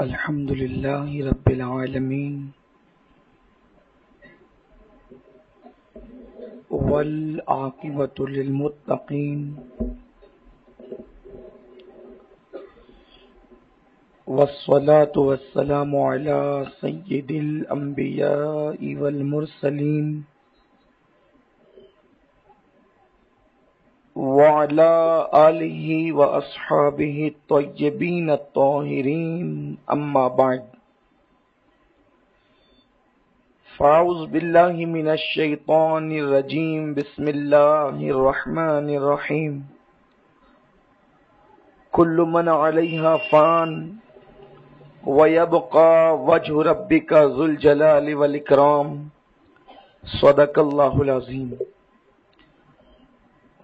الحمد لله رب العالمين والعاقبة للمتقين والصلاة والسلام على سيد الأنبياء والمرسلين وعلى آله وأصحابه الطيبين الطاهرين أما بعد فأعوذ بالله من الشيطان الرجيم بسم الله الرحمن الرحيم كل من عليها فان ويبقى وجه ربك ذو الجلال والإكرام صدق الله العظيم.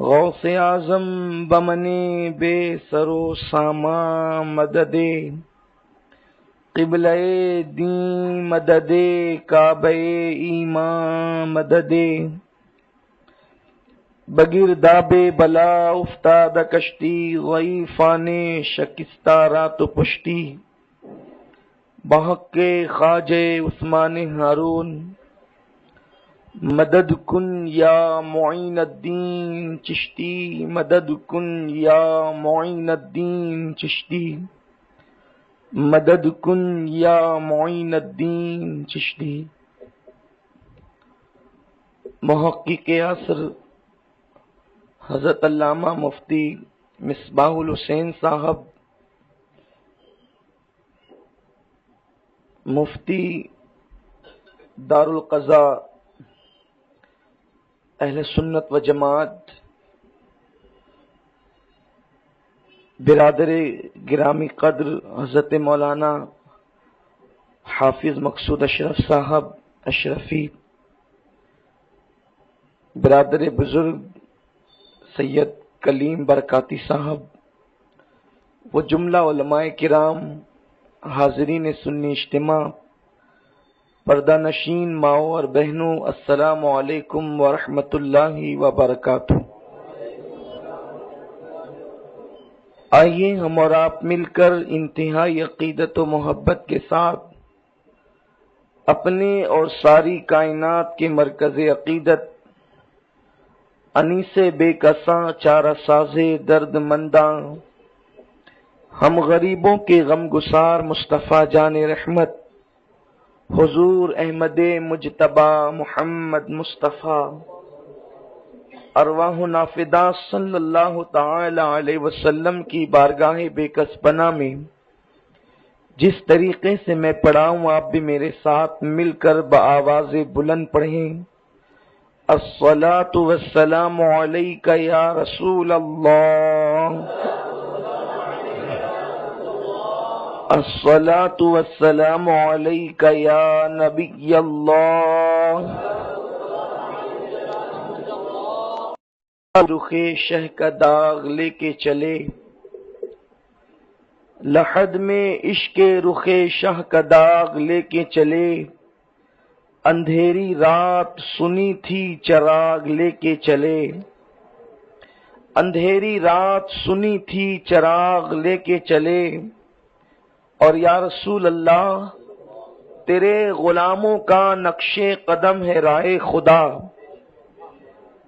غوث اعظم بمنے بے سرو ساما مدد قبلہ دین مدد کعبہ ایمان مدد بگرداب بلا افتاد کشتی ضعیفان شکستہ رات پشتی بحق خواجہ عثمان ہارون مدد کن یا معین الدین چشتی مدد کن یا معین الدین چشتی مدد کن یا معین الدین چشتی. محقق عصر حضرت علامہ مفتی مصباح الحسین صاحب مفتی دارالقضاء اہل سنت و جماعت برادر گرامی قدر حضرت مولانا حافظ مقصود اشرف صاحب اشرفی، برادر بزرگ سید کلیم برکاتی صاحب، وہ جملہ علماء کرام، حاضرین سنی اجتماع، پردہ نشین ماؤں اور بہنوں، السلام علیکم ورحمۃ اللہ وبرکاتہ. آئیے ہم اور آپ مل کر انتہائی عقیدت و محبت کے ساتھ اپنے اور ساری کائنات کے مرکز عقیدت انیس بے کساں چارہ ساز درد منداں ہم غریبوں کے غم گسار مصطفیٰ جان رحمت حضور احمد مجتبی محمد مصطفیٰ ارواح نافدہ صلی اللہ تعالی علیہ وسلم کی بارگاہ بے کس پناہ میں جس طریقے سے میں پڑھاؤں آپ بھی میرے ساتھ مل کر بآواز بلند پڑھیں. الصلاۃ والسلام علیک یا رسول اللہ، الصلاۃ والسلام علیک یا نبی اللہ. رخ شہ کا داغ لے کے چلے لحد میں عشق رخ شہ کا داغ لے کے چلے، اندھیری رات سنی تھی چراغ لے کے چلے، اندھیری رات سنی تھی چراغ لے کے چلے. اور یا رسول اللہ تیرے غلاموں کا نقش قدم ہے رائے خدا،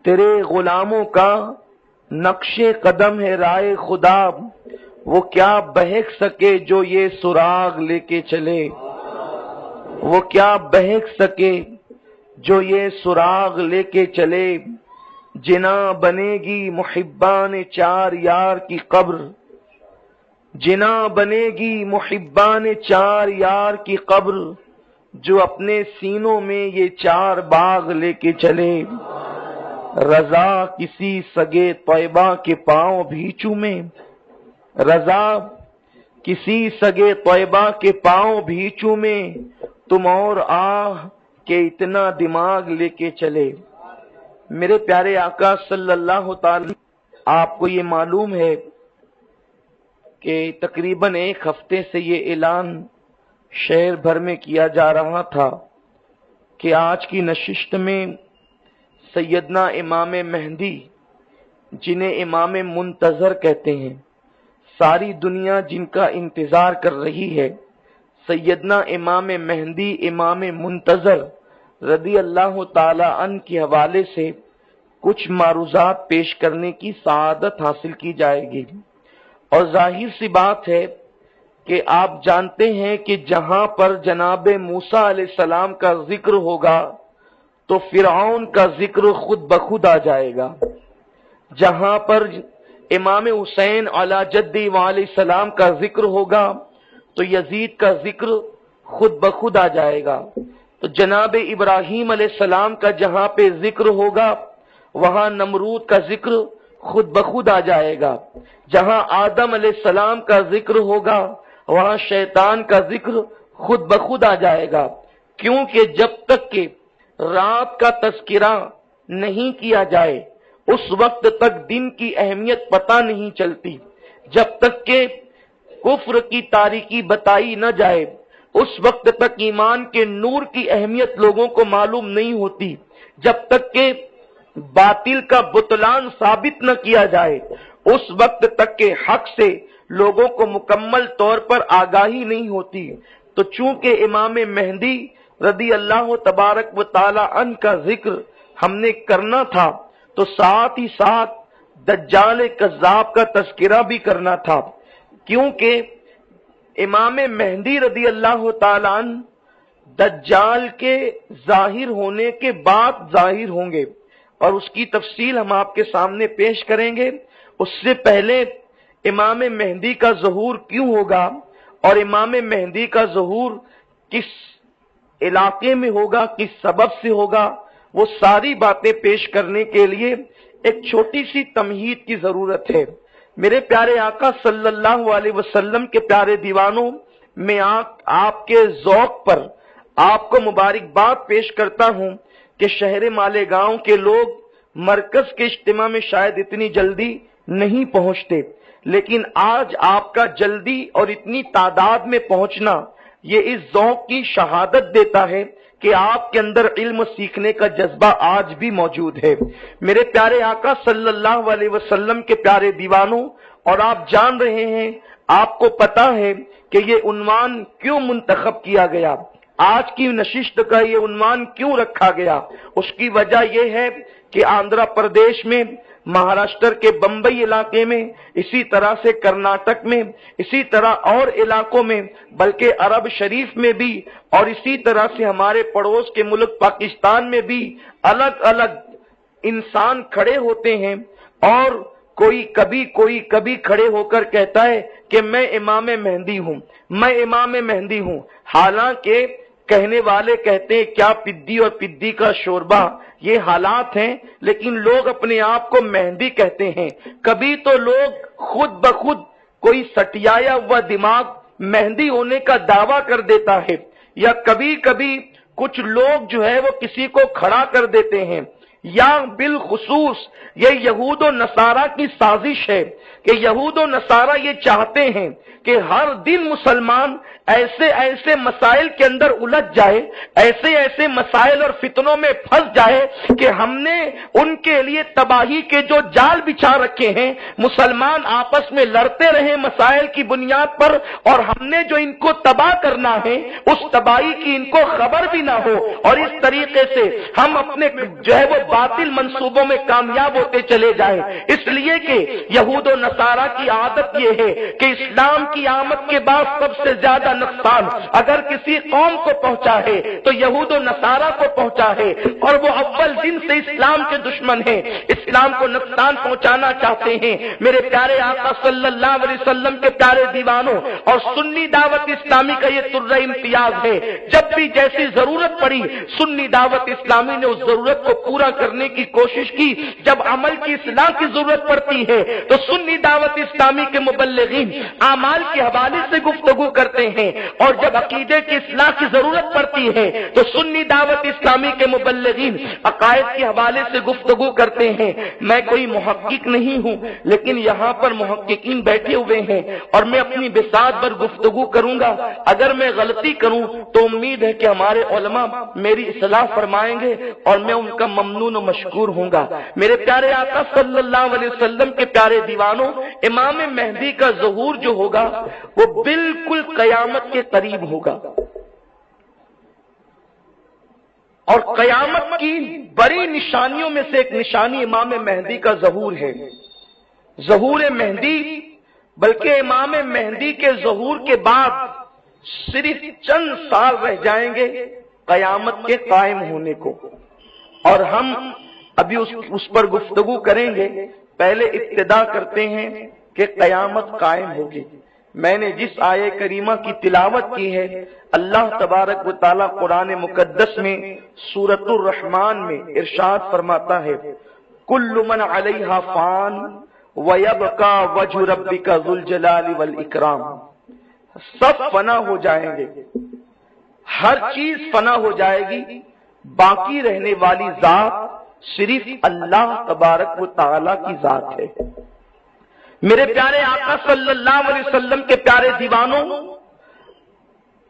تیرے غلاموں کا نقش قدم ہے رائے خدا، وہ کیا بہک سکے جو یہ سراغ لے کے چلے، وہ کیا بہک سکے جو یہ سراغ لے کے چلے. جنا بنے گی محبان چار یار کی قبر، جنا بنے گی محبان چار یار کی قبر، جو اپنے سینوں میں یہ چار باغ لے کے چلے. رضا کسی سگے طیبہ کے پاؤں بھی چومے، رضا کسی سگے طیبہ کے پاؤں بھی چومے، تم اور آہ کہ اتنا دماغ لے کے چلے. میرے پیارے آقا صلی اللہ تعالی، آپ کو یہ معلوم ہے کہ تقریباً ایک ہفتے سے یہ اعلان شہر بھر میں کیا جا رہا تھا کہ آج کی نشست میں سیدنا امام مہدی جنہیں امام منتظر کہتے ہیں، ساری دنیا جن کا انتظار کر رہی ہے، سیدنا امام مہدی امام منتظر رضی اللہ تعالی عنہ کے حوالے سے کچھ معروضات پیش کرنے کی سعادت حاصل کی جائے گی۔ اور ظاہر سی بات ہے کہ آپ جانتے ہیں کہ جہاں پر جناب موسیٰ علیہ السلام کا ذکر ہوگا تو فرعون کا ذکر خود بخود آ جائے گا، جہاں پر امام حسین علی جدی علیہ السلام کا ذکر ہوگا تو یزید کا ذکر خود بخود آ جائے گا، تو جناب ابراہیم علیہ السلام کا جہاں پہ ذکر ہوگا وہاں نمرود کا ذکر خود بخود آ جائے گا، جہاں آدم علیہ السلام کا ذکر ہوگا وہاں شیطان کا ذکر خود بخود آ جائے گا، کیونکہ جب تک کہ رات کا تذکرہ نہیں کیا جائے اس وقت تک دن کی اہمیت پتہ نہیں چلتی، جب تک کہ کفر کی تاریکی بتائی نہ جائے اس وقت تک ایمان کے نور کی اہمیت لوگوں کو معلوم نہیں ہوتی، جب تک کہ باطل کا بطلان ثابت نہ کیا جائے اس وقت تک کہ حق سے لوگوں کو مکمل طور پر آگاہی نہیں ہوتی۔ تو چونکہ امام مہدی رضی اللہ تبارک و تعالی عنہ کا ذکر ہم نے کرنا تھا تو ساتھ ہی ساتھ دجال کذاب کا تذکرہ بھی کرنا تھا، کیونکہ امام مہدی رضی اللہ تعالی عنہ دجال کے ظاہر ہونے کے بعد ظاہر ہوں گے اور اس کی تفصیل ہم آپ کے سامنے پیش کریں گے۔ اس سے پہلے امام مہدی کا ظہور کیوں ہوگا اور امام مہدی کا ظہور کس علاقے میں ہوگا، کس سبب سے ہوگا، وہ ساری باتیں پیش کرنے کے لیے ایک چھوٹی سی تمہید کی ضرورت ہے۔ میرے پیارے آقا صلی اللہ علیہ وسلم کے پیارے دیوانوں، میں آپ کے ذوق پر آپ کو مبارکباد پیش کرتا ہوں کہ شہر مالیگاؤں کے لوگ مرکز کے اجتماع میں شاید اتنی جلدی نہیں پہنچتے، لیکن آج آپ کا جلدی اور اتنی تعداد میں پہنچنا یہ اس ذوق کی شہادت دیتا ہے کہ آپ کے اندر علم سیکھنے کا جذبہ آج بھی موجود ہے۔ میرے پیارے آقا صلی اللہ علیہ وسلم کے پیارے دیوانوں، اور آپ جان رہے ہیں، آپ کو پتا ہے کہ یہ عنوان کیوں منتخب کیا گیا، آج کی نشست کا یہ عنوان کیوں رکھا گیا۔ اس کی وجہ یہ ہے کہ آندھرا پردیش میں، مہاراشٹر کے بمبئی علاقے میں، اسی طرح سے کرناٹک میں، اسی طرح اور علاقوں میں، بلکہ عرب شریف میں بھی، اور اسی طرح سے ہمارے پڑوس کے ملک پاکستان میں بھی الگ الگ انسان کھڑے ہوتے ہیں اور کوئی کبھی کھڑے ہو کر کہتا ہے کہ میں امام مہدی ہوں، میں امام مہدی ہوں، حالانکہ کہنے والے کہتے ہیں کیا پدی اور پدی کا شوربہ، یہ حالات ہیں، لیکن لوگ اپنے آپ کو مہدی کہتے ہیں۔ کبھی تو لوگ خود بخود کوئی سٹیایا ہوا دماغ مہدی ہونے کا دعویٰ کر دیتا ہے، یا کبھی کچھ لوگ جو ہے وہ کسی کو کھڑا کر دیتے ہیں، یا بالخصوص یہ یہود و نصارہ کی سازش ہے کہ یہود و نصارہ یہ چاہتے ہیں کہ ہر دن مسلمان ایسے مسائل کے اندر الجھ جائے، ایسے مسائل اور فتنوں میں پھنس جائے کہ ہم نے ان کے لیے تباہی کے جو جال بچھا رکھے ہیں، مسلمان آپس میں لڑتے رہے مسائل کی بنیاد پر، اور ہم نے جو ان کو تباہ کرنا ہے اس تباہی کی ان کو خبر بھی نہ ہو، اور اس طریقے سے ہم اپنے جو ہے وہ باطل منصوبوں میں کامیاب ہوتے چلے جائیں۔ اس لیے کہ یہود و نصارہ کی عادت یہ ہے کہ اسلام کی آمد کے بعد سب سے زیادہ نقصان اگر کسی قوم کو پہنچا ہے تو یہود و نصارہ کو پہنچا ہے، اور وہ اول دن سے اسلام کے دشمن ہیں، اسلام کو نقصان پہنچانا چاہتے ہیں۔ میرے پیارے آقا صلی اللہ علیہ وسلم کے پیارے دیوانوں، اور سنی دعوت اسلامی کا یہ سرہ امتیاز ہے، جب بھی جیسی ضرورت پڑی سنی دعوت اسلامی نے اس ضرورت کو پورا کرنے کی کوشش کی، جب عمل کی اصلاح کی ضرورت پڑتی ہے تو سنی دعوت اسلامی کے مبلغین اعمال کے حوالے سے گفتگو کرتے ہیں، اور جب عقیدے کی اصلاح کی ضرورت پڑتی ہے تو سنی دعوت اسلامی کے مبلغین عقائد کے حوالے سے گفتگو کرتے ہیں۔ میں کوئی محقق نہیں ہوں، لیکن یہاں پر محققین بیٹھے ہوئے ہیں اور میں اپنی بساط پر گفتگو کروں گا، اگر میں غلطی کروں تو امید ہے کہ ہمارے علماء میری اصلاح فرمائیں گے اور میں ان کا ممنون و مشکور ہوں گا۔ میرے پیارے آقا صلی اللہ علیہ وسلم کے پیارے دیوانوں، دیوانوں، امام مہدی کا ظہور جو ہوگا وہ بالکل قیامت کے قریب ہوگا، اور قیامت کی بڑی نشانیوں میں سے ایک نشانی امام مہدی کا ظہور ہے۔ ظہور مہدی، بلکہ امام مہدی کے ظہور کے بعد صرف چند سال رہ جائیں گے قیامت کے قائم ہونے کو، اور ہم ابھی اس پر گفتگو کریں گے۔ پہلے ابتدا کرتے ہیں کہ قیامت قائم ہوگی۔ میں نے جس آیہ کریمہ کی تلاوت کی ہے، اللہ تبارک و تعالی قرآن مقدس میں سورۃ الرحمن میں ارشاد فرماتا ہے، کل من علیہا فان وَيَبْقَى وَجْهُ رَبِّكَ ذُو الْجَلَالِ وَالْإِكْرَامِ، سب فنا ہو جائیں گے، ہر چیز فنا ہو جائے گی، باقی رہنے والی ذات صرف اللہ تبارک و تعالی کی ذات ہے۔ میرے پیارے آقا صلی اللہ علیہ وسلم کے پیارے دیوانوں،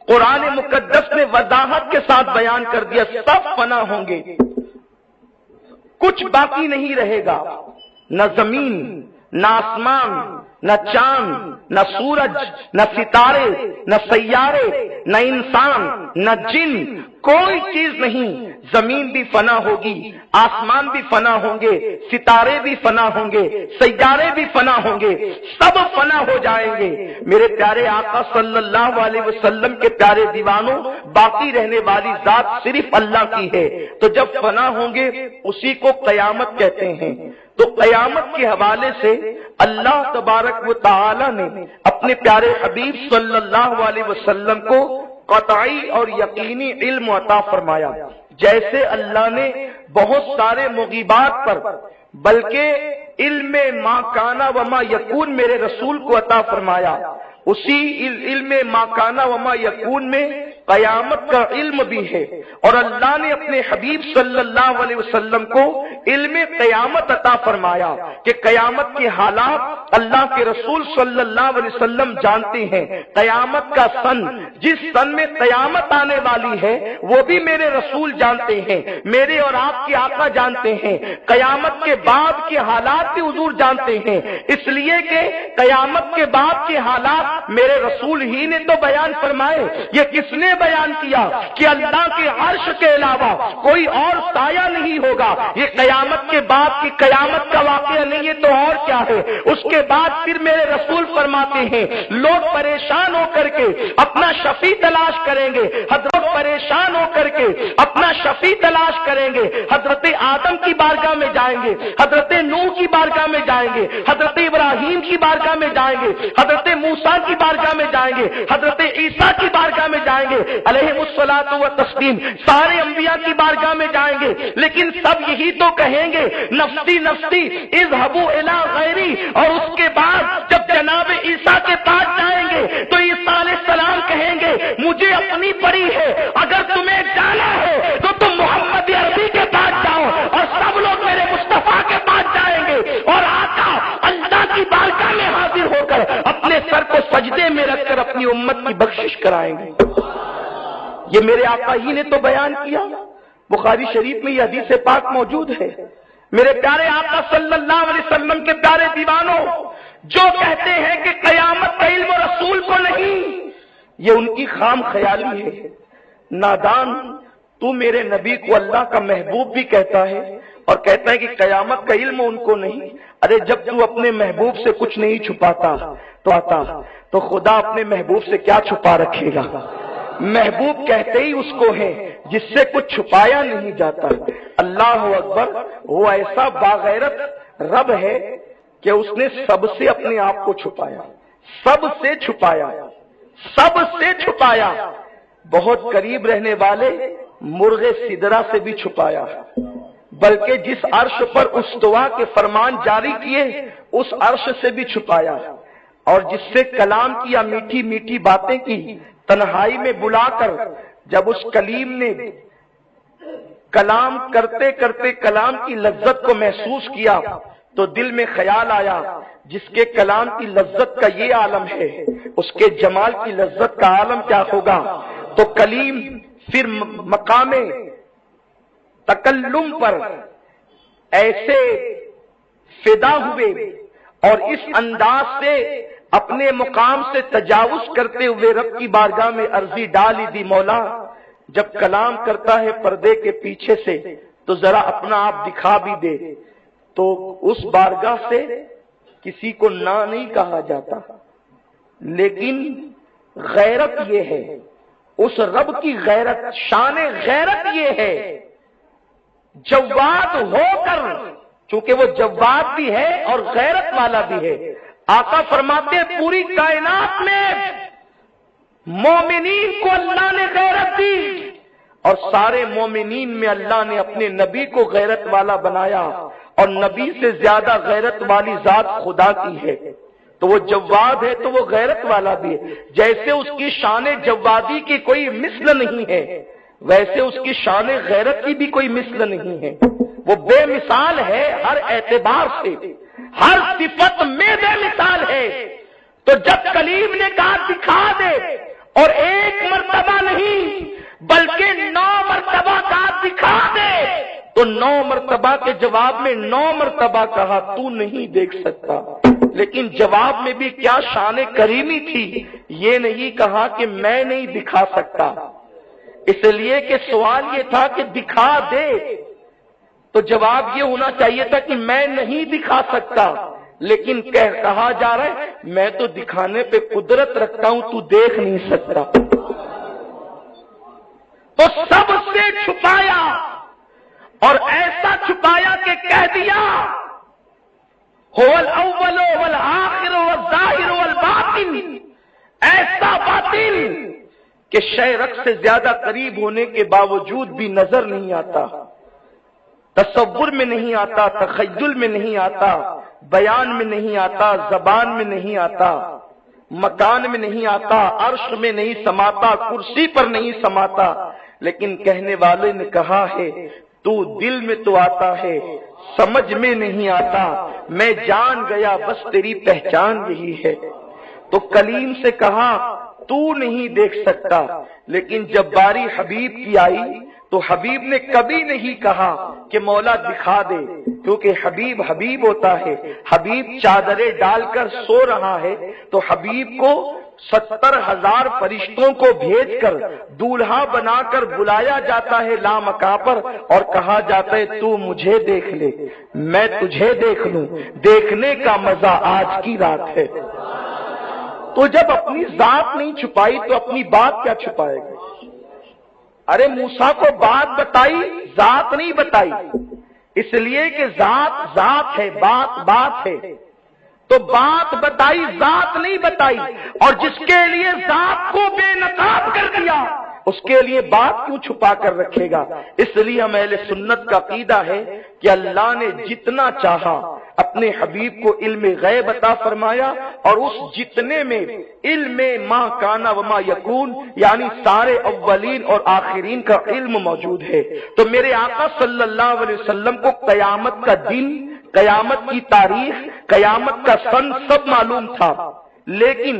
قرآن مقدس نے وضاحت کے ساتھ بیان کر دیا، سب فنا ہوں گے، کچھ باقی نہیں رہے گا، نہ زمین، نہ آسمان، نہ چاند، نہ سورج، نہ ستارے، نہ سیارے، نہ انسان، نہ جن، کوئی چیز نہیں۔ زمین بھی فنا ہوگی، آسمان بھی فنا ہوں گے، ستارے بھی فنا ہوں گے، سیارے بھی فنا ہوں گے، سب فنا ہو جائیں گے۔ میرے پیارے آقا صلی اللہ علیہ وسلم کے پیارے دیوانوں، باقی رہنے والی ذات صرف اللہ کی ہے۔ تو جب فنا ہوں گے اسی کو قیامت کہتے ہیں۔ تو قیامت کے حوالے سے اللہ تبارک و تعالی نے اپنے پیارے حبیب صلی اللہ علیہ وسلم کو قطعی اور یقینی علم عطا فرمایا۔ جیسے اللہ نے بہت سارے مغیبات پر، بلکہ علم ما کانا وما یکون میرے رسول کو عطا فرمایا، اسی علم ما کانا وما یکون میں قیامت کا علم بھی ہے، اور اللہ نے اپنے حبیب صلی اللہ علیہ وسلم کو علم قیامت عطا فرمایا کہ قیامت کے حالات اللہ کے رسول صلی اللہ علیہ وسلم جانتے ہیں۔ قیامت کا سن، جس سن میں قیامت آنے والی ہے، وہ بھی میرے رسول جانتے ہیں، میرے اور آپ کے آقا جانتے ہیں۔ قیامت کے بعد کے حالات بھی حضور جانتے ہیں، اس لیے کہ قیامت کے بعد کے حالات میرے رسول ہی نے تو بیان فرمائے۔ یہ کس نے بیان کیا کہ اللہ کے عرش کے علاوہ کوئی اور سایہ نہیں ہوگا۔ یہ قیامت کے بعد کی قیامت کا واقعہ نہیں ہے تو اور کیا ہے۔ اس کے بعد پھر میرے رسول فرماتے ہیں، لوگ پریشان ہو کر کے اپنا شفیع تلاش کریں گے، حضرت پریشان ہو کر کے اپنا شفیع تلاش کریں گے، حضرت آدم کی بارگاہ میں جائیں گے، حضرت نوح کی بارگاہ میں جائیں گے، حضرت ابراہیم کی بارگاہ میں جائیں گے، حضرت موسیٰ کی بارگاہ میں جائیں گے، حضرت عیسیٰ کی بارگاہ میں جائیں گے علیہ الصلاۃ والتسلیم، سارے انبیاء کی بارگاہ میں جائیں گے، لیکن سب یہی تو کہیں گے، نفسی نفسی اذهبوا الی غیری۔ اور اس کے بعد جب جناب عیسیٰ کے پاس جائیں گے تو عیسیٰ علیہ السلام کہیں گے، مجھے اپنی پڑی ہے، اگر تمہیں جانا ہے تو تم محمد عربی کے پاس جاؤ، اور سب لوگ میرے مصطفیٰ کے پاس جائیں گے، اور آقا اللہ کی بارگاہ میں حاضر ہو کر اپنے سر کو سجدے میں رکھ کر اپنی امت کی بخشش کرائیں گے۔ یہ میرے آقا ہی نے تو بیان کیا، بخاری شریف میں یہ حدیث پاک موجود ہے۔ میرے پیارے آقا صلی اللہ علیہ وسلم کے پیارے دیوانوں، جو کہتے ہیں کہ قیامت کا علم رسول کو نہیں، یہ ان کی خام خیالی ہے۔ نادان، تو میرے نبی کو اللہ کا محبوب بھی کہتا ہے اور کہتا ہے کہ قیامت کا علم ان کو نہیں۔ ارے جب تو اپنے محبوب سے کچھ نہیں چھپاتا تو خدا اپنے محبوب سے کیا چھپا رکھے گا۔ محبوب کہتے ہی اس کو ہے جس سے کچھ چھپایا نہیں جاتا۔ اللہ اکبر، وہ ایسا باغیرت رب ہے کہ اس نے سب سے اپنے آپ کو چھپایا، سب سے چھپایا، بہت قریب رہنے والے مرغ سدرہ سے بھی چھپایا، بلکہ جس عرش پر استوا کے فرمان جاری کیے اس عرش سے بھی چھپایا، اور جس سے کلام کیا، میٹھی میٹھی باتیں کی، تنہائی میں بلا کر جب اس کلیم نے کلام کرتے کرتے کلام کی لذت کو محسوس کیا تو دل میں خیال آیا، جس کے کلام کی لذت کا یہ عالم ہے، اس کے جمال کی لذت کا عالم کیا ہوگا۔ تو کلیم پھر مقام تکلم پر ایسے فدا ہوئے اور اس انداز سے اپنے مقام سے تجاوز کرتے ہوئے رب کی بارگاہ میں عرضی ڈالی دی، مولا جب کلام کرتا ہے پردے کے پیچھے سے تو ذرا اپنا آپ دکھا بھی دے۔ تو اس بارگاہ سے کسی کو نہ نہیں کہا جاتا، لیکن غیرت یہ ہے، اس رب کی غیرت، شان غیرت یہ ہے، جواد ہو کر، چونکہ وہ جواد بھی ہے اور غیرت والا بھی ہے۔ آقا فرماتے ہیں پوری کائنات میں مومنین کو اللہ نے غیرت دی اور سارے مومنین میں اللہ نے اپنے نبی کو غیرت والا بنایا، اور نبی سے زیادہ غیرت والی ذات خدا کی ہے۔ تو وہ جواد ہے تو وہ غیرت والا بھی ہے۔ جیسے اس کی شان جوادی کی کوئی مثل نہیں ہے، ویسے اس کی شان غیرت کی بھی کوئی مثل نہیں ہے۔ وہ بے مثال ہے ہر اعتبار سے، ہر صفت میں بے مثال ہے۔ تو جب کلیم نے کہا دکھا دے، اور ایک مرتبہ نہیں بلکہ 9 مرتبہ کہا دکھا دے، تو 9 مرتبہ کے جواب میں 9 مرتبہ کہا تو نہیں دیکھ سکتا۔ لیکن جواب میں بھی کیا شان کریمی تھی، یہ نہیں کہا کہ میں نہیں دکھا سکتا، اس لیے کہ سوال یہ تھا کہ دکھا دے، تو جواب یہ ہونا چاہیے تھا کہ میں نہیں دکھا سکتا، لیکن کہا جا رہا ہے میں تو دکھانے پہ قدرت رکھتا ہوں، تو دیکھ نہیں سکتا۔ تو سب سے چھپایا، اور ایسا چھپایا کہ کہہ دیا هو الاول والآخر والظاہر والباطن، ایسا باطن کہ شے رخ سے زیادہ قریب ہونے کے باوجود بھی نظر نہیں آتا، تصور میں نہیں آتا، تخیل میں نہیں آتا، بیان میں نہیں آتا، زبان میں نہیں آتا، مکان میں نہیں آتا، عرش میں نہیں سماتا، کرسی پر نہیں سماتا، لیکن کہنے والے نے کہا ہے تو دل میں تو آتا ہے، سمجھ میں نہیں آتا، میں جان گیا بس تیری پہچان یہی ہے۔ تو کلیم سے کہا تو نہیں دیکھ سکتا، لیکن جب باری حبیب کی آئی تو حبیب نے کبھی نہیں کہا کہ مولا دکھا دے، کیونکہ حبیب حبیب ہوتا ہے۔ حبیب چادریں ڈال کر سو رہا ہے تو حبیب کو 70,000 فرشتوں کو بھیج کر دولہا بنا کر بلایا جاتا ہے لامکاں پر، اور کہا جاتا ہے تو مجھے دیکھ لے، میں تجھے دیکھ لوں، دیکھنے کا مزہ آج کی رات ہے۔ تو جب اپنی ذات نہیں چھپائی تو اپنی بات کیا چھپائے گا؟ ارے موسیٰ کو بات بتائی، ذات نہیں بتائی، اس لیے کہ ذات ذات ہے، بات بات ہے، تو بات بتائی، ذات نہیں بتائی۔ اور جس کے لیے ذات کو بے نقاب کر دیا اس کے لیے بات کیوں چھپا کر رکھے گا؟ اس لیے ہم اہل سنت کا عقیدہ ہے کہ اللہ نے جتنا چاہا اپنے حبیب کو علم غیب عطا فرمایا، اور اس جتنے میں علم ما کانا وما یکون، یعنی سارے اولین اور آخرین کا علم موجود ہے۔ تو میرے آقا صلی اللہ علیہ وسلم کو قیامت کا دن، قیامت کی تاریخ، قیامت کا سن سب معلوم تھا، لیکن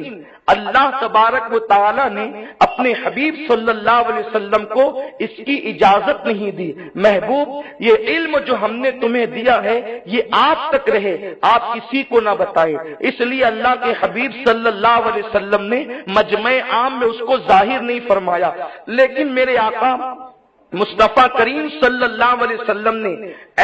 اللہ تبارک و تعالی نے اپنے حبیب صلی اللہ علیہ وسلم کو اس کی اجازت نہیں دی۔ محبوب یہ علم جو ہم نے تمہیں دیا ہے یہ آپ تک رہے، آپ کسی کو نہ بتائیں۔ اس لیے اللہ کے حبیب صلی اللہ علیہ وسلم نے مجمع عام میں اس کو ظاہر نہیں فرمایا، لیکن میرے آقا مصطفیٰ کریم صلی اللہ علیہ وسلم نے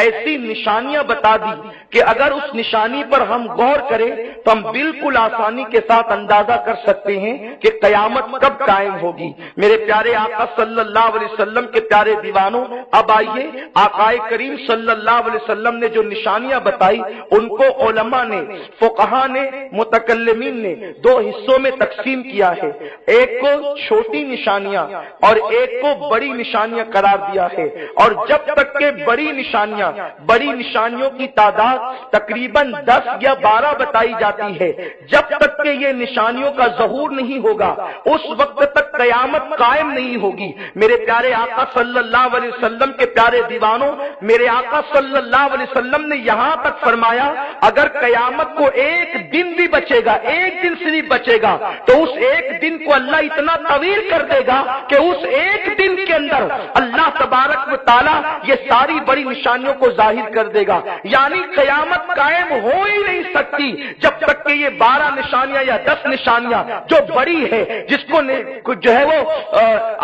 ایسی نشانیاں بتا دی کہ اگر اس نشانی پر ہم غور کریں تو ہم بالکل آسانی کے ساتھ اندازہ کر سکتے ہیں کہ قیامت کب قائم ہوگی۔ میرے پیارے آقا صلی اللہ علیہ وسلم کے پیارے دیوانوں، اب آئیے آقا کریم صلی اللہ علیہ وسلم نے جو نشانیاں بتائی ان کو علماء نے، فقہاء نے، متکلمین نے 2 حصوں میں تقسیم کیا ہے، ایک کو چھوٹی نشانیاں اور ایک کو بڑی نشانیاں قرار دیا ہے۔ اور جب تک کہ بڑی نشانیوں کی تعداد تقریباً 10 یا 12 بتائی جاتی ہے، جب تک کہ یہ نشانیوں کا ظہور نہیں ہوگا اس وقت تک قیامت قائم نہیں ہوگی۔ میرے پیارے آقا صلی اللہ علیہ وسلم کے پیارے دیوانوں، میرے آقا صلی اللہ علیہ وسلم نے یہاں تک فرمایا اگر قیامت کو ایک دن بھی بچے گا، ایک دن صرف بچے گا، تو اس ایک دن کو اللہ اتنا طویل کر دے گا کہ اس ایک دن کے اندر اللہ تبارک و تعالی یہ ساری بڑی نشانیوں کو ظاہر کر دے گا. یعنی قیامت قائم ہو ہی نہیں سکتی جب تک کہ یہ 12 نشانیاں یا 10 نشانیاں جو بڑی ہے، جس کو جو ہے وہ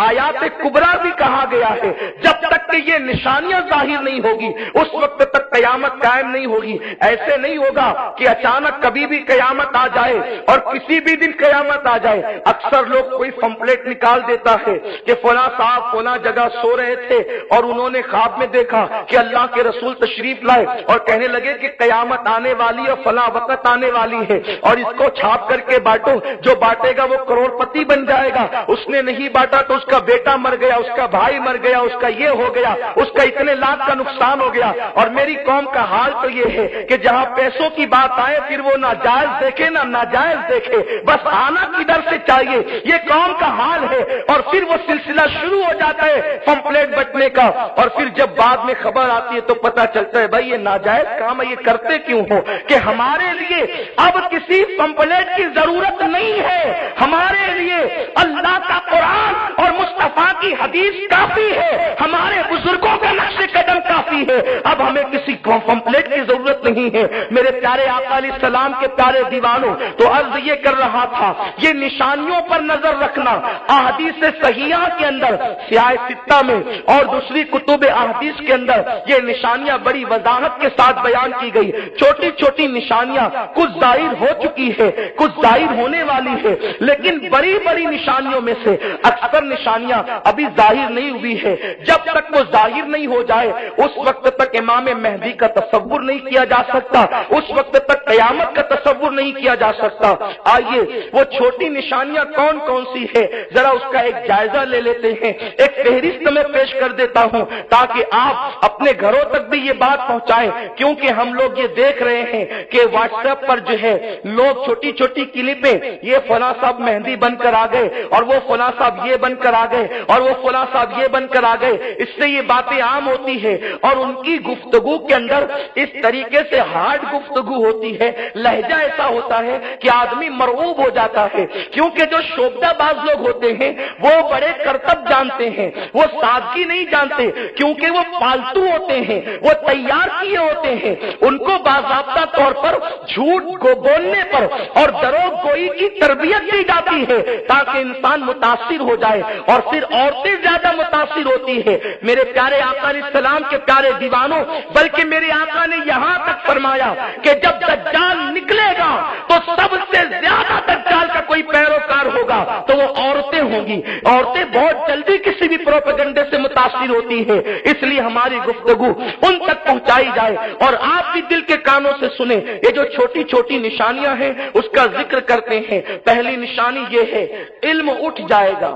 آیات کبریٰ بھی کہا گیا ہے، جب تک کہ یہ نشانیاں ظاہر نہیں ہوگی اس وقت تک قیامت قائم نہیں ہوگی. ایسے نہیں ہوگا کہ اچانک کبھی بھی قیامت آ جائے اور کسی بھی دن قیامت آ جائے. اکثر لوگ کوئی پمفلیٹ نکال دیتا ہے کہ فلاں صاحب فلاں جگہ سو رہے تھے اور انہوں نے خواب میں دیکھا کہ اللہ کے رسول تشریف لائے اور کہنے لگے کہ قیامت آنے والی اور فلاں وقت آنے والی ہے اور اس کو چھاپ کر کے بانٹو، جو بانٹے گا وہ کروڑ پتی بن جائے گا. اس نے نہیں بانٹا تو اس کا بیٹا مر گیا، اس کا بھائی مر گیا، اس کا یہ ہو گیا، اس کا اتنے لاکھ کا نقصان ہو گیا. اور میری قوم کا حال تو یہ ہے کہ جہاں پیسوں کی بات آئے پھر وہ نہ جائز دیکھے نہ ناجائز دیکھے، بس آنا کدھر سے چاہیے، یہ قوم کا حال ہے. اور پھر وہ سلسلہ شروع ہو جاتا ہے پمفلیٹ بٹنے کا، اور پھر جب بعد میں خبر آتی ہے تو پتہ چلتا ہے بھائی یہ ناجائز کام ہے، یہ کرتے کیوں ہو؟ کہ ہمارے لیے اب کسی پمفلیٹ کی ضرورت نہیں ہے، ہمارے لیے اللہ کا قرآن اور مصطفیٰ کی حدیث کافی ہے، ہمارے بزرگوں کا نقش قدم کافی ہے. اب ہمیں کسی پمفلیٹ کی ضرورت نہیں ہے. میرے پیارے آقا علیہ السلام کے پیارے دیوانوں، تو عرض یہ کر رہا تھا یہ نشانیوں پر نظر رکھنا احادیث صحیحہ کے اندر، سیاہ ستہ میں اور دوسری کتب احادیث کے اندر یہ نشانیاں بڑی وضاحت کے ساتھ بیان کی گئی. چھوٹی چھوٹی نشانیاں کچھ ظاہر ہو چکی ہے، کچھ ظاہر ہونے والی ہے، لیکن بڑی بڑی نشانیوں میں سے اکثر نشانیاں ابھی ظاہر نہیں ہوئی ہے. جب تک وہ ظاہر نہیں ہو جائے اس وقت تک امام مہدی کا تصور نہیں کیا جا سکتا، اس وقت تک قیامت کا تصور نہیں کیا جا سکتا. آئیے وہ چھوٹی نشانیاں کون کون سی ہے ذرا اس کا ایک جائزہ لے لیتے ہیں. ایک فہرست میں پیش کر دیتا ہوں تاکہ آپ اپنے گھروں تک بھی یہ بات پہنچائیں، کیونکہ ہم لوگ یہ دیکھ رہے ہیں کہ واٹس ایپ پر جو ہے لوگ چھوٹی چھوٹی کلپیں، یہ فلاں صاحب مہندی بن کر آ گئے اور وہ فلاں صاحب یہ بن کر آ گئے اور وہ فلاں صاحب یہ بن کر آ گئے، اس سے یہ باتیں عام ہوتی ہے اور ان کی گفتگو کے اندر اس طریقے سے ہارڈ گفتگو ہوتی ہے، لہجہ ایسا ہوتا ہے کہ آدمی مرعوب ہو جاتا ہے. کیونکہ جو شوبدہ باز لوگ ہوتے ہیں وہ بڑے کرتب جانتے ہیں، وہ سادگی نہیں جانتے، کیونکہ وہ پالتو ہوتے ہیں، وہ تیار کیے ہوتے ہیں. ان کو باضابطہ طور پر جھوٹ کو بولنے پر اور دروغ گوئی کی تربیت دی جاتی ہے تاکہ انسان متاثر ہو جائے اور پھر عورتیں زیادہ متاثر ہوتی ہے. میرے پیارے آقا علیہ السلام کے پیارے دیوانوں، بلکہ میرے آقا نے یہاں تک فرمایا کہ جب دجال نکلے گا تو سب سے زیادہ دجال کا کوئی پیروکار ہوگا تو وہ عورتیں ہوں گی. عورتیں بہت جلدی کسی بھی پروپیگنڈے سے متاثر ہوتی ہے، اس لیے ہماری گفتگو ان تک پہنچائی جائے اور آپ بھی دل کے کانوں سے سنیں. یہ جو چھوٹی چھوٹی نشانیاں ہیں اس کا ذکر کرتے ہیں. پہلی نشانی یہ ہے علم اٹھ جائے گا،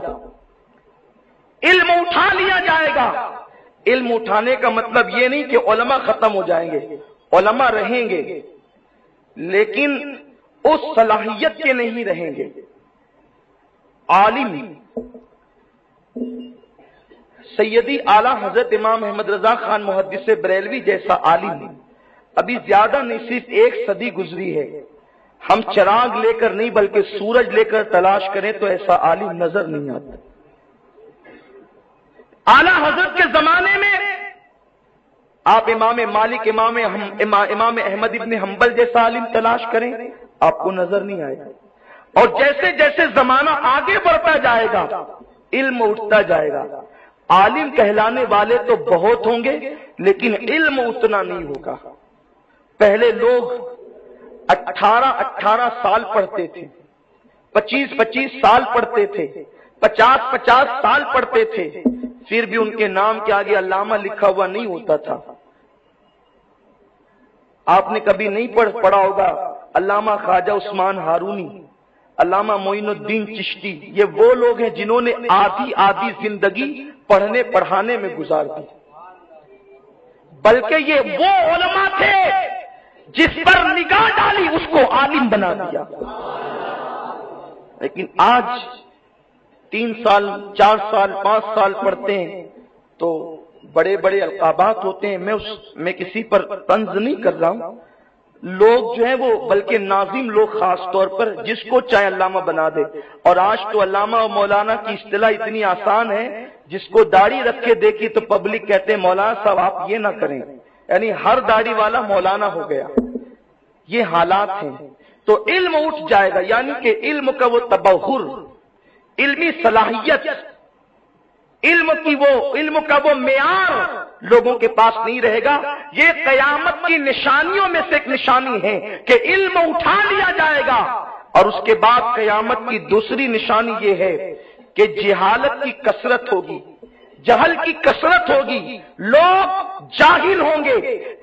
علم اٹھا لیا جائے گا. علم اٹھانے کا مطلب یہ نہیں کہ علماء ختم ہو جائیں گے، علماء رہیں گے لیکن اس صلاحیت کے نہیں رہیں گے. عالم سیدی اعلی حضرت امام احمد رضا خان محدث بریلوی جیسا عالم ابھی زیادہ نہیں، صرف 1 صدی گزری ہے. ہم چراغ لے کر نہیں بلکہ سورج لے کر تلاش کریں تو ایسا عالم نظر نہیں آتا. اعلی حضرت کے زمانے میں آپ امام مالک، امام احمد ابن حنبل جیسا عالم تلاش کریں آپ کو نظر نہیں آئے گا. اور جیسے جیسے زمانہ آگے بڑھتا جائے گا علم اٹھتا جائے گا. عالم کہلانے والے تو بہت ہوں گے لیکن علم اتنا نہیں ہوگا. پہلے لوگ 18 سال پڑھتے تھے، 25 سال پڑھتے تھے، 50 سال پڑھتے تھے، پھر بھی ان کے نام کے آگے علامہ لکھا ہوا نہیں ہوتا تھا. آپ نے کبھی نہیں پڑھا ہوگا علامہ خواجہ عثمان ہارونی، علامہ معین الدین چشتی. یہ وہ لوگ ہیں جنہوں نے آدھی زندگی پڑھنے پڑھانے میں گزار دی. بلکہ یہ وہ علماء تھے جس پر نگاہ ڈالی اس کو عالم بنا دیا. لیکن آج 3 سال 4 سال 5 سال پڑھتے ہیں تو بڑے بڑے القابات ہوتے ہیں. میں کسی پر طنز نہیں کر رہا ہوں. لوگ جو ہیں وہ بلکہ ناظم لوگ خاص طور پر جس کو چاہے علامہ بنا دے، اور آج تو علامہ اور مولانا کی اصطلاح اتنی آسان ہے، جس کو داڑھی رکھ کے دیکھی تو پبلک کہتے ہیں مولانا صاحب آپ یہ نہ کریں، یعنی ہر داڑھی والا مولانا ہو گیا. یہ حالات ہیں. تو علم اٹھ جائے گا، یعنی کہ علم کا وہ تبحر، علمی صلاحیت، علم کا وہ معیار لوگوں کے پاس نہیں رہے گا. یہ قیامت کی نشانیوں میں سے ایک نشانی ہے کہ علم اٹھا لیا جائے گا. اور اس کے بعد قیامت کی دوسری نشانی یہ ہے کہ جہالت کی کثرت ہوگی، جہل کی کثرت ہوگی، لوگ جاہل ہوں گے،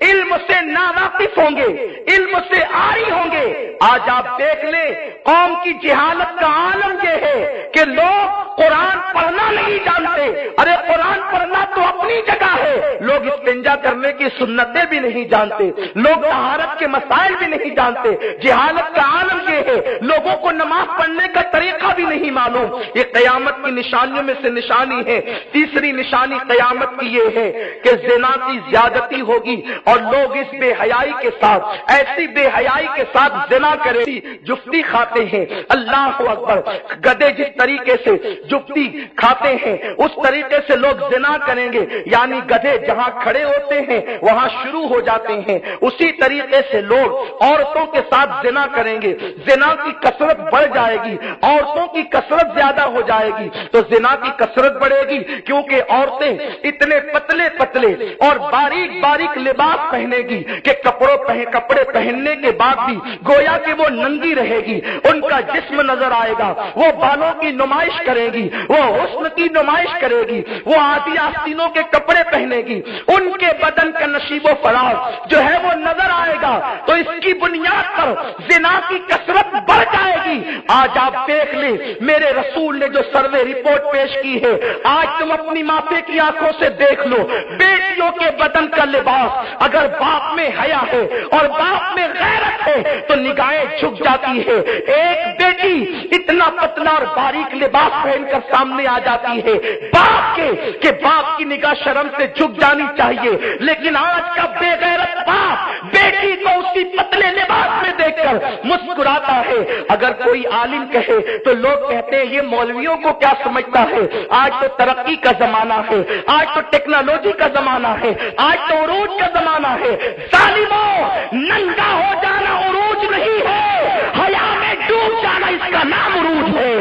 علم سے ناواقف ہوں گے، علم سے عاری ہوں گے. آج آپ دیکھ لیں قوم کی جہالت کا عالم یہ ہے کہ لوگ قرآن پڑھنا نہیں جانتے. ارے قرآن پڑھنا تو اپنی جگہ ہے، لوگ استنجا کرنے کی سنتیں بھی نہیں جانتے، لوگ طہارت کے مسائل بھی نہیں جانتے. جہالت کا عالم یہ ہے، لوگوں کو نماز پڑھنے کا طریقہ بھی نہیں معلوم. یہ قیامت کی نشانیوں میں سے نشانی ہے. تیسری نشانی قیامت کی یہ ہے کہ زنا کی زیادتی ہوگی اور لوگ اس بے حیائی کے ساتھ، ایسی بے حیائی کے ساتھ زنا کریں، جفتی کھاتے ہیں. اللہ اکبر. گدھے جس طریقے سے جفتی کھاتے ہیں اس طریقے سے لوگ زنا کریں گے، یعنی گدھے جہاں کھڑے ہوتے ہیں وہاں شروع ہو جاتے ہیں. اسی طریقے سے لوگ عورتوں کے ساتھ زنا کریں گے. زنا کی کثرت بڑھ جائے گی، عورتوں کی کثرت زیادہ ہو جائے گی تو زنا کی کثرت بڑھے گی، کیونکہ عورتیں اتنے پتلے پتلے اور باریک باریک لباس پہنے گی کہ کپڑے پہننے کے بعد بھی گویا کہ وہ ننگی رہے گی. ان کا جسم نظر آئے گا، وہ بالوں کی نمائش کرے گی، وہ حسن کی نمائش کرے گی، وہ آدھی آستینوں کے کپڑے پہنے گی، ان کے بدن کا نشیب و فراز جو ہے وہ نظر آئے گا. تو اس کی بنیاد پر زنا کی کثرت بڑھ جائے گی. آج آپ دیکھ لیں میرے رسول نے جو سروے رپورٹ پیش کی ہے، آج تم اپنی ماتے کی آنکھوں سے دیکھ لو، بیٹیوں کے بدن کا لباس اگر باپ میں حیا ہے اور باپ میں غیرت ہے تو نگاہیں جھک جاتی ہے. ایک بیٹی اتنا پتلا اور باریک لباس پہن کر سامنے آ جاتی ہے باپ کے کہ باپ کی نگاہ شرم سے جھک جانی چاہیے. لیکن آج کا بے غیرت باپ بیٹی کو اسی پتلے لباس میں دیکھ کر مسکراتا ہے. اگر کوئی عالم کہے تو لوگ کہتے ہیں یہ مولویوں کو کیا سمجھتا ہے. آج تو ترقی کا زمانہ ہے، آج تو ٹیکنالوجی کا زمانہ ہے، آج تو عروج کا زمانہ ہے. ظالموں، ننگا ہو جانا عروج نہیں ہے، حیا میں ڈوب جانا اس کا نام عروج ہے.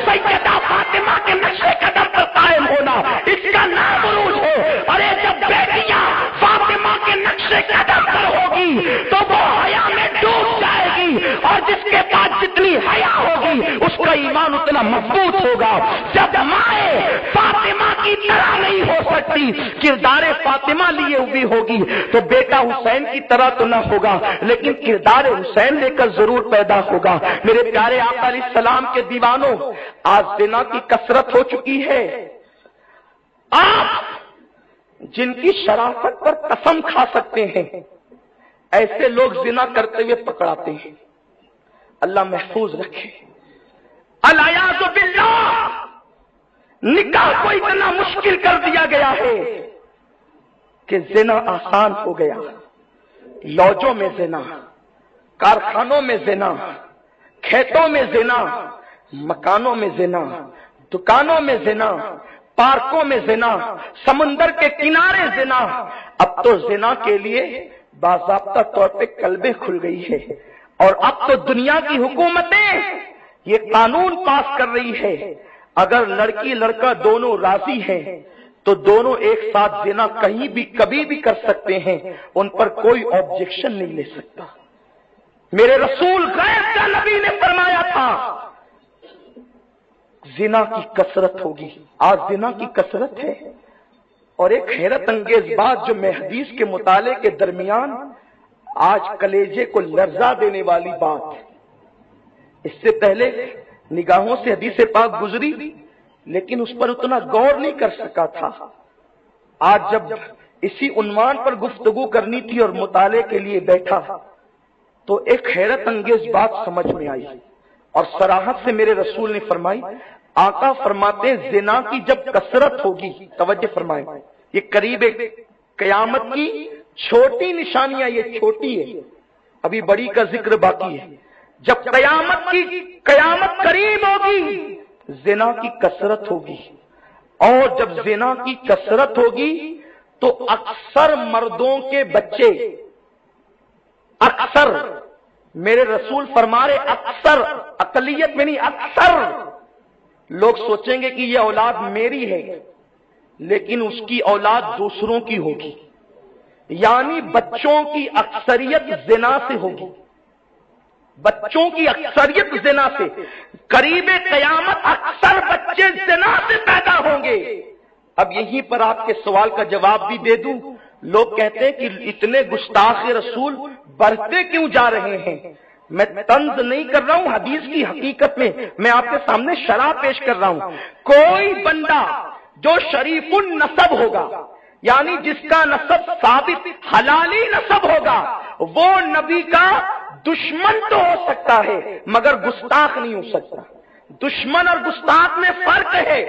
سیدہ فاطمہ کے نقش قدم پر قائم ہونا اس کا نام عروج ہے. ارے جب بیٹیاں فاطمہ کے نقش قدم پر ہوگی تو وہ حیا میں ڈوب جائے گی، اور جس کے پاس جتنی حیا ہوگی اس کا ایمان اتنا مضبوط ہوگا. جب مائیں فاطمہ کی طرح نہیں ہو سکتی، کردار فاطمہ لیے ہوئی ہوگی تو بیٹا حسین کی طرح تو نہ ہوگا لیکن کردار حسین لے کر ضرور پیدا ہوگا. میرے پیارے آقا علیہ السلام کے دیوانوں، آج زنا کی کثرت ہو چکی ہے. آپ جن کی شرافت پر قسم کھا سکتے ہیں ایسے لوگ زنا کرتے ہوئے پکڑاتے ہیں. اللہ محفوظ رکھے. الیاذ باللہ، نکاح کو اتنا مشکل کر دیا گیا ہے کہ زنا آسان ہو گیا. لوجوں میں زنا، کارخانوں میں زنا، کھیتوں میں زنا، مکانوں میں زنا، دکانوں میں زنا، پارکوں میں زنا، سمندر کے کنارے زنا. اب تو زنا کے لیے باضابطہ طور پہ کلبیں کھل گئی ہے، اور اب تو دنیا کی حکومتیں یہ قانون پاس کر رہی ہے اگر لڑکی لڑکا دونوں راضی ہیں تو دونوں ایک ساتھ زنا کہیں بھی کبھی بھی کر سکتے ہیں، ان پر کوئی آبجیکشن نہیں لے سکتا. میرے رسول غیر کا نبی نے فرمایا تھا زنا کی کثرت ہوگی. آج زنا کی کثرت ہے. اور ایک حیرت انگیز بات جو میں حدیث کے مطالعے کے درمیان آج کلیجے کو لرزا دینے والی بات، اس سے پہلے نگاہوں سے حدیث پاک گزری لیکن اس پر اتنا غور نہیں کر سکا تھا. آج جب اسی عنوان پر گفتگو کرنی تھی اور مطالعے کے لیے بیٹھا تو ایک حیرت انگیز بات سمجھ میں آئی اور صراحت سے میرے رسول نے فرمائی. آقا فرماتے ہیں زنا کی جب کثرت ہوگی، توجہ فرمائیں، یہ قریب قیامت کی چھوٹی نشانیاں، یہ چھوٹی ہے. ابھی بڑی کا ذکر باقی ہے. جب قیامت قریب ہوگی زنا کی کثرت ہوگی، اور جب زنا کی کثرت ہوگی تو اکثر مردوں کے بچے، اکثر میرے رسول فرما رہے اکثر، اقلیت میں نہیں، اکثر لوگ سوچیں گے کہ یہ اولاد میری ہے لیکن اس کی اولاد دوسروں کی ہوگی، یعنی بچوں کی اکثریت زنا سے ہوگی، بچوں کی اکثریت زنا سے. قریب قیامت اکثر بچے زنا سے پیدا ہوں گے. اب یہیں پر آپ کے سوال کا جواب بھی دے دوں. لوگ کہتے ہیں کہ اتنے گستاخ رسول بڑھتے کیوں جا رہے ہیں؟ میں طنز نہیں کر رہا ہوں، حدیث کی حقیقت میں آپ کے سامنے شرح پیش کر رہا ہوں. کوئی بندہ جو شریف النسب ہوگا، یعنی جس کا نسب ثابت حلالی نسب ہوگا، وہ نبی کا دشمن تو ہو سکتا ہے مگر گستاخ نہیں ہو سکتا. دشمن اور گستاخ میں فرق ہے،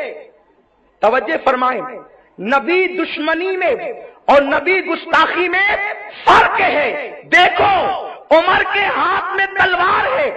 توجہ فرمائیں. نبی دشمنی میں اور نبی گستاخی میں فرق ہے. دیکھو عمر کے ہاتھ میں تلوار ہے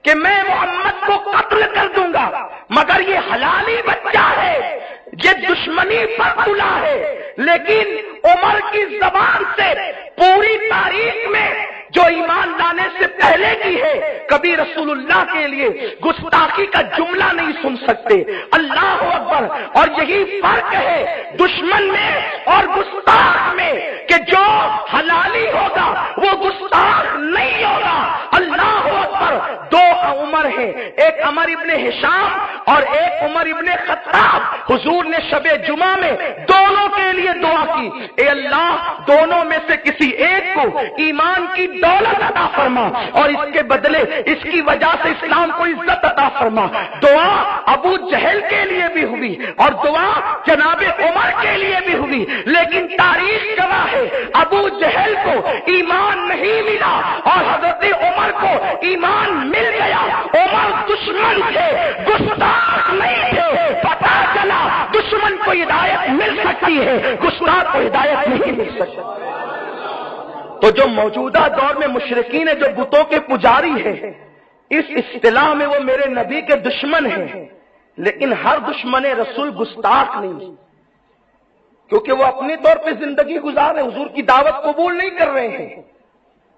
کہ میں محمد کو قتل کر دوں گا، مگر یہ حلالی بچہ ہے، یہ دشمنی پر کھلا ہے. لیکن عمر کی زبان سے پوری تاریخ میں جو ایمان لانے سے پہلے کی ہے کبھی رسول اللہ کے لیے گستاخی کا جملہ نہیں سن سکتے. اللہ اکبر. اور یہی فرق ہے دشمن میں اور گستاخ میں کہ جو حلالی ہوگا وہ گستاخ نہیں ہوگا. اللہ اکبر. دو عمر ہیں، ایک عمر ابن ہشام اور ایک عمر ابن خطاب. حضور نے شب جمعہ میں دونوں کے لیے دعا کی، اے اللہ دونوں میں سے کسی ایک کو ایمان کی دولت عطا فرما اور اس کے بدلے اس کی وجہ سے اسلام کو عزت عطا فرما. دعا ابو جہل کے لیے بھی ہوئی اور دعا جناب عمر کے لیے بھی ہوئی، لیکن تاریخ گواہ ہے ابو جہل کو ایمان نہیں ملا اور حضرت عمر کو ایمان مل گیا. عمر دشمن تھے، گستاخ نہیں تھے. پتہ چلا دشمن کو ہدایت مل سکتی ہے، گستاخ کو ہدایت نہیں مل سکتی. تو جو موجودہ دور میں مشرکین ہیں، جو بتوں کے پجاری ہیں، اس اصطلاح میں وہ میرے نبی کے دشمن ہیں، لیکن ہر دشمن رسول گستاخ نہیں، کیونکہ وہ اپنے طور پہ زندگی گزار رہے ہیں، حضور کی دعوت قبول نہیں کر رہے ہیں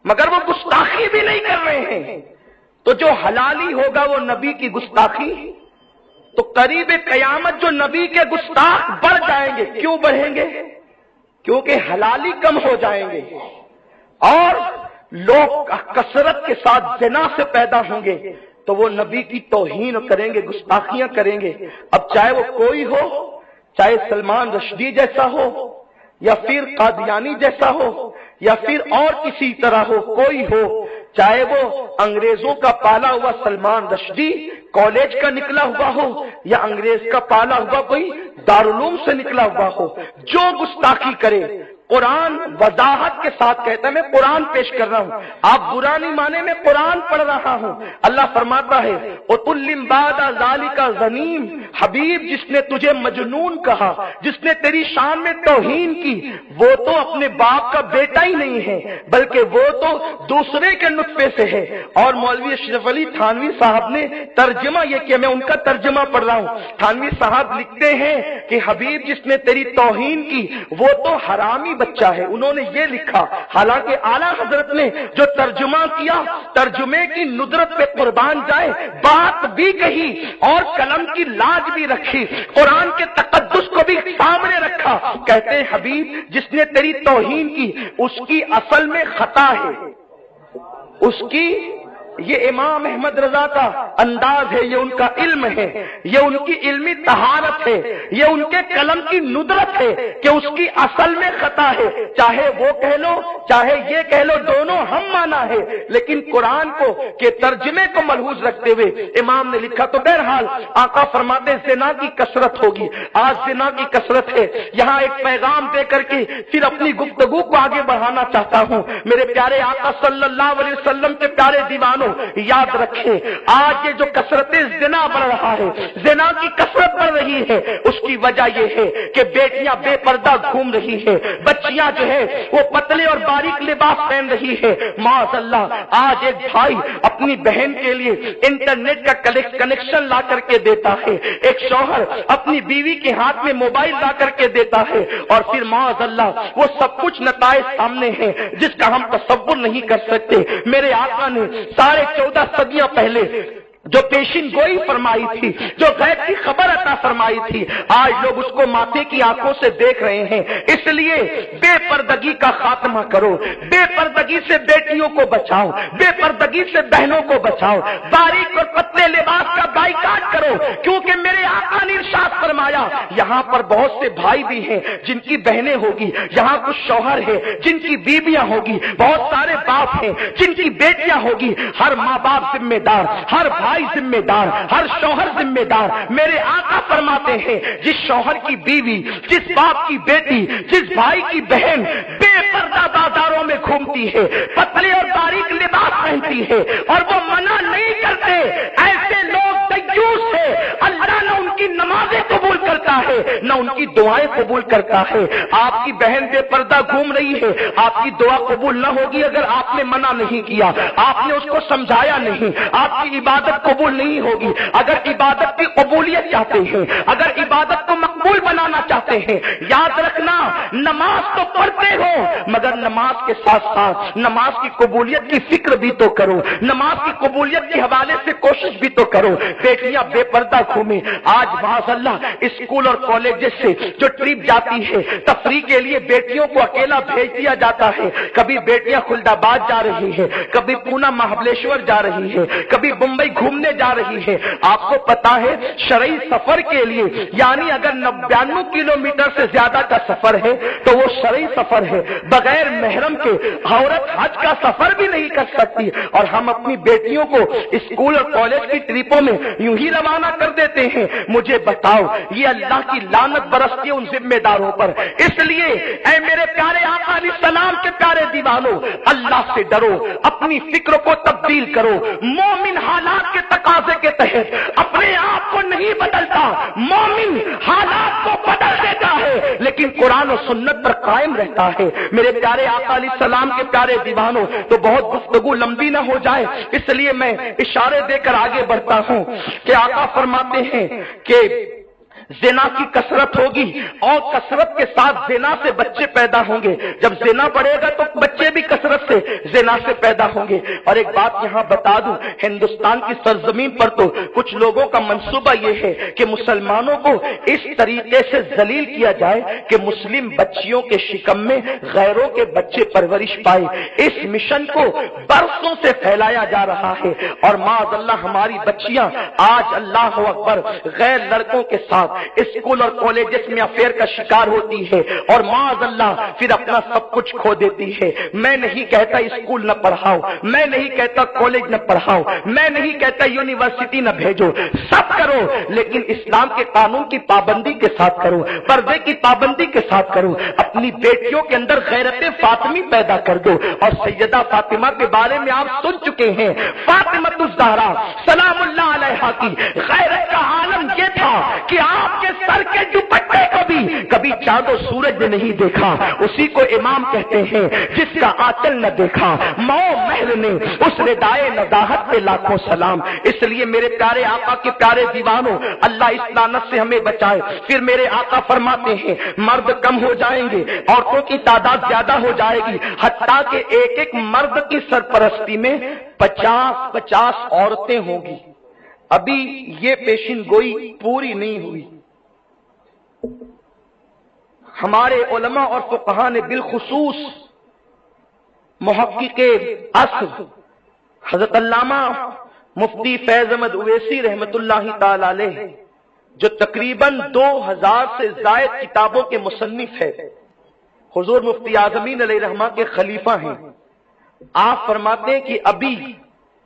مگر وہ گستاخی بھی نہیں کر رہے ہیں. تو جو حلالی ہوگا وہ نبی کی گستاخی. تو قریب قیامت جو نبی کے گستاخ بڑھ جائیں گے. کیوں بڑھیں گے؟ کیونکہ حلالی کم ہو جائیں گے اور لوگ کثرت کے ساتھ زنا سے پیدا ہوں گے تو وہ نبی کی توہین کریں گے، گستاخیاں کریں گے. اب چاہے وہ کوئی ہو، چاہے سلمان رشدی جیسا ہو یا پھر قادیانی جیسا ہو یا پھر اور کسی طرح ہو، کوئی ہو، چاہے وہ انگریزوں کا پالا ہوا سلمان رشدی کالج کا نکلا ہوا ہو یا انگریز کا پالا ہوا کوئی دارالعلوم سے نکلا ہوا ہو، جو گستاخی کرے قرآن وضاحت کے ساتھ کہتا ہے. میں قرآن پیش کر رہا ہوں، آپ برا نہیں مانے، میں قرآن پڑھ رہا ہوں. اللہ فرماتا ہے وَتُلِّمْ بَعْدَ ذَلِكَ ظَنِيمٌ. حبیب جس نے تجھے مجنون کہا، جس نے تیری شان میں توہین کی، وہ تو اپنے باپ کا بیٹا ہی نہیں ہے بلکہ وہ تو دوسرے کے نطفے سے ہے. اور مولوی اشرف علی تھانوی صاحب نے ترجمہ یہ کیا، میں ان کا ترجمہ پڑھ رہا ہوں. تھانوی صاحب لکھتے ہیں کہ حبیب جس نے تیری توہین کی وہ تو حرامی بچہ ہے. انہوں نے یہ لکھا، حالانکہ اعلیٰ حضرت نے جو ترجمہ کیا ترجمے کی ندرت پہ قربان جائے، بات بھی کہی اور قلم کی لاج بھی رکھی، قرآن کے تقدس کو بھی سامنے رکھا. کہتے ہیں حبیب جس نے تیری توہین کی اس کی اصل میں خطا ہے، اس کی یہ امام احمد رضا کا انداز ہے، یہ ان کا علم ہے، یہ ان کی علمی طہارت ہے، یہ ان کے قلم کی ندرت ہے کہ اس کی اصل میں خطا ہے. چاہے وہ کہہ لو چاہے یہ کہہ لو، دونوں ہم مانا ہے، لیکن قرآن کو کے ترجمے کو ملحوظ رکھتے ہوئے امام نے لکھا. تو بہرحال آقا فرماتے زنا کی کثرت ہوگی. آج زنا کی کثرت ہے. یہاں ایک پیغام دے کر کے پھر اپنی گفتگو کو آگے بڑھانا چاہتا ہوں. میرے پیارے آقا صلی اللہ علیہ وسلم کے پیارے دیوانوں، مسلمانوں یاد رکھیں، آج یہ جو کثرت زنا بڑھ رہا ہے، زنا کی کثرت بڑھ رہی ہے، اس کی وجہ یہ ہے کہ بیٹیاں بے پردہ گھوم رہی ہے، بچیاں جو ہے وہ پتلے اور باریک لباس پہن رہی ہے۔ معاذ اللہ، آج ایک بھائی اپنی بہن کے لیے انٹرنیٹ کا کنیکشن لا کر کے دیتا ہے، ایک شوہر اپنی بیوی کے ہاتھ میں موبائل لا کر کے دیتا ہے، اور پھر معاذ اللہ وہ سب کچھ نتائج سامنے ہیں جس کا ہم تصور نہیں کر سکتے۔ میرے آقا نے 14.5 صدیاں پہلے جو پیشین گوئی فرمائی تھی، جو غیب کی خبر عطا فرمائی تھی، آج لوگ اس کو ماتھے کی آنکھوں سے دیکھ رہے ہیں۔ اس لیے بے پردگی کا خاتمہ کرو، بے پردگی سے بیٹیوں کو بچاؤ، بے پردگی سے بہنوں کو بچاؤ، باریک اور پتلے لباس کا بائیکاٹ کرو، کیونکہ میرے آقا نے ارشاد فرمایا یہاں پر بہت سے بھائی بھی ہیں جن کی بہنیں ہوگی، یہاں کچھ شوہر ہیں جن کی بیویاں ہوگی، بہت سارے باپ ہیں جن کی بیٹیاں ہوگی۔ ہر ماں باپ ذمہ دار، ہر بھائی ذمہ دار، ہر شوہر ذمہ دار۔ میرے آقا فرماتے ہیں جس شوہر کی بیوی، جس باپ کی بیٹی، جس بھائی کی بہن بے پردہ بازاروں میں گھومتی ہے، پتلے اور باریک لباس پہنتی ہے اور وہ منع نہیں کرتے، ایسے لوگ دیوس ہے، اللہ نہ ان کی نمازیں قبول کرتا ہے نہ ان کی دعائیں قبول کرتا ہے۔ آپ کی بہن بے پردہ گھوم رہی ہے، آپ کی دعا قبول نہ ہوگی اگر آپ نے منع نہیں کیا، آپ نے اس کو سمجھایا نہیں، آپ کی عبادت قبول نہیں ہوگی۔ اگر عبادت کی قبولیت چاہتے ہیں، اگر عبادت کو مقبول بنانا چاہتے ہیں، یاد رکھنا نماز تو پڑھتے ہو مگر نماز کے ساتھ ساتھ نماز کی قبولیت کی فکر بھی تو کرو، نماز کی قبولیت کے حوالے سے کوشش بھی تو کرو۔ بیٹیاں بے پردہ گھومیں۔ آج معاذ اللہ اسکول اور کالج سے جو ٹرپ جاتی ہے تفریح کے لیے بیٹیوں کو اکیلا بھیج دیا جاتا ہے، کبھی بیٹیاں خلد آباد جا رہی ہے، کبھی پونا مہابلیشور جا رہی ہے، کبھی بمبئی گھومنے جا رہی ہے۔ آپ کو پتا ہے شرعی سفر کے لیے یعنی اگر 99 کلومیٹر سے زیادہ کا سفر ہے تو وہ شرعی سفر ہے، بغیر محرم کے عورت حج کا سفر بھی نہیں کر سکتی، اور ہم اپنی بیٹیوں کو اسکول اور کالج کی ٹرپوں میں یوں ہی روانہ کر دیتے ہیں۔ مجھے بتاؤ یہ اللہ کی لعنت برستی ہے ان ذمہ داروں پر۔ اس لیے اے میرے پیارے آقا علیہ السلام کے پیارے دیوانوں، اللہ سے ڈرو، اپنی فکر کو تبدیل کرو۔ مومن حالات کے تقاضے کے تحت اپنے آپ کو نہیں بدلتا، مومن حالات کو بدل دیتا ہے لیکن قرآن و سنت پر قائم رہتا ہے۔ میرے پیارے آقا علیہ السلام کے پیارے دیوانوں، تو بہت گفتگو لمبی نہ ہو جائے اس لیے میں اشارے دے کر آگے بڑھتا ہوں کہ آقا فرماتے ہیں کہ زنا کی کثرت ہوگی اور کثرت کے ساتھ زنا سے بچے پیدا ہوں گے۔ جب زنا بڑھے گا تو بچے بھی کثرت سے زنا سے پیدا ہوں گے۔ اور ایک بات یہاں بتا دوں، ہندوستان کی سرزمین پر تو کچھ لوگوں کا منصوبہ یہ ہے کہ مسلمانوں کو اس طریقے سے ذلیل کیا جائے کہ مسلم بچیوں کے شکم میں غیروں کے بچے پرورش پائے۔ اس مشن کو برسوں سے پھیلایا جا رہا ہے اور معاذ اللہ ہماری بچیاں آج اللہ اکبر غیر لڑکوں کے ساتھ اسکول اور کالجز میں افیئر کا شکار ہوتی ہے اور معاذ اللہ پھر اپنا سب کچھ کھو دیتی ہے۔ میں نہیں کہتا اسکول نہ پڑھاؤ، میں نہیں کہتا کالج نہ پڑھاؤ، میں نہیں کہتا یونیورسٹی نہ بھیجو، سب کرو لیکن اسلام کے قانون کی پابندی کے ساتھ کرو، پردے کی پابندی کے ساتھ کرو۔ اپنی بیٹیوں کے اندر غیرت فاطمی پیدا کر دو۔ اور سیدہ فاطمہ کے بارے میں آپ سن چکے ہیں، فاطمہ الزہرا سلام اللہ علیہا کی غیرت کا عالم یہ تھا کہ آپ کے سر کے دوپٹے کو بھی کبھی چاند و سورج نے نہیں دیکھا، اسی کو امام کہتے ہیں جس کا آنچل نہ دیکھا مو محل نے، اس ردائے نزاہت پہ لاکھوں سلام۔ اس لیے میرے پیارے آقا کے پیارے دیوانوں، اللہ اس لعنت سے ہمیں بچائے۔ پھر میرے آقا فرماتے ہیں مرد کم ہو جائیں گے، عورتوں کی تعداد زیادہ ہو جائے گی، حتیٰ کہ ایک ایک مرد کی سرپرستی میں 50 عورتیں ہوں گی۔ ابھی یہ پیشن گوئی پوری نہیں ہوئی۔ ہمارے علماء اور فقہاء نے بالخصوص محقق عصر حضرت علامہ مفتی فیض احمد اویسی رحمت اللہ تعالی علیہ، جو تقریباً 2000 سے زائد کتابوں کے مصنف ہے، حضور مفتی اعظمین علیہ رحمہ کے خلیفہ ہیں، آپ فرماتے ہیں کہ ابھی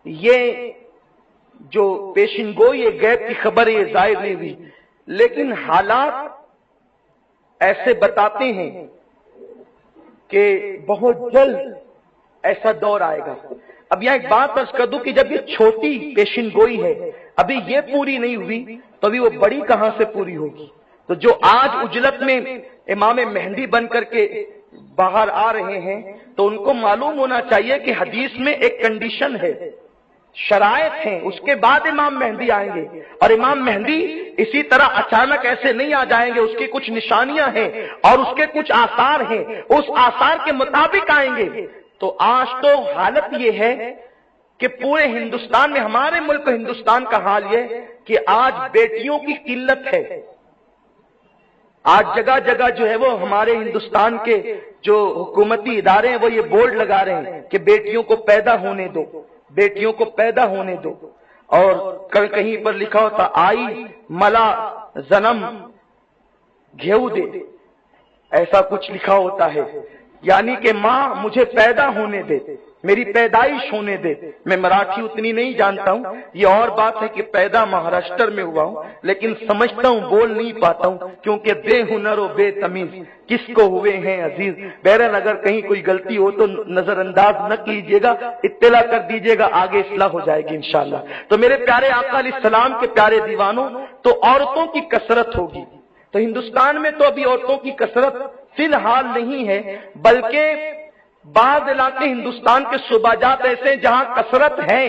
یہ جو پیشن گوئی یہ غیب کی خبر یہ ظاہر نہیں ہوئی، لیکن حالات ایسے بتاتے ہیں کہ بہت جلد ایسا دور آئے گا۔ اب یہاں ایک بات عرض کر دوں کہ جب یہ چھوٹی پیشن گوئی ہے، ابھی یہ پوری نہیں ہوئی تو ابھی وہ بڑی کہاں سے پوری ہوگی؟ تو جو آج اجلت میں امام مہدی بن کر کے باہر آ رہے ہیں تو ان کو معلوم ہونا چاہیے کہ حدیث میں ایک کنڈیشن ہے، شرائط ہیں، اس کے بعد امام مہدی آئیں گے، اور امام مہدی اسی طرح اچانک ایسے نہیں آ جائیں گے، اس کی کچھ نشانیاں ہیں اور اس کے کچھ آثار ہیں، اس آثار کے مطابق آئیں گے۔ تو آج تو حالت یہ ہے کہ پورے ہندوستان میں، ہمارے ملک ہندوستان کا حال یہ کہ آج بیٹیوں کی قلت ہے۔ آج جگہ جگہ جو ہے وہ ہمارے ہندوستان کے جو حکومتی ادارے ہیں وہ یہ بورڈ لگا رہے ہیں کہ بیٹیوں کو پیدا ہونے دو، بیٹیوں کو پیدا ہونے دو، اور کہیں پر لکھا ہوتا آئی ملا زنم گھیو دے، ایسا کچھ لکھا ہوتا ہے، یعنی کہ ماں مجھے پیدا ہونے دے، میری پیدائش ہونے دے۔ میں مراٹھی اتنی نہیں جانتا ہوں، یہ اور بات ہے کہ پیدا مہاراشٹر میں ہوا ہوں، لیکن سمجھتا ہوں، بول نہیں پاتا ہوں، کیونکہ بے ہنر و بے تمیز کس کو ہوئے ہیں عزیز۔ بہرحال اگر کہیں کوئی غلطی ہو تو نظر انداز نہ کیجیے گا، اطلاع کر دیجیے گا، آگے اصلاح ہو جائے گی انشاءاللہ۔ تو میرے پیارے آقا علیہ السلام کے پیارے دیوانوں، تو عورتوں کی کثرت ہوگی۔ تو ہندوستان میں تو ابھی عورتوں کی کثرت فی الحال نہیں ہے، بلکہ بعض علاقے ہندوستان کے صوبہ جات ایسے ہیں جہاں کثرت ہے،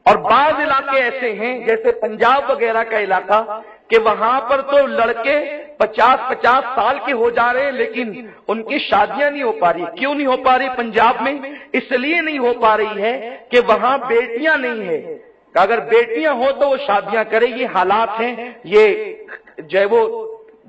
اور بعض علاقے ایسے ہیں جیسے پنجاب وغیرہ کا علاقہ کہ وہاں پر تو لڑکے 50 سال کے ہو جا رہے ہیں لیکن ان کی شادیاں نہیں ہو پا رہی۔ کیوں نہیں ہو پا رہی پنجاب میں؟ اس لیے نہیں ہو پا رہی ہے کہ وہاں بیٹیاں نہیں ہیں، اگر بیٹیاں ہو تو وہ شادیاں کرے۔ یہ حالات ہیں، یہ جو ہے وہ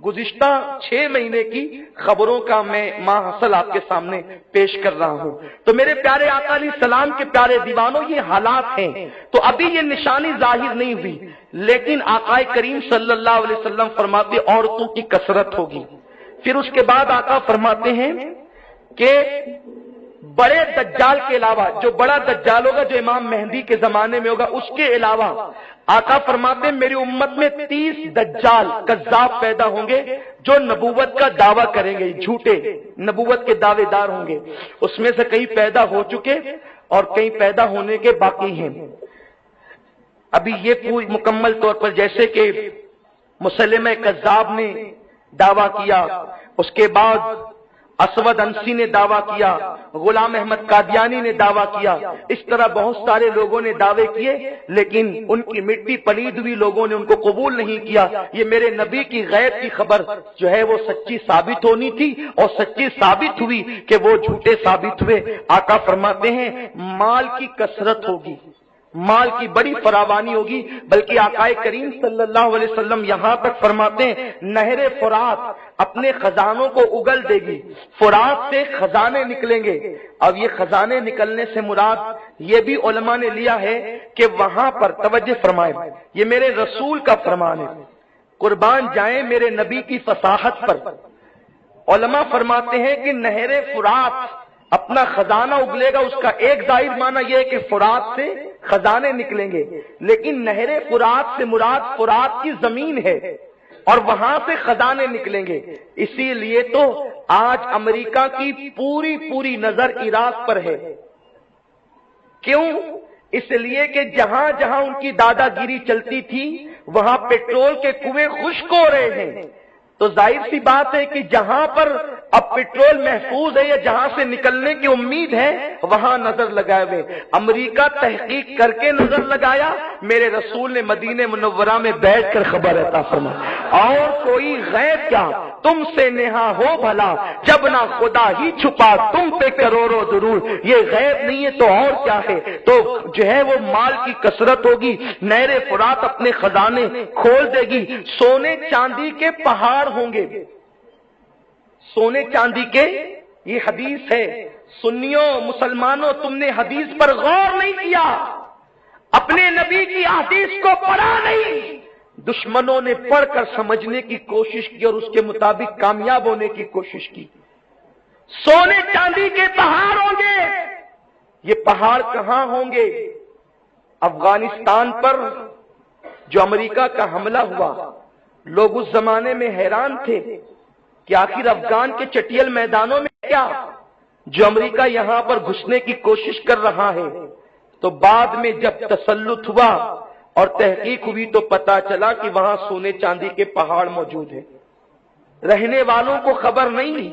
گزشتہ 6 مہینے کی خبروں کا میں ماحصل آپ کے سامنے پیش کر رہا ہوں۔ تو میرے پیارے آقا علیہ السلام کے پیارے دیوانوں، یہ حالات ہیں۔ تو ابھی یہ نشانی ظاہر نہیں ہوئی، لیکن آقا کریم صلی اللہ علیہ وسلم فرماتے عورتوں کی کثرت ہوگی۔ پھر اس کے بعد آقا فرماتے ہیں کہ بڑے دجال کے علاوہ، جو بڑا دجال ہوگا جو امام مہدی کے زمانے میں ہوگا، اس کے علاوہ آقا فرماتے ہیں میری امت میں 30 دجال کذاب پیدا ہوں گے جو نبوت کا دعویٰ کریں گے، جھوٹے نبوت کے دعوے دار ہوں گے۔ اس میں سے کئی پیدا ہو چکے اور کئی پیدا ہونے کے باقی ہیں۔ ابھی یہ پوری مکمل طور پر، جیسے کہ مسلمہ کذاب نے دعویٰ کیا، اس کے بعد اسود انسی نے دعویٰ کیا، غلام احمد قادیانی نے دعویٰ کیا، اس طرح بہت سارے لوگوں نے دعوے کیے، لیکن ان کی مٹی پلید ہوئی، لوگوں نے ان کو قبول نہیں کیا۔ یہ میرے نبی کی غیب کی خبر جو ہے وہ سچی ثابت ہونی تھی، اور سچی ثابت ہوئی کہ وہ جھوٹے ثابت ہوئے۔ آقا فرماتے ہیں مال کی کثرت ہوگی، مال کی بڑی فراوانی ہوگی، بلکہ آقا کریم صلی اللہ علیہ وسلم یہاں تک فرماتے ہیں نہر فرات اپنے خزانوں کو اگل دے گی، فرات سے خزانے نکلیں گے۔ اب یہ خزانے نکلنے سے مراد یہ بھی علماء نے لیا ہے کہ وہاں پر توجہ فرمائیں، یہ میرے رسول کا فرمان ہے، قربان جائیں میرے نبی کی فصاحت پر۔ علماء فرماتے ہیں کہ نہر فرات اپنا خزانہ اگلے گا، اس کا ایک ظاہر معنی یہ ہے کہ فرات سے خزانے نکلیں گے، لیکن نہر فرات سے مراد فرات کی زمین ہے اور وہاں سے خزانے نکلیں گے۔ اسی لیے تو آج امریکہ کی پوری نظر عراق پر ہے۔ کیوں؟ اس لیے کہ جہاں جہاں ان کی دادا گیری چلتی تھی وہاں پیٹرول کے کنویں خشک ہو رہے ہیں، تو ظاہر سی بات ہے کہ جہاں پر اب پیٹرول محفوظ ہے یا جہاں سے نکلنے کی امید ہے وہاں نظر لگائے ہوئے۔ امریکہ تحقیق کر کے نظر لگایا، میرے رسول نے مدینہ منورہ میں بیٹھ کر خبر عطا فرمائی۔ اور کوئی غیب کیا تم سے نہا ہو بھلا، جب نہ خدا ہی چھپا تم پہ کروڑوں ضرور، یہ غیب نہیں ہے تو اور کیا ہے؟ تو جو ہے وہ مال کی کثرت ہوگی، نہر فرات اپنے خزانے کھول دے گی، سونے چاندی کے پہاڑ ہوں گے، سونے چاندی کے۔ یہ حدیث ہے، سنیوں مسلمانوں تم نے حدیث پر غور نہیں کیا، اپنے نبی کی حدیث کو پڑھا نہیں، دشمنوں نے پڑھ کر سمجھنے کی کوشش کی اور اس کے مطابق کامیاب ہونے کی کوشش کی۔ سونے چاندی کے پہاڑ ہوں گے، یہ پہاڑ کہاں ہوں گے؟ افغانستان پر جو امریکہ کا حملہ ہوا، لوگ اس زمانے میں حیران تھے کہ آخر افغان کے چٹیل میدانوں میں کیا جو امریکہ یہاں پر گھسنے کی کوشش کر رہا ہے، تو بعد میں جب تسلط ہوا اور تحقیق ہوئی تو پتا چلا کہ وہاں سونے چاندی کے پہاڑ موجود ہیں۔ رہنے والوں کو خبر نہیں،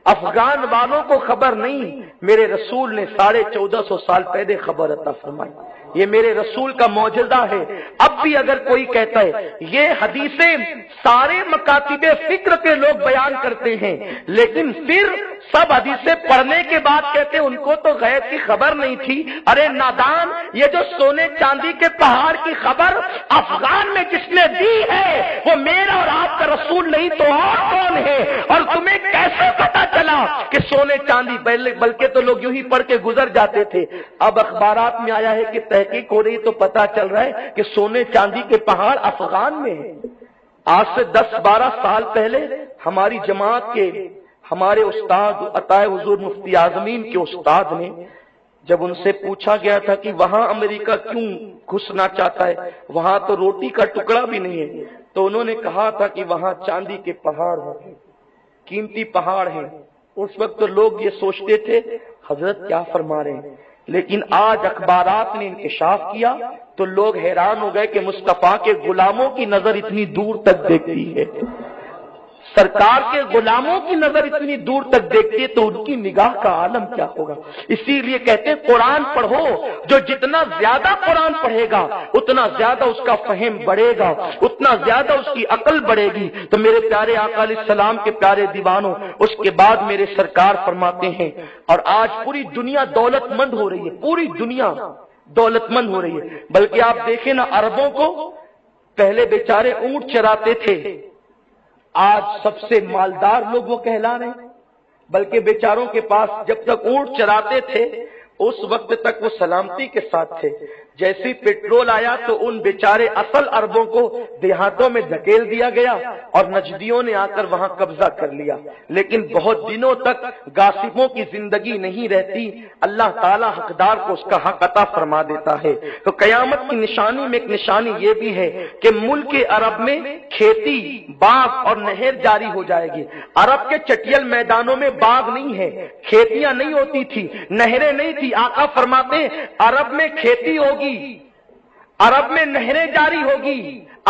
افغان والوں کو خبر نہیں، میرے رسول نے 1450 سال پہلے خبر عطا فرمائی۔ یہ میرے رسول کا معجزہ ہے۔ اب بھی اگر کوئی کہتا ہے، یہ حدیثیں سارے مکاتب فکر کے لوگ بیان کرتے ہیں، لیکن پھر سب حدیثیں پڑھنے کے بعد کہتے ہیں ان کو تو غیب کی خبر نہیں تھی۔ ارے نادان، یہ جو سونے چاندی کے پہاڑ کی خبر افغان میں جس نے دی ہے وہ میرا اور آپ کا رسول نہیں تو اور کون ہے؟ اور تمہیں کیسے پتا چلا کہ سونے چاندی؟ بلکہ تو لوگ یوں ہی پڑھ کے گزر جاتے تھے۔ اب اخبارات میں آیا ہے کہ تحقیق ہو رہی تو پتا چل رہا ہے کہ سونے چاندی کے پہاڑ افغان میں ہیں۔ آج سے 10-12 سال پہلے ہماری جماعت کے ہمارے استاد عطائے حضور مفتی اعظمین کے استاد نے جب ان سے پوچھا گیا تھا کہ وہاں امریکہ کیوں گھسنا چاہتا ہے، وہاں تو روٹی کا ٹکڑا بھی نہیں ہے، تو انہوں نے کہا تھا کہ وہاں چاندی کے پہاڑ ہیں، قیمتی پہاڑ ہیں۔ اس وقت تو لوگ یہ سوچتے تھے حضرت کیا فرما رہے ہیں، لیکن آج اخبارات نے انکشاف کیا تو لوگ حیران ہو گئے کہ مصطفیٰ کے غلاموں کی نظر اتنی دور تک دیکھتی ہے، سرکار کے غلاموں کی نظر اتنی دور تک دیکھتی ہے تو ان کی نگاہ کا عالم کیا ہوگا۔ اسی لیے کہتے ہیں قرآن پڑھو، جو جتنا زیادہ قرآن پڑھے گا اتنا زیادہ اس کا فہم بڑھے گا، اتنا زیادہ اس کی عقل بڑھے گی۔ تو میرے پیارے آقا علیہ السلام کے پیارے دیوانوں، اس کے بعد میرے سرکار فرماتے ہیں، اور آج پوری دنیا دولت مند ہو رہی ہے، پوری دنیا دولت مند ہو رہی ہے۔ بلکہ آپ دیکھیں نا، عربوں کو پہلے بیچارے اونٹ چراتے تھے، آج سب سے مالدار لوگ وہ کہلا رہے ہیں۔ بلکہ بیچاروں کے پاس جب تک اونٹ چراتے تھے اس وقت تک وہ سلامتی کے ساتھ تھے، جیسی پیٹرول آیا تو ان بیچارے اصل عربوں کو دیہاتوں میں دھکیل دیا گیا اور نجدیوں نے آ کر وہاں قبضہ کر لیا۔ لیکن بہت دنوں تک غاصبوں کی زندگی نہیں رہتی، اللہ تعالیٰ حقدار کو اس کا حق عطا فرما دیتا ہے۔ تو قیامت کی نشانی میں ایک نشانی یہ بھی ہے کہ ملک عرب میں کھیتی، باغ اور نہر جاری ہو جائے گی۔ عرب کے چٹیل میدانوں میں باغ نہیں ہے، کھیتیاں نہیں ہوتی تھی، نہریں نہیں تھی۔ آقا فرماتے ہیں عرب میں کھیتی ہوگی، عرب میں نہریں جاری ہوگی،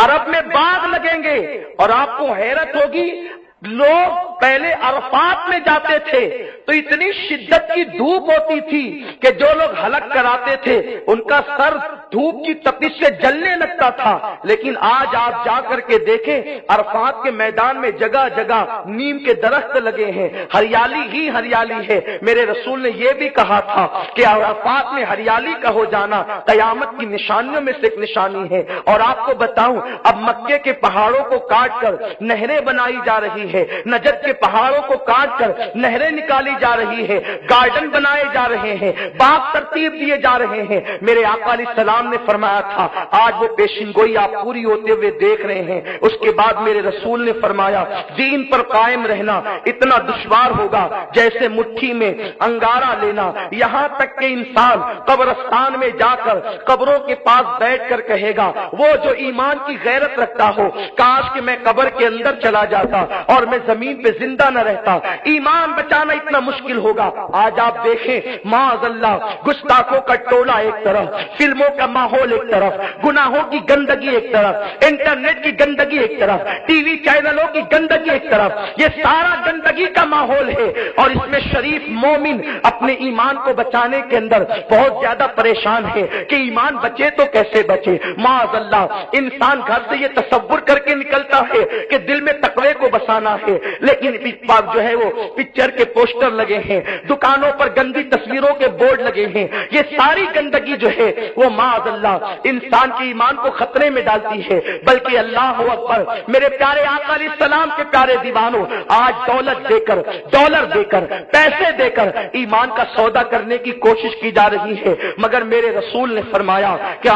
عرب میں باغ لگیں گے، اور آپ کو حیرت ہوگی لوگ پہلے عرفات میں جاتے تھے تو اتنی شدت کی دھوپ ہوتی تھی کہ جو لوگ حلق کراتے تھے ان کا سر دھوپ کی تپش سے جلنے لگتا تھا۔ لیکن آج آپ جا کر کے دیکھیں عرفات کے میدان میں جگہ جگہ نیم کے درخت لگے ہیں، ہریالی ہی ہریالی ہے۔ میرے رسول نے یہ بھی کہا تھا کہ عرفات میں ہریالی کا ہو جانا قیامت کی نشانیوں میں سے ایک نشانی ہے۔ اور آپ کو بتاؤں، اب مکے کے پہاڑوں کو کاٹ کر نہریں بنائی جا رہی ہے، نجد کے پہاڑوں کو کاٹ کر نہریں نکالی جا رہی ہے، گارڈن بنائے جا رہے ہیں، باغ ترتیب دیے جا رہے ہیں۔ میرے آقا علیہ السلام نے فرمایا تھا، آج وہ پیشن گوئی آپ پوری ہوتے ہوئے دیکھ رہے ہیں۔ اس کے بعد میرے رسول نے فرمایا دین پر قائم رہنا اتنا دشوار ہوگا جیسے مٹھی میں انگارہ لینا، یہاں تک کہ انسان قبرستان میں جا کر قبروں کے پاس بیٹھ کر کہے گا، وہ جو ایمان کی غیرت رکھتا ہو کاش کہ میں قبر کے اندر چلا جاتا اور میں زمین پہ زندہ نہ رہتا۔ ایمان بچانا اتنا مشکل ہوگا۔ آج آپ دیکھیں معاذ اللہ، گستاخوں کا ٹولہ ایک طرف، فلموں کا ماحول ایک طرف، گناہوں کی گندگی ایک طرف، انٹرنیٹ کی گندگی ایک طرف، ٹی وی چینلوں کی گندگی ایک طرف، یہ سارا گندگی کا ماحول ہے۔ اور اس میں شریف مومن اپنے ایمان کو بچانے کے اندر بہت زیادہ پریشان ہے کہ ایمان بچے تو کیسے بچے۔ معاذ اللہ، انسان گھر سے یہ تصور کر کے نکلتا ہے کہ دل میں تقوی کو بسانا ہے، لیکن جو ہے وہ پکچر کے پوسٹر لگے ہیں، دکانوں پر گندی تصویروں کے بورڈ لگے ہیں، یہ ساری گندگی جو ہے وہ معاذ اللہ انسان کے ایمان کو خطرے میں ڈالتی ہے۔ بلکہ اللہ اکبر، میرے پیارے آقا علیہ السلام کے پیارے دیوانوں، آج دولت دے کر، ڈالر دے کر، پیسے دے کر ایمان کا سودا کرنے کی کوشش کی جا رہی ہے، مگر میرے رسول نے فرمایا کہ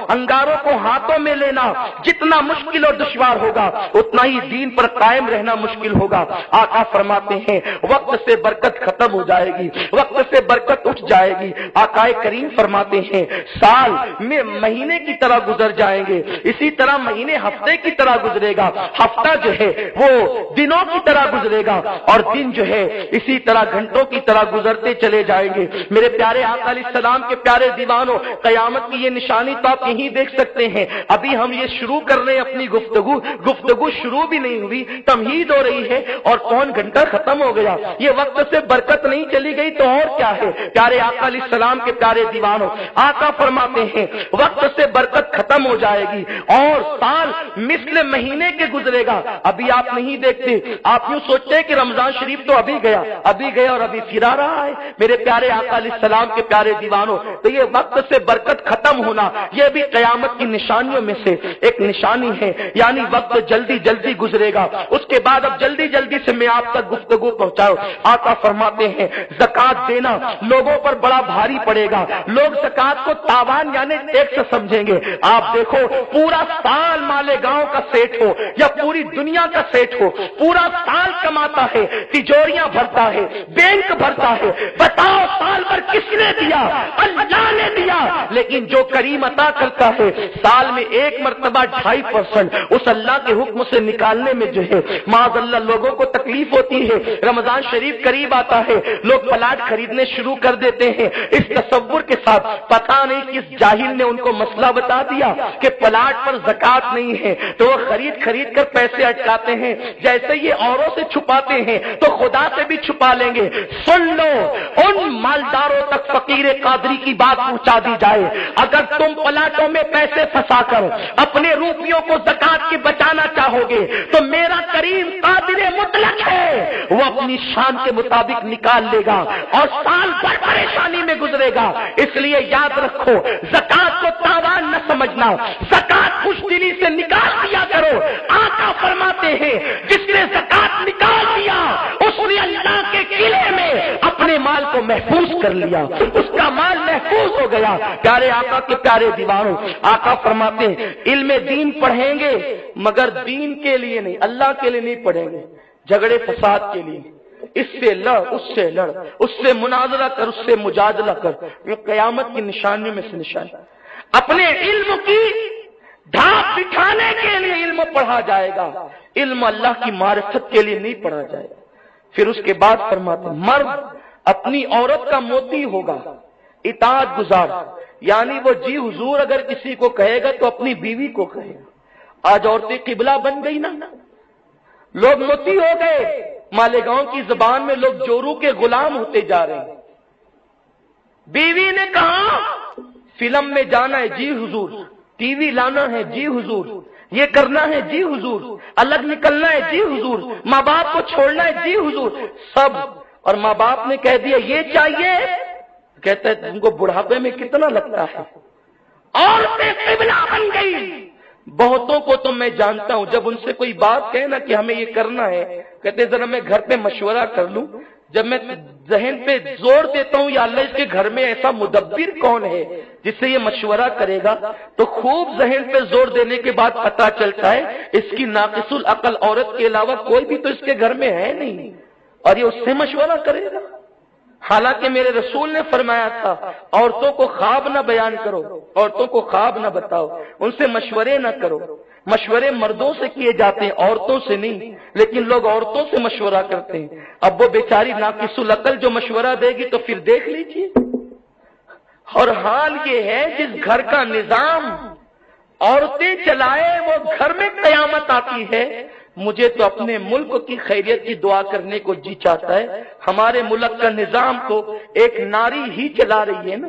انگاروں کو ہاتھوں میں لینا جتنا مشکل اور دشوار ہوگا اتنا ہی دین پر قائم رہنا رہنا مشکل ہوگا۔ آقا فرماتے ہیں وقت سے برکت ختم ہو جائے گی، وقت سے برکت اٹھ جائے گی۔ آقا کریم فرماتے ہیں سال میں مہینے کی طرح گزر جائیں گے، اسی طرح مہینے ہفتے کی طرح گزرے گا، ہفتہ جو ہے وہ دنوں کی طرح گزرے گا، اور دن جو ہے اسی طرح گھنٹوں کی طرح گزرتے چلے جائیں گے۔ میرے پیارے آقا علیہ السلام کے پیارے دیوانوں، قیامت کی یہ نشانی تو آپ یہیں دیکھ سکتے ہیں۔ ابھی ہم یہ شروع کر رہے ہیں اپنی گفتگو شروع بھی نہیں ہوئی، تمہید ہو رہی ہے اور کون گھنٹہ ختم ہو گیا۔ یہ وقت سے برکت نہیں چلی گئی تو اور کیا ہے؟ پیارے آقا علیہ السلام کے پیارے دیوانوں، آقا فرماتے ہیں وقت سے برکت ختم ہو جائے گی اور سال مثل مہینے کے گزرے گا۔ ابھی آپ نہیں دیکھتے، آپ یوں سوچتے ہیں کہ رمضان شریف تو ابھی گیا اور ابھی پھر آ رہا ہے۔ میرے پیارے آقا علیہ السلام کے پیارے دیوانوں، تو یہ وقت سے برکت ختم ہونا یہ بھی قیامت کی نشانیوں میں سے ایک نشانی ہے، یعنی وقت جلدی جلدی گزرے گا۔ اس کے بعد اب جلدی جلدی سے میں آپ تک گفتگو پہنچاؤ۔ آقا فرماتے ہیں زکات دینا لوگوں پر بڑا بھاری پڑے گا، لوگ زکات کو تاوان یعنی ٹیکس سمجھیں گے۔ آپ دیکھو پورا سال مالے گاؤں کا سیٹ ہو یا پوری دنیا کا سیٹ ہو، پورا سال کماتا ہے، تجوریاں بھرتا ہے، بینک بھرتا ہے، بتاؤ سال بھر کس نے دیا؟ اللہ نے دیا۔ لیکن جو کریم عطا کرتا ہے سال میں ایک مرتبہ 2.5% اس اللہ کے حکم سے نکالنے میں جو ہے معاذ اللہ لوگوں کو تکلیف ہوتی ہے۔ رمضان شریف قریب آتا ہے، لوگ پلاٹ خریدنے شروع کر دیتے ہیں اس تصور کے ساتھ، پتہ نہیں کس جاہل نے ان کو مسئلہ بتا دیا کہ پلاٹ پر زکات نہیں ہے، تو وہ خرید کر پیسے اٹکاتے ہیں، جیسے یہ اوروں سے چھپاتے ہیں تو خدا سے بھی چھپا لیں گے۔ سن لو، ان مالداروں تک فقیر قادری کی بات پہنچا دی جائے، اگر تم پلاٹوں میں پیسے پھنسا کر اپنے روپیوں کو زکات کے بچانا چاہو گے تو میرا کریم قادر مطلق ہے، وہ اپنی شان کے مطابق نکال لے گا اور سال بھر پریشانی میں گزرے گا۔ اس لیے یاد رکھو زکات کو تاوان نہ سمجھنا، زکات خوش دلی سے نکال دیا کرو۔ آقا فرماتے ہیں جس نے زکات نکال دیا اس نے اللہ کے قلعے میں اپنے مال کو محفوظ کر لیا، اس کا مال محفوظ ہو گیا۔ پیارے آقا کے پیارے دیوانوں، آقا فرماتے ہیں علم دین پڑھیں گے مگر دین کے لیے نہیں، اللہ کے لیے نہیں پڑھیں گے، جھگڑے فساد کے لیے، اس سے لڑ اس سے لڑ، اس سے مناظرہ کر اس سے مجادلہ کر۔ یہ قیامت کی نشانیوں میں سے نشانی۔ اپنے علم کی ڈھانپ بٹھانے کے لیے علم پڑھا جائے گا، علم اللہ کی معرفت کے لیے نہیں پڑھا جائے گا۔ پھر اس کے بعد فرماتے ہیں مرد اپنی عورت کا موتی ہوگا، اطاعت گزار، یعنی وہ جی حضور اگر کسی کو کہے گا تو اپنی بیوی کو کہے گا۔ آج عورتیں قبلہ بن گئی نا، لوگ موتی ہو گئے، مالیگاؤں کی زبان میں لوگ جورو کے غلام ہوتے جا رہے ہیں۔ بیوی نے کہا فلم میں جانا ہے جی حضور، ٹی وی لانا ہے جی حضور، یہ کرنا ہے جی حضور، الگ نکلنا ہے جی حضور، ماں باپ کو چھوڑنا ہے جی حضور، سب۔ اور ماں باپ نے کہہ دیا یہ چاہیے، کہتا ہے تم کو بڑھاپے میں کتنا لگتا ہے۔ عورتیں قبلہ بن گئی۔ بہتوں کو تو میں جانتا ہوں جب ان سے کوئی بات کہے نا کہ ہمیں یہ کرنا ہے، کہتے ذرا میں گھر پہ مشورہ کر لوں۔ جب میں ذہن پہ زور دیتا ہوں یا اللہ اس کے گھر میں ایسا مدبر کون ہے جس سے یہ مشورہ کرے گا، تو خوب ذہن پہ زور دینے کے بعد پتہ چلتا ہے اس کی ناقص العقل عورت کے علاوہ کوئی بھی تو اس کے گھر میں ہے نہیں، اور یہ اس سے مشورہ کرے گا۔ حالانکہ میرے رسول نے فرمایا تھا عورتوں کو خواب نہ بیان کرو، عورتوں کو خواب نہ بتاؤ، ان سے مشورے نہ کرو۔ مشورے مردوں سے کیے جاتے ہیں عورتوں سے نہیں، لیکن لوگ عورتوں سے مشورہ کرتے ہیں۔ اب وہ بیچاری ناقص العقل جو مشورہ دے گی تو پھر دیکھ لیجیے۔ اور حال یہ ہے جس گھر کا نظام عورتیں چلائے وہ گھر میں قیامت آتی ہے۔ مجھے تو اپنے ملک کی خیریت کی دعا کرنے کو جی چاہتا ہے، ہمارے ملک کا نظام تو ایک ناری ہی چلا رہی ہے نا،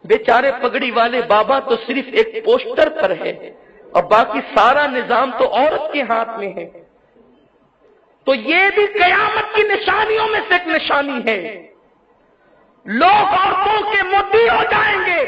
بیچارے پگڑی والے بابا تو صرف ایک پوسٹر پر ہے اور باقی سارا نظام تو عورت کے ہاتھ میں ہے۔ تو یہ بھی قیامت کی نشانیوں میں سے ایک نشانی ہے، لوگ عورتوں کے مطیع ہو جائیں گے،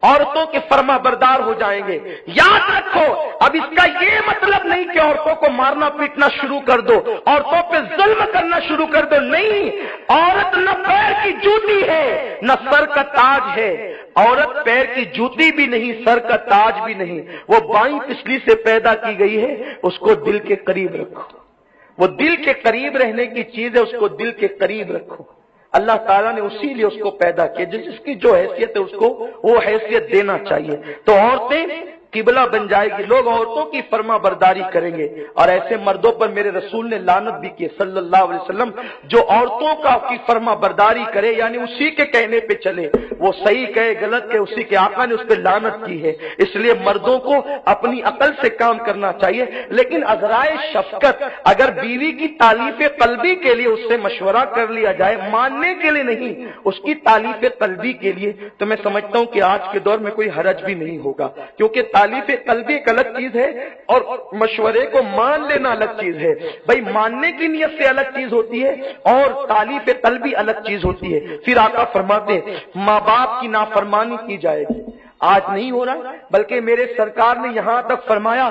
عورتوں کے فرما بردار ہو جائیں گے۔ یاد رکھو اب اس کا یہ مطلب نہیں کہ عورتوں کو مارنا پیٹنا شروع کر دو، عورتوں پہ ظلم کرنا شروع کر دو، نہیں۔ عورت نہ پیر کی جوتی ہے نہ سر کا تاج ہے، عورت پیر کی جوتی بھی نہیں، سر کا تاج بھی نہیں، وہ بائیں پسلی سے پیدا کی گئی ہے، اس کو دل کے قریب رکھو۔ وہ دل کے قریب رہنے کی چیز ہے، اس کو دل کے قریب رکھو۔ اللہ تعالیٰ نے اسی لیے اس کو پیدا کیا، جس کی جو حیثیت ہے اس کو وہ حیثیت دینا چاہیے۔ تو عورتیں قبلہ بن جائے گی، لوگ عورتوں کی فرما برداری کریں گے، اور ایسے مردوں پر میرے رسول نے لعنت بھی کی صلی اللہ علیہ وسلم، جو عورتوں کی فرما برداری کرے، یعنی اسی کے کہنے پہ چلے، وہ صحیح کہے غلط کہے، اسی کے آقا نے اس پہ لعنت کی ہے۔ اس لیے مردوں کو اپنی عقل سے کام کرنا چاہیے، لیکن عذرائے شفقت، اگر بیوی کی تعلیف قلبی کے لیے اس سے مشورہ کر لیا جائے، ماننے کے لیے نہیں، اس کی تعلیف قلبی کے لیے، تو میں سمجھتا ہوں کہ آج کے دور میں کوئی حرج بھی نہیں ہوگا، کیونکہ تعلیف قلبی ایک الگ چیز ہے اور مشورے کو مان لینا الگ چیز ہے۔ بھائی ماننے کی نیت سے الگ چیز ہوتی ہے اور تعلیف قلبی الگ چیز ہوتی ہے۔ پھر آقا فرماتے ہیں ماں باپ کی نافرمانی کی جائے گی، آج نہیں ہو رہا، بلکہ میرے سرکار نے یہاں تک فرمایا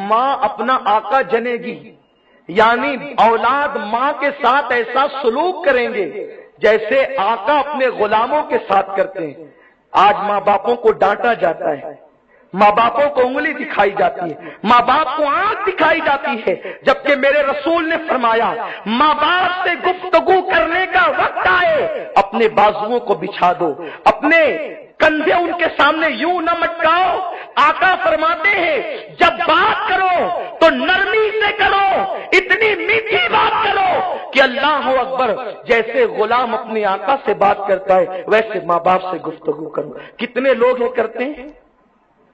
ماں اپنا آقا جنے گی، یعنی اولاد ماں کے ساتھ ایسا سلوک کریں گے جیسے آقا اپنے غلاموں کے ساتھ کرتے ہیں۔ آج ماں باپوں کو ڈانٹا جاتا ہے، ماں باپوں کو انگلی دکھائی جاتی ہے، ماں باپ کو آنکھ دکھائی جاتی ہے، جبکہ میرے رسول نے فرمایا ماں باپ سے گفتگو کرنے کا وقت آئے اپنے بازوؤں کو بچھا دو، اپنے کندھے ان کے سامنے یوں نہ مٹکاؤ۔ آقا فرماتے ہیں جب بات کرو تو نرمی سے کرو، اتنی میٹھی بات کرو کہ اللہ اکبر، جیسے غلام اپنے آقا سے بات کرتا ہے ویسے ماں باپ سے گفتگو کرو۔ کتنے لوگ ہیں کرتے ہیں،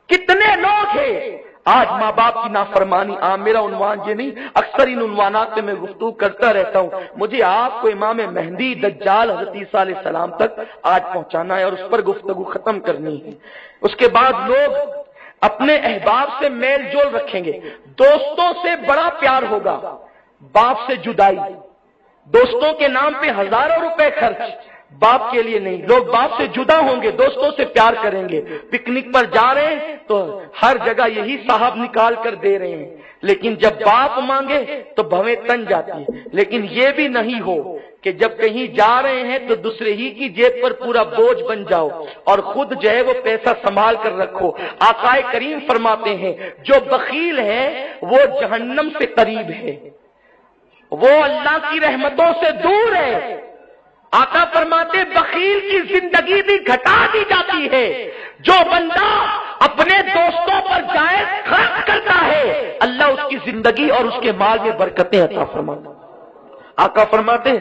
کتنے لوگ ہیں آج ماں باپ کی نافرمانی۔ میرا عنوان یہ نہیں، اکثر ان عنوانات پہ میں گفتگو کرتا رہتا ہوں، مجھے آپ کو امام مہدی دجال حضرت عیسیٰ علیہ السلام تک آج پہنچانا ہے اور اس پر گفتگو ختم کرنی ہے۔ اس کے بعد لوگ اپنے احباب سے میل جول رکھیں گے، دوستوں سے بڑا پیار ہوگا، باپ سے جدائی، دوستوں کے نام پہ ہزاروں روپے خرچ، باپ کے لیے نہیں۔ لوگ باپ سے جدا ہوں گے، دوستوں سے پیار کریں گے، پکنک پر جا رہے ہیں تو ہر جگہ یہی صاحب نکال کر دے رہے ہیں، لیکن جب باپ مانگے تو بھویں تن جاتی ہے۔ لیکن یہ بھی نہیں ہو کہ جب کہیں جا رہے ہیں تو دوسرے ہی کی جیب پر پورا بوجھ بن جاؤ اور خود جو ہے وہ پیسہ سنبھال کر رکھو۔ آقا کریم فرماتے ہیں جو بخیل ہے وہ جہنم سے قریب ہے، وہ اللہ کی رحمتوں سے دور ہے۔ آقا فرماتے بخیل کی زندگی بھی گھٹا دی جاتی ہے، جو بندہ اپنے دوستوں پر جائز خرچ کرتا ہے اللہ اس کی زندگی اور اس کے مال میں برکتیں عطا فرماتا۔ آقا فرماتے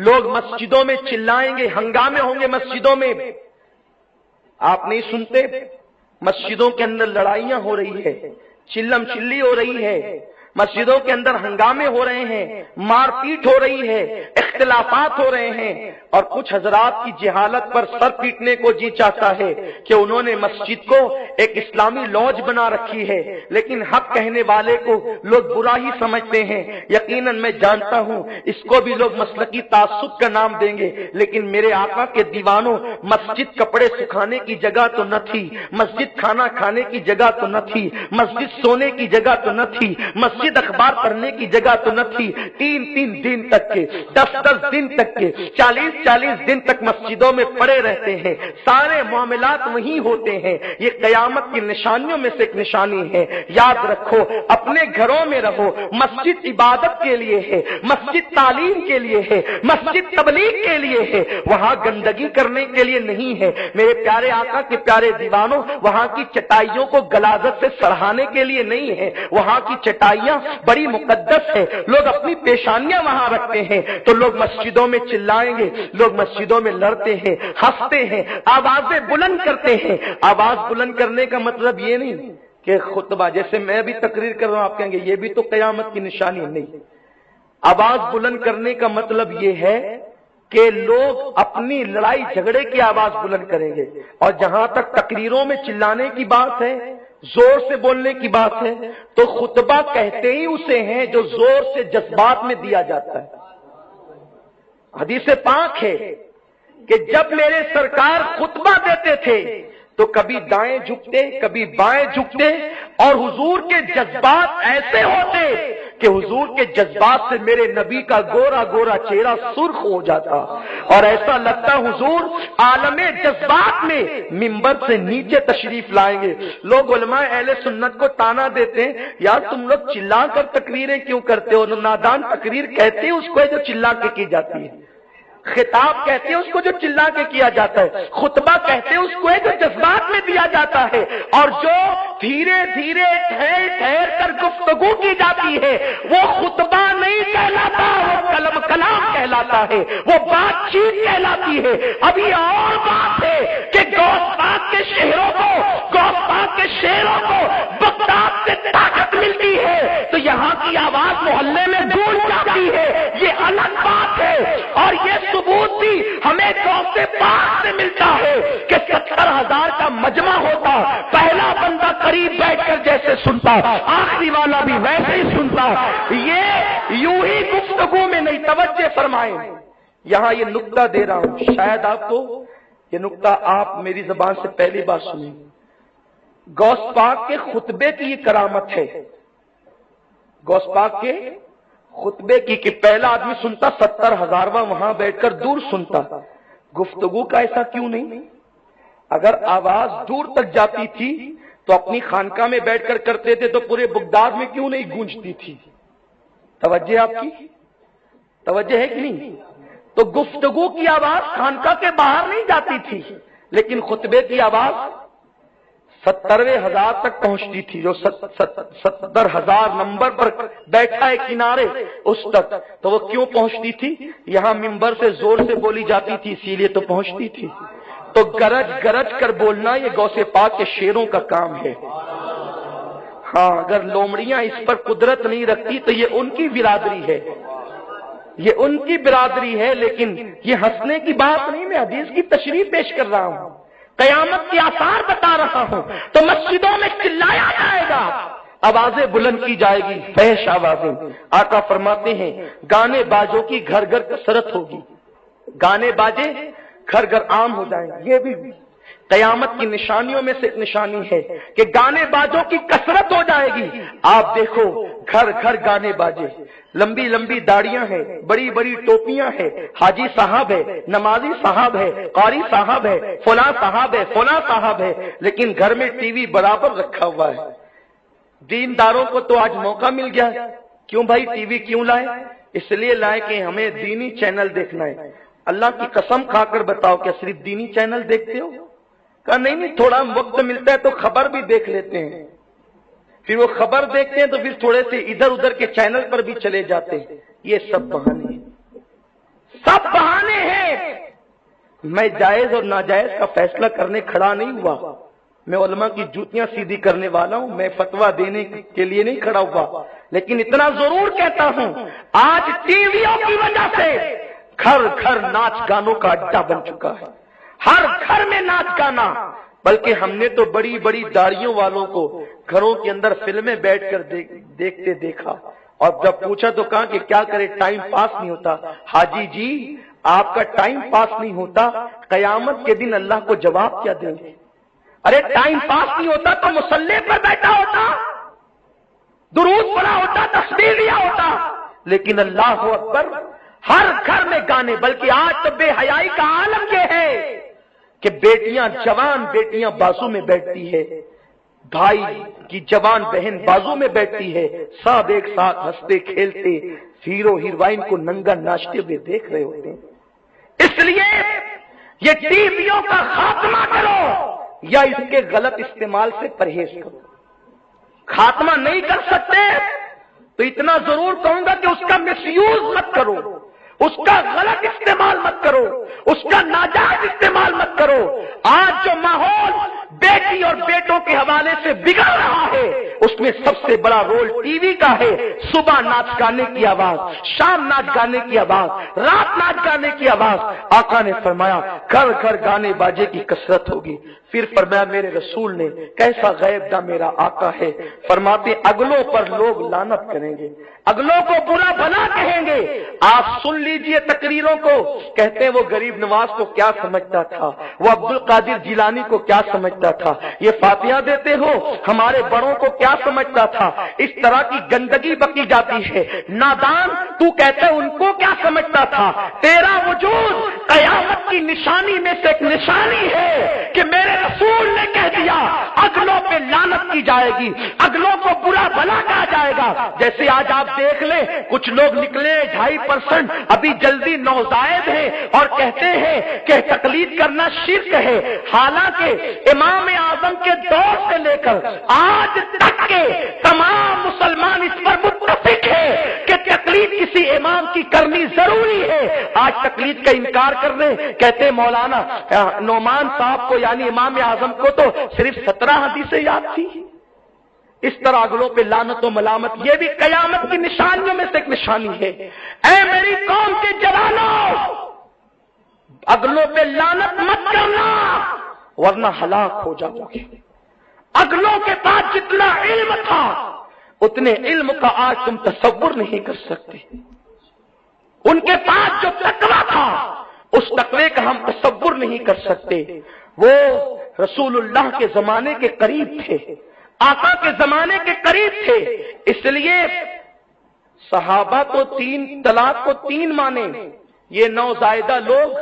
لوگ مسجدوں میں چلائیں گے، ہنگامے ہوں گے مسجدوں میں، آپ نہیں سنتے مسجدوں کے اندر لڑائیاں ہو رہی ہے، چلم چلی ہو رہی ہے، مسجدوں کے اندر ہنگامے ہو رہے ہیں، مار پیٹ ہو رہی ہے، اختلافات ہو رہے ہیں، اور کچھ حضرات کی جہالت پر سر پیٹنے کو جی چاہتا ہے کہ انہوں نے مسجد کو ایک اسلامی لاج بنا رکھی ہے، لیکن حق کہنے والے کو لوگ برا ہی سمجھتے ہیں۔ یقیناً میں جانتا ہوں اس کو بھی لوگ مسلکی تعصب کا نام دیں گے، لیکن میرے آقا کے دیوانوں، مسجد کپڑے سکھانے کی جگہ تو نہ تھی، مسجد کھانا کھانے کی جگہ تو نہ تھی، مسجد سونے کی جگہ تو نہ تھی، مسجد اخبار پڑھنے کی جگہ تو نہ تھی۔ 3 دن تک کے، 10 دن تک کے، 40 دن تک مسجدوں میں پڑے رہتے ہیں، سارے معاملات وہیں ہوتے ہیں۔ یہ قیامت کی نشانیوں میں سے ایک نشانی ہے۔ یاد رکھو اپنے گھروں میں رہو، مسجد عبادت کے لیے ہے، مسجد تعلیم کے لیے ہے، مسجد تبلیغ کے لیے ہے، وہاں گندگی کرنے کے لیے نہیں ہے۔ میرے پیارے آقا کے پیارے دیوانوں، وہاں کی چٹائیوں کو غلاظت سے سڑھانے کے لیے نہیں ہے، وہاں کی چٹائیاں بڑی مقدس ہے، لوگ اپنی پیشانیاں وہاں رکھتے ہیں، تو لوگ مسجدوں میں چلائیں گے، لوگ مسجدوں میں لڑتے ہیں، ہنستے ہیں، آوازیں بلند کرتے ہیں۔ آواز بلند کرنے کا مطلب یہ نہیں کہ خطبہ جیسے میں بھی تقریر کر رہا ہوں آپ کہیں گے یہ بھی تو قیامت کی نشانی نہیں۔ آواز بلند کرنے کا مطلب یہ ہے کہ لوگ اپنی لڑائی جھگڑے کی آواز بلند کریں گے، اور جہاں تک تقریروں میں چلانے کی بات ہے، زور سے بولنے کی بات ہے، تو خطبہ کہتے ہی اسے ہیں جو زور سے جذبات میں دیا جاتا ہے۔ حدیث پاک ہے کہ جب میرے سرکار خطبہ دیتے تھے تو کبھی دائیں جھکتے، کبھی بائیں جھکتے، اور حضور کے جذبات ایسے ہوتے کہ کہ حضور کے جذبات سے میرے نبی کا گورا گورا چہرہ سرخ ہو جاتا اور ایسا لگتا حضور عالم جذبات میں منبر سے نیچے تشریف لائیں گے۔ لوگ علماء اہل سنت کو تانا دیتے ہیں، یار تم لوگ چلا کر تقریریں کیوں کرتے ہو؟ نادان تقریر کہتے ہیں اس کو جو چلا کے کی جاتی ہے، خطاب کہتے ہیں اس کو جو چلا کے کیا جاتا ہے، خطبہ کہتے ہیں اس کو جو جذبات میں دیا جاتا ہے، اور جو دھیرے دھیرے ٹھہر ٹھہر کر گفتگو کی جاتی ہے وہ خطبہ نہیں کہلاتا، وہ کلام کہلاتا ہے، وہ بات چیت کہلاتی ہے۔ اب یہ اور بات ہے کہ غوث پاک کے شہروں کو، غوث پاک کے شہروں کو بغداد سے طاقت ملتی ہے تو یہاں کی آواز محلے میں گونج جاتی ہے، یہ الگ بات ہے۔ اور یہ ثبوت بھی ہمیں غوث پاک سے ملتا ہے کہ 70,000 کا مجمع ہوتا، پہلا بندہ قریب بیٹھ کر جیسے سنتا، آخری والا بھی ویسے ہی سنتا، یہ یوں ہی گفتگو میں نہیں۔ توجہ فرمائیں، یہاں یہ نقطہ دے رہا ہوں، شاید آپ کو یہ نقطہ آپ میری زبان سے پہلی بار سنیں۔ غوث پاک کے خطبے کی یہ کرامت ہے، غوث پاک کے خطبے کی کہ پہلا آدمی سنتا 70,000واں وہاں بیٹھ کر دور سنتا۔ گفتگو کا ایسا کیوں نہیں؟ اگر آواز دور تک جاتی تھی تو اپنی خانقاہ میں بیٹھ کر کرتے تھے تو پورے بغداد میں کیوں نہیں گونجتی تھی؟ توجہ آپ کی توجہ ہے کہ نہیں؟ تو گفتگو کی آواز خانقاہ کے باہر نہیں جاتی تھی، لیکن خطبے کی آواز 70,000 تک پہنچتی تھی، جو 70,000 نمبر پر بیٹھا ہے کنارے اس تک۔ تو وہ کیوں پہنچتی تھی؟ یہاں منبر سے زور سے بولی جاتی تھی اسی لیے تو پہنچتی تھی۔ تو گرج گرج کر بولنا یہ غوث پاک کے شیروں کا کام ہے۔ ہاں، اگر لومڑیاں اس پر قدرت نہیں رکھتی تو یہ ان کی برادری ہے، یہ ان کی برادری ہے، لیکن یہ ہنسنے کی بات نہیں، میں حدیث کی تشریح پیش کر رہا ہوں، قیامت کے آثار بتا رہا ہوں۔ تو مسجدوں میں چلایا جائے گا، آوازیں بلند کی جائے گی، فحش آوازیں۔ آقا فرماتے ہیں گانے بازوں کی گھر گھر کثرت ہوگی، گانے باجے گھر گھر عام ہو جائیں گے۔ یہ بھی قیامت کی نشانیوں میں سے ایک نشانی ہے کہ گانے بازوں کی کثرت ہو جائے گی۔ آپ دیکھو گھر گھر گانے باجے، لمبی لمبی داڑیاں ہیں، بڑی بڑی ٹوپیاں ہیں، حاجی صاحب ہے، نمازی صاحب ہے، قاری صاحب ہے، فلاں صاحب ہے، فلاں صاحب ہے، لیکن گھر میں ٹی وی برابر رکھا ہوا ہے۔ دینداروں کو تو آج موقع مل گیا، کیوں بھائی ٹی وی کیوں لائے؟ اس لیے لائے کہ ہمیں دینی چینل دیکھنا ہے۔ اللہ کی قسم کھا کر بتاؤ کیا صرف دینی چینل دیکھتے ہو؟ کہا نہیں، تھوڑا وقت ملتا ہے تو خبر بھی دیکھ لیتے ہیں۔ پھر وہ خبر دیکھتے ہیں تو پھر تھوڑے سے ادھر ادھر کے چینل پر بھی چلے جاتے ہیں۔ یہ سب بہانے ہیں، سب بہانے ہیں۔ میں جائز اور ناجائز کا فیصلہ کرنے کھڑا نہیں ہوا، میں علماء کی جوتیاں سیدھی کرنے والا ہوں، میں فتویٰ دینے کے لیے نہیں کھڑا ہوا، لیکن اتنا ضرور کہتا ہوں آج ٹی ویوں کی وجہ سے گھر گھر ناچ گانوں کا اڈا بن چکا ہے، ہر گھر میں ناچ گانا۔ بلکہ ہم نے تو بڑی بڑی داڑھیوں والوں کو گھروں کے اندر فلمیں بیٹھ کر دیکھتے دیکھا، اور جب پوچھا تو کہا کہ کیا کرے، ٹائم پاس نہیں ہوتا۔ حاجی جی آپ کا ٹائم پاس نہیں ہوتا، قیامت کے دن اللہ کو جواب کیا دیں گے؟ ارے ٹائم پاس نہیں ہوتا تو مصلی پر بیٹھا ہوتا، درود پڑھا ہوتا، تسبیح لیا ہوتا، لیکن اللہ اکبر ہر گھر میں گانے۔ بلکہ آج تو بے حیائی کا عالم یہ ہے کہ بیٹیاں، جوان بیٹیاں بازو میں بیٹھتی ہے، بھائی کی جوان بہن بازو میں بیٹھتی ہے، سب ایک ساتھ ہنستے کھیلتے ہیرو ہیروئن کو ننگا ناچتے ہوئے دیکھ رہے ہوتے ہیں۔ اس لیے یہ ٹی ویوں کا خاتمہ کرو یا اس کے غلط استعمال سے پرہیز کرو۔ خاتمہ نہیں کر سکتے تو اتنا ضرور کہوں گا کہ اس کا مس یوز مت کرو، اس کا غلط استعمال مت کرو، اس کا ناجائز استعمال مت کرو۔ آج جو ماحول بیٹی اور بیٹوں کے حوالے سے بگڑ رہا ہے اس میں سب سے بڑا رول ٹی وی کا ہے۔ صبح ناچ گانے کی آواز، شام ناچ گانے کی آواز، رات ناچ گانے کی آواز۔ آقا نے فرمایا گھر گھر گانے باجے کی کثرت ہوگی۔ پھر فرمایا میرے رسول نے کیسا غیب دا میرا آقا ہے، فرماتے اگلوں پر لوگ لعنت کریں گے، اگلوں کو برا بھلا کہیں گے۔ آپ سن لیجئے تقریروں کو، کہتے ہیں وہ غریب نواز کو کیا سمجھتا تھا، وہ عبد القادر جیلانی کو کیا سمجھتا تھا، یہ فاتحہ دیتے ہو ہمارے بڑوں کو کیا کیا سمجھتا تھا؟ اس طرح کی گندگی بکی جاتی ہے۔ نادان تو کہتے ان کو کیا سمجھتا تھا؟ تیرا وجود قیامت کی نشانی میں سے ایک نشانی ہے کہ میرے رسول نے کہہ دیا اگلوں پہ لعنت کی جائے گی، اگلوں کو برا بھلا کہا جائے گا۔ جیسے آج آپ دیکھ لیں کچھ لوگ نکلے 2.5% ابھی جلدی نوزائید ہیں اور کہتے ہیں کہ تقلید کرنا شرک ہے، حالانکہ امام اعظم کے دور سے لے کر آج تک کے تمام مسلمان اس پر متفق ہے کہ تقلید کسی امام کی کرنی ضروری ہے۔ آج تقلید کا انکار کر رہے، کہتے مولانا نعمان صاحب کو یعنی امام اعظم کو تو صرف 17 حدیثیں یاد تھی۔ اس طرح اگلوں پہ لعنت و ملامت یہ بھی قیامت کی نشانیوں میں سے ایک نشانی ہے۔ اے میری قوم کے جوانوں، اگلوں پہ لعنت مت کرنا ورنہ ہلاک ہو جاؤ گے۔ اگلوں کے پاس جتنا علم تھا اتنے علم کا آج تم تصور نہیں کر سکتے۔ ان کے پاس جو تقویٰ تھا اس تقوی کا ہم تصور نہیں کر سکتے۔ وہ رسول اللہ کے زمانے کے قریب تھے، آقا کے زمانے کے قریب تھے، اس لیے صحابہ تو 3 طلاق کو 3 مانے، یہ نوزائیدہ لوگ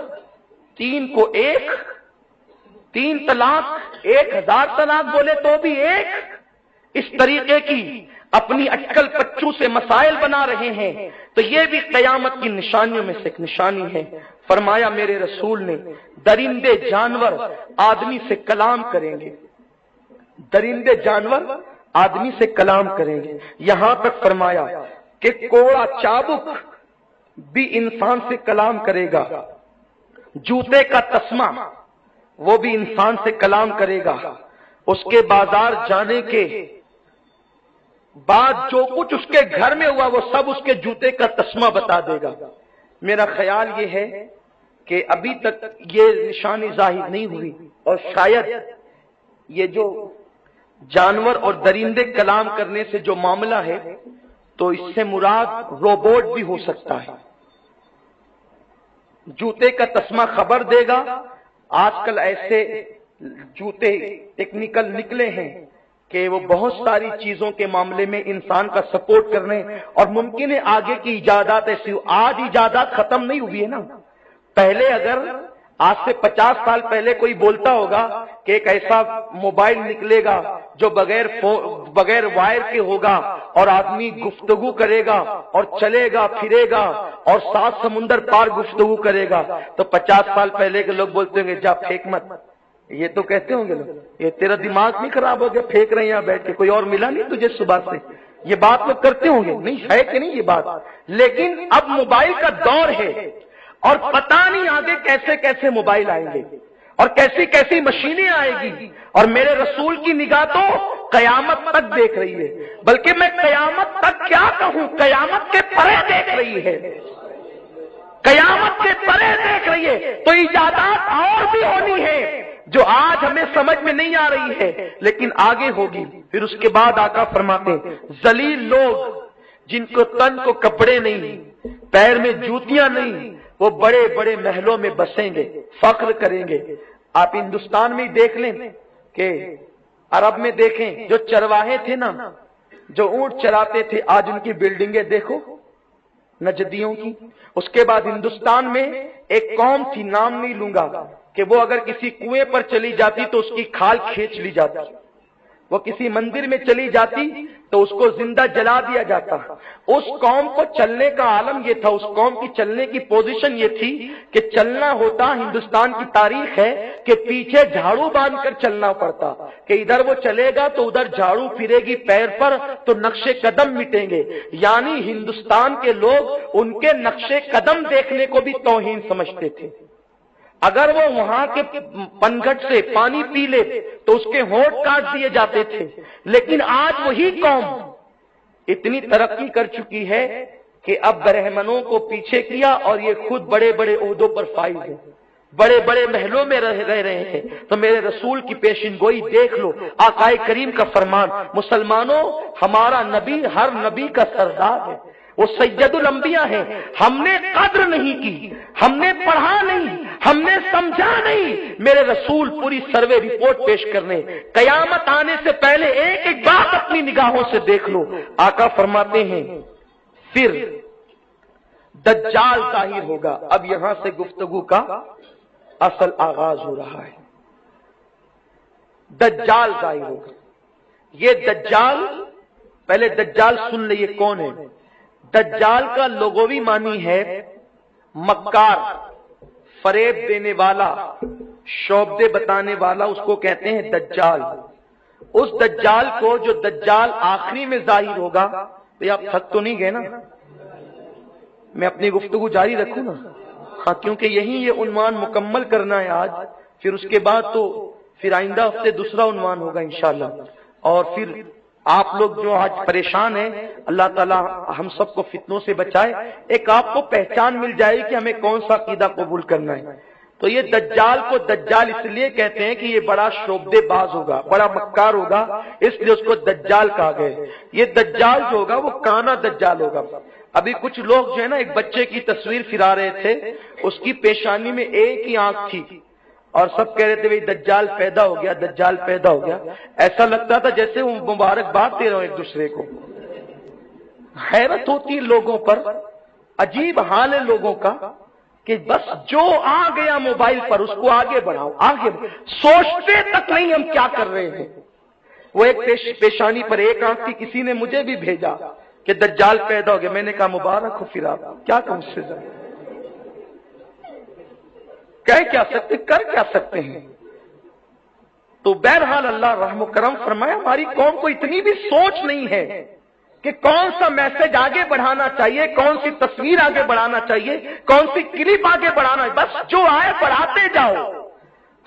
3 کو 1، 3 طلاق 1000 طلاق بولے تو بھی 1، اس طریقے کی اپنی اٹکل پچو سے مسائل بنا رہے ہیں۔ تو یہ بھی قیامت کی نشانیوں میں سے ایک نشانی ہے۔ فرمایا میرے رسول نے درندے جانور آدمی سے کلام کریں گے، درندے جانور آدمی سے کلام کریں گے، یہاں تک فرمایا کہ کوڑا چابک بھی انسان سے کلام کرے گا، جوتے کا تسمہ وہ بھی انسان سے کلام کرے گا، اس کے بازار جانے کے بعد جو کچھ اس کے گھر میں ہوا وہ سب اس کے جوتے کا تسمہ بتا دے گا۔ میرا خیال یہ ہے کہ ابھی تک یہ نشانی ظاہر نہیں ہوئی، اور شاید یہ جو جانور اور درندے کلام کرنے سے جو معاملہ ہے تو اس سے مراد روبوٹ بھی ہو سکتا ہے۔ جوتے کا تسمہ خبر دے گا۔ آج کل ایسے جوتے ٹیکنیکل نکلے ہیں کہ وہ بہت ساری چیزوں کے معاملے میں انسان کا سپورٹ کرنے، اور ممکن ہے آگے کی ایجادات ایسی ہو۔ آج ایجادات ختم نہیں ہوئی ہے نا۔ پہلے اگر آج سے 50 سال پہلے کوئی بولتا ہوگا کہ ایک ایسا موبائل نکلے گا جو بغیر وائر کے ہوگا اور آدمی گفتگو کرے گا اور چلے گا پھرے گا اور 7 سمندر پار گفتگو کرے گا، تو 50 سال پہلے کے لوگ بولتے ہوں گے جا پھینک مت۔ یہ تو کہتے ہوں گے لوگ یہ تیرا دماغ نہیں خراب ہو گیا، پھینک رہے ہیں یہاں بیٹھ کے، کوئی اور ملا نہیں تجھے صبح سے؟ یہ بات لوگ کرتے ہوں گے، نہیں ہے کہ نہیں یہ بات؟ لیکن اب موبائل کا دور ہے اور پتہ نہیں آگے کیسے کیسے موبائل آئیں گے اور کیسی کیسی مشینیں آئیں گی، اور میرے رسول کی نگاہ تو قیامت تک دیکھ رہی ہے، بلکہ میں قیامت تک کیا کہوں، قیامت کے پرے دیکھ رہی ہے، قیامت کے پرے دیکھ رہی ہے۔ تو ایجادات اور بھی ہونی ہے جو آج ہمیں سمجھ میں نہیں آ رہی ہے لیکن آگے ہوگی۔ پھر اس کے بعد آقا فرماتے ہیں ذلیل لوگ جن کو تن کو کپڑے نہیں، پیر میں جوتیاں نہیں، وہ بڑے بڑے محلوں میں بسیں گے، فخر کریں گے۔ آپ ہندوستان میں دیکھ لیں کہ عرب میں دیکھیں جو چرواہے تھے نا، جو اونٹ چراتے تھے، آج ان کی بلڈنگیں دیکھو نجدیوں کی۔ اس کے بعد ہندوستان میں ایک قوم تھی، نام نہیں لوں گا، کہ وہ اگر کسی کنویں پر چلی جاتی تو اس کی کھال کھینچ لی جاتی، وہ کسی مندر میں چلی جاتی تو اس کو زندہ جلا دیا جاتا۔ اس قوم کو چلنے کا عالم یہ تھا، اس قوم کی چلنے کی پوزیشن یہ تھی کہ چلنا ہوتا، ہندوستان کی تاریخ ہے کہ پیچھے جھاڑو باندھ کر چلنا پڑتا، کہ ادھر وہ چلے گا تو ادھر جھاڑو پھرے گی پیر پر تو نقشے قدم مٹیں گے۔ یعنی ہندوستان کے لوگ ان کے نقشے قدم دیکھنے کو بھی توہین سمجھتے تھے۔ اگر وہ وہاں کے پنگھٹ سے پانی پی لے تو اس کے ہونٹ کاٹ دیے جاتے تھے۔ لیکن آج وہی قوم اتنی ترقی کر چکی ہے کہ اب برہمنوں کو پیچھے کیا اور یہ خود بڑے بڑے عہدوں پر فائز ہیں، بڑے بڑے محلوں میں رہ رہے ہیں۔ تو میرے رسول کی پیشن گوئی دیکھ لو، آقا کریم کا فرمان، مسلمانوں ہمارا نبی ہر نبی کا سردار ہے، وہ سید الانبیاء ہیں. ہم نے قدر نہیں کی، ہم نے پڑھا نہیں، ہم نے سمجھا نہیں. میرے رسول پوری سروے رپورٹ پیش کرنے، قیامت آنے سے پہلے ایک ایک بات اپنی نگاہوں سے دیکھ لو. آقا فرماتے ہیں پھر دجال ظاہر ہوگا. اب یہاں سے گفتگو کا اصل آغاز ہو رہا ہے. دجال ظاہر ہوگا. یہ دجال، پہلے دجال سن لئے کون ہے. دجال کا لغوی معنی ہے مکار، فریب دینے والا، شعبدے بتانے والا، اس کو کہتے ہیں دجال. اس دجال کو، جو دجال آخری میں ظاہر ہوگا، تو آپ تھک تو نہیں گئے نا؟ میں اپنی گفتگو جاری رکھوں نا؟ ہاں، کیونکہ یہی یہ عنوان مکمل کرنا ہے آج. پھر اس کے بعد تو پھر آئندہ ہفتے دوسرا عنوان ہوگا انشاءاللہ. اور پھر آپ لوگ جو آج پریشان ہیں، اللہ تعالی ہم سب کو فتنوں سے بچائے. ایک آپ کو پہچان مل جائے کہ ہمیں کون سا عقیدہ قبول کرنا ہے. تو یہ دجال کو دجال اس لیے کہتے ہیں کہ یہ بڑا شعبدے باز ہوگا، بڑا مکار ہوگا، اس لیے اس کو دجال کہا گیا. یہ دجال جو ہوگا وہ کانا دجال ہوگا. ابھی کچھ لوگ جو ہے نا، ایک بچے کی تصویر پھرا رہے تھے، اس کی پیشانی میں ایک ہی آنکھ تھی، اور سب کہہ رہے تھے دجال پیدا ہو گیا، دجال پیدا ہو گیا. ایسا لگتا تھا جیسے وہ مبارکباد دے رہے ہوں ایک دوسرے کو. حیرت ہوتی ہے لوگوں پر، عجیب حال ہے لوگوں کا کہ بس جو آ گیا موبائل پر اس کو آگے بڑھاؤ، آگے سوچتے تک نہیں ہم کیا کر رہے ہیں. وہ ایک پیشانی پر ایک آنکھ تھی، کسی نے مجھے بھی بھیجا کہ دجال پیدا ہو گیا. میں نے کہا مبارک ہو. پھر آپ کیا کہوں اس سے زیادہ؟ کہہ کیا سکتے، کر کیا سکتے ہیں؟ تو بہرحال اللہ رحم و کرم فرمائے. ہماری قوم کو اتنی بھی سوچ نہیں ہے کہ کون سا میسج آگے بڑھانا چاہیے، کون سی تصویر آگے بڑھانا چاہیے، کون سی کلپ آگے بڑھانا ہے. بس جو آئے بڑھاتے جاؤ.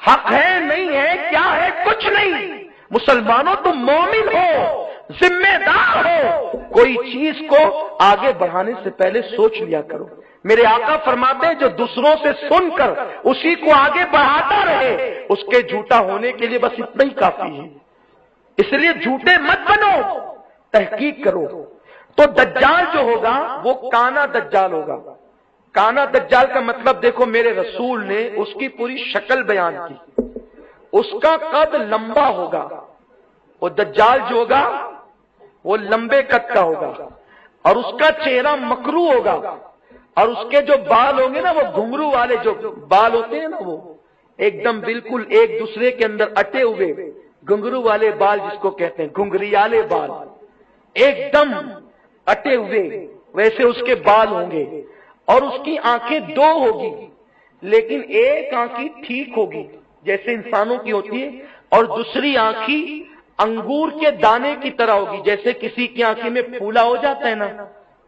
حق ہے نہیں ہے، کیا ہے، کچھ نہیں. مسلمانوں تم مومن ہو، ذمہ دار ہو. کوئی چیز کو آگے بڑھانے سے پہلے سوچ لیا کرو. میرے آقا فرماتے ہیں جو دوسروں سے سن کر اسی کو آگے بڑھاتا رہے، اس کے جھوٹا ہونے کے لیے بس اتنا ہی کافی ہے. اس لیے جھوٹے مت بنو، تحقیق کرو. تو دجال جو ہوگا وہ کانا دجال ہوگا. کانا دجال کا مطلب دیکھو، میرے رسول نے اس کی پوری شکل بیان کی. اس کا قد لمبا ہوگا. وہ دجال جو ہوگا وہ لمبے قد کا ہوگا، اور اس کا چہرہ مکرو ہوگا، اور اس کے جو بال ہوں گے نا، وہ گھنگرو والے جو بال ہوتے ہیں نا، وہ ایک دم بالکل ایک دوسرے کے اندر اٹے ہوئے گھنگرو والے بال، جس کو کہتے ہیں گھنگریالے بال، ایک دم اٹے ہوئے ویسے اس کے بال ہوں گے. اور اس کی آنکھیں دو ہوگی، لیکن ایک آنکھی ٹھیک ہوگی جیسے انسانوں کی ہوتی ہے، اور دوسری آنکھی انگور کے دانے کی طرح ہوگی. جیسے کسی کی آنکھیں میں پھولا ہو جاتا ہے نا،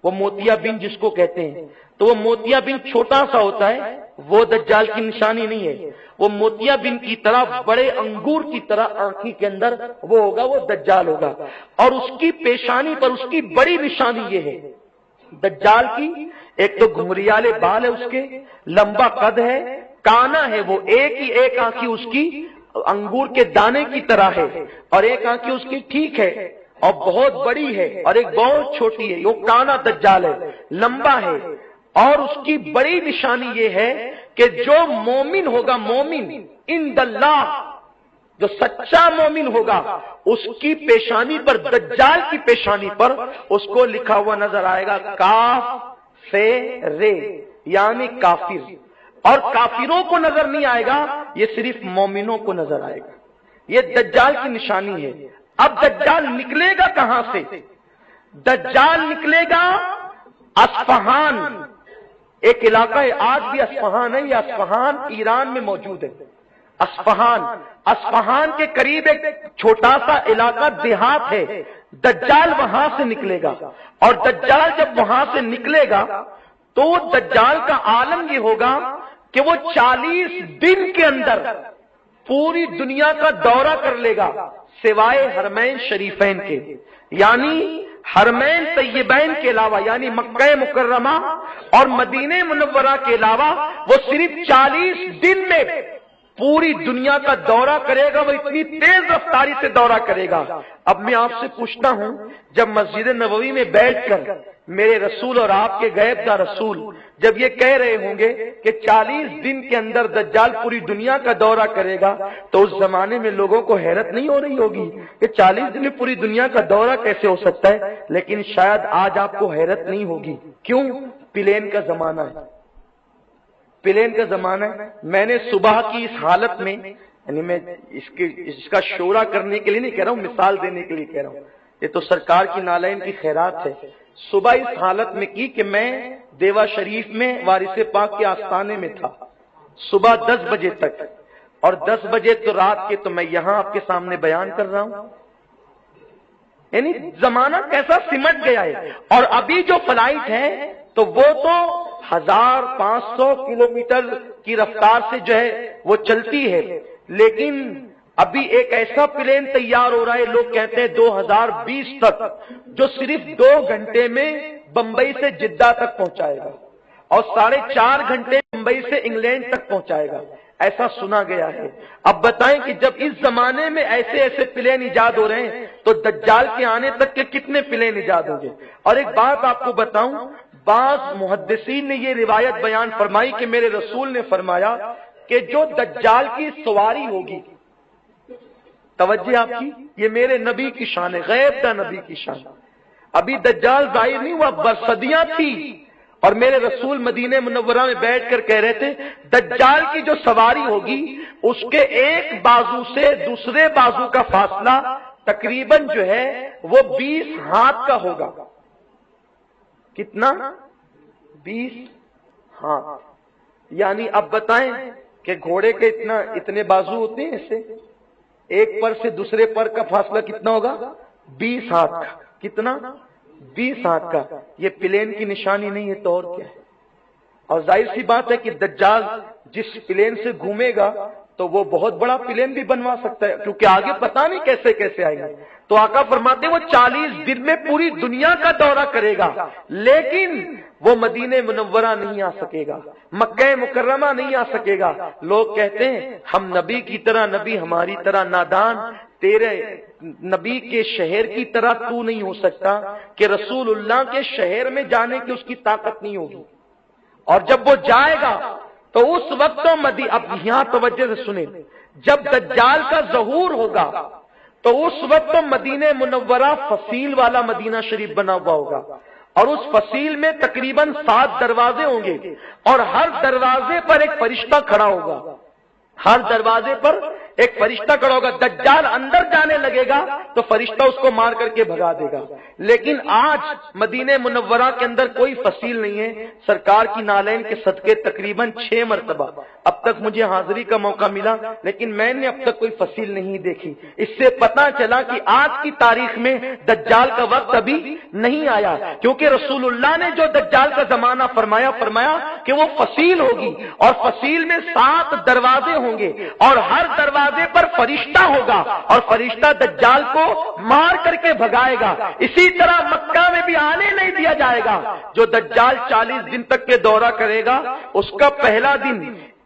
وہ موتیا بن جس کو کہتے ہیں، تو وہ موتیا بن چھوٹا سا ہوتا ہے، وہ دجال کی نشانی نہیں ہے. وہ موتیا بن کی طرح بڑے انگور کی طرح آنکھی کے اندر وہ ہوگا، وہ دجال ہوگا. اور اس کی پیشانی پر اس کی بڑی نشانی یہ ہے دجال کی، ایک تو گھنگریالے بال ہے اس کے، لمبا قد ہے، کانا ہے، وہ ایک آنکھی اس کی انگور کے دانے کی طرح ہے، اور ایک آنکھی اس کی ٹھیک ہے اور بہت بڑی ہے، اور ایک بہت چھوٹی ہے. وہ کانا دجال ہے، لمبا ہے. اور اس کی بڑی نشانی یہ ہے کہ جو مومن ہوگا، مومن عند اللہ، جو سچا مومن ہوگا، اس کی پیشانی پر، دجال کی پیشانی پر اس کو لکھا ہوا نظر آئے گا کاف سے رے، یعنی کافر. اور کافروں کو نظر نہیں آئے گا، یہ صرف مومنوں کو نظر آئے گا. یہ دجال کی نشانی ہے. اب دجال نکلے گا کہاں سے؟ دجال نکلے گا اصفہان، ایک علاقہ ہے آج بھی اصفہان ہے، یہ اصفہان ایران میں موجود ہے. اصفہان کے قریب ایک چھوٹا سا علاقہ دیہات ہے. دجال وہاں سے نکلے گا، اور دجال جب وہاں سے نکلے گا تو دجال کا عالم یہ ہوگا کہ وہ 40 دن کے اندر پوری دنیا کا دورہ کر لے گا سوائے حرمین شریفین کے، یعنی حرمین طیبین کے علاوہ، یعنی مکہ مکرمہ اور مدینہ منورہ کے علاوہ وہ صرف 40 دن میں پوری دنیا کا دورہ کرے گا، وہ اتنی تیز رفتاری سے دورہ کرے گا۔ اب میں آپ سے پوچھتا ہوں، جب مسجد نبوی میں بیٹھ کر میرے رسول اور آپ کے غیب کا رسول جب یہ کہہ رہے ہوں گے کہ 40 دن کے اندر دجال پوری دنیا کا دورہ کرے گا، تو اس زمانے میں لوگوں کو حیرت نہیں ہو رہی ہوگی کہ 40 دن میں پوری دنیا کا دورہ کیسے ہو سکتا ہے؟ لیکن شاید آج آپ کو حیرت نہیں ہوگی۔ کیوں؟ پلین کا زمانہ ہے، پلین کا زمانہ ہے۔ میں نے صبح کی اس حالت میں، یعنی میں اس کا شورا کرنے کے لیے نہیں کہہ رہا ہوں، مثال دینے کے لیے کہہ رہا ہوں، یہ تو سرکار کی نالین کی خیرات ہے۔ صبح اس حالت میں کی کہ میں دیوا شریف میں وارث پاک کے آستانے میں تھا صبح 10 بجے تک، اور 10 بجے تو رات کے تو میں یہاں آپ کے سامنے بیان کر رہا ہوں۔ یعنی زمانہ کیسا سمٹ گیا ہے۔ اور ابھی جو فلائٹ ہے تو وہ تو 1500 کلومیٹر کی رفتار سے جو ہے وہ چلتی ہے، لیکن ابھی ایک ایسا پلین تیار ہو رہا ہے، لوگ کہتے ہیں 2020 تک، جو صرف 2 گھنٹے میں بمبئی سے جدہ تک پہنچائے گا اور 4.5 گھنٹے بمبئی سے انگلینڈ تک پہنچائے گا، ایسا سنا گیا ہے۔ اب بتائیں کہ جب اس زمانے میں ایسے ایسے پلین ایجاد ہو رہے ہیں تو دجال کے آنے تک کے کتنے پلین ایجاد ہوں گے؟ اور ایک بات آپ کو بتاؤں، بعض محدثین نے یہ روایت بیان فرمائی کہ میرے رسول نے فرمایا کہ جو دجال کی سواری ہوگی، توجہ آپ کی، یہ میرے نبی کی شان ہے، غیب کا نبی کی شان۔ ابھی دجال ظاہر نہیں ہوا، برصدیاں تھی، اور میرے رسول مدینہ منورہ میں بیٹھ کر کہہ رہے تھے دجال کی جو سواری ہوگی اس کے ایک بازو سے دوسرے بازو کا فاصلہ تقریباً جو ہے وہ 20 ہاتھ کا ہوگا۔ کتنا؟ 20 ہاتھ۔ یعنی اب بتائیں کہ گھوڑے کے اتنے بازو ہوتے ہیں، اس سے ایک پر سے دوسرے پر کا فاصلہ کتنا ہوگا؟ 20 ہاتھ کا۔ کتنا؟ 20 ہاتھ کا۔ یہ پلین کی نشانی نہیں ہے تو اور کیا ہے؟ اور ظاہر سی بات ہے کہ دجال جس پلین سے گھومے گا تو وہ بہت بڑا پلین بھی بنوا سکتا ہے، کیونکہ آگے پتہ نہیں کیسے کیسے آئے گا۔ تو آقا فرماتے ہیں وہ 40 دن میں پوری دنیا کا دورہ کرے گا، لیکن وہ مدینہ منورہ نہیں آ سکے گا، مکہ مکرمہ نہیں آ سکے گا۔ لوگ کہتے ہیں ہم نبی کی طرح، نبی ہماری طرح نادان، تیرے نبی کے شہر کی طرح تو نہیں ہو سکتا کہ رسول اللہ کے شہر میں جانے کی اس کی طاقت نہیں ہوگی، اور جب وہ جائے گا تو اس وقت تو اب یہاں توجہ سے سنیں، جب دجال کا ظہور ہوگا تو اس وقت تو مدینہ منورہ فصیل والا مدینہ شریف بنا ہوا ہوگا، اور اس فصیل میں تقریباً 7 دروازے ہوں گے، اور ہر دروازے پر ایک فرشتہ کھڑا ہوگا، ہر دروازے پر ایک فرشتہ کھڑا ہوگا۔ دجال اندر جانے لگے گا تو فرشتہ اس کو مار کر کے بھگا دے گا۔ لیکن آج مدینہ منورہ کے اندر کوئی فصیل نہیں ہے، سرکار کی نالین کے صدقے تقریباً 6 مرتبہ اب تک مجھے حاضری کا موقع ملا، لیکن میں نے اب تک کوئی فصیل نہیں دیکھی۔ اس سے پتہ چلا کہ آج کی تاریخ میں دجال کا وقت ابھی نہیں آیا، کیونکہ رسول اللہ نے جو دجال کا زمانہ فرمایا کہ وہ فصیل ہوگی، اور فصیل میں 7 دروازے ہوں گے، اور ہر دروازے پر فرشتہ ہوگا، اور فرشتہ دجال کو مار کر کے بھگائے گا۔ اسی طرح مکہ میں بھی آنے نہیں دیا جائے گا۔ جو دجال 40 دن تک کے دورہ کرے گا، اس کا پہلا دن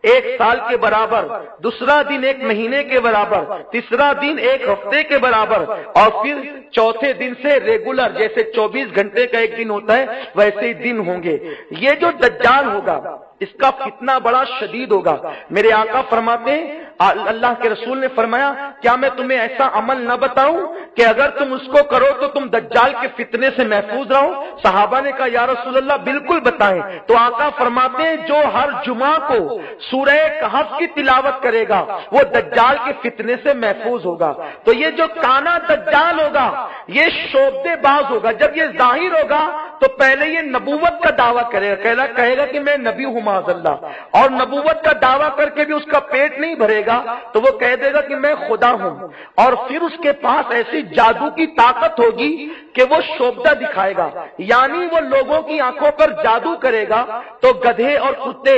1 سال کے برابر، دوسرا دن 1 مہینے کے برابر، تیسرا دن 1 ہفتے کے برابر، اور پھر چوتھے دن سے ریگولر، جیسے 24 گھنٹے کا ایک دن ہوتا ہے ویسے ہی دن ہوں گے۔ یہ جو دجال ہوگا اس کا فتنہ بڑا شدید ہوگا۔ میرے آقا فرماتے ہیں، اللہ کے رسول نے فرمایا کیا میں تمہیں ایسا عمل نہ بتاؤں کہ اگر تم اس کو کرو تو تم دجال کے فتنے سے محفوظ رہو؟ صحابہ نے کہا یا رسول اللہ بالکل بتائیں۔ تو آقا فرماتے ہیں جو ہر جمعہ کو سورہ کہف کی تلاوت کرے گا وہ دجال کے فتنے سے محفوظ ہوگا۔ تو یہ جو کانا دجال ہوگا یہ شعبدے باز ہوگا۔ جب یہ ظاہر ہوگا تو پہلے یہ نبوت کا دعویٰ کرے گا، کہے گا کہ میں نبی ہوں معاذ اللہ، اور نبوت کا دعویٰ کر کے بھی اس کا پیٹ نہیں بھرے گا تو وہ کہہ دے گا کہ میں خدا ہوں، اور پھر اس کے پاس ایسی جادو کی طاقت ہوگی کہ وہ شعبدہ دکھائے گا، یعنی وہ لوگوں کی آنکھوں پر جادو کرے گا تو گدھے اور کتے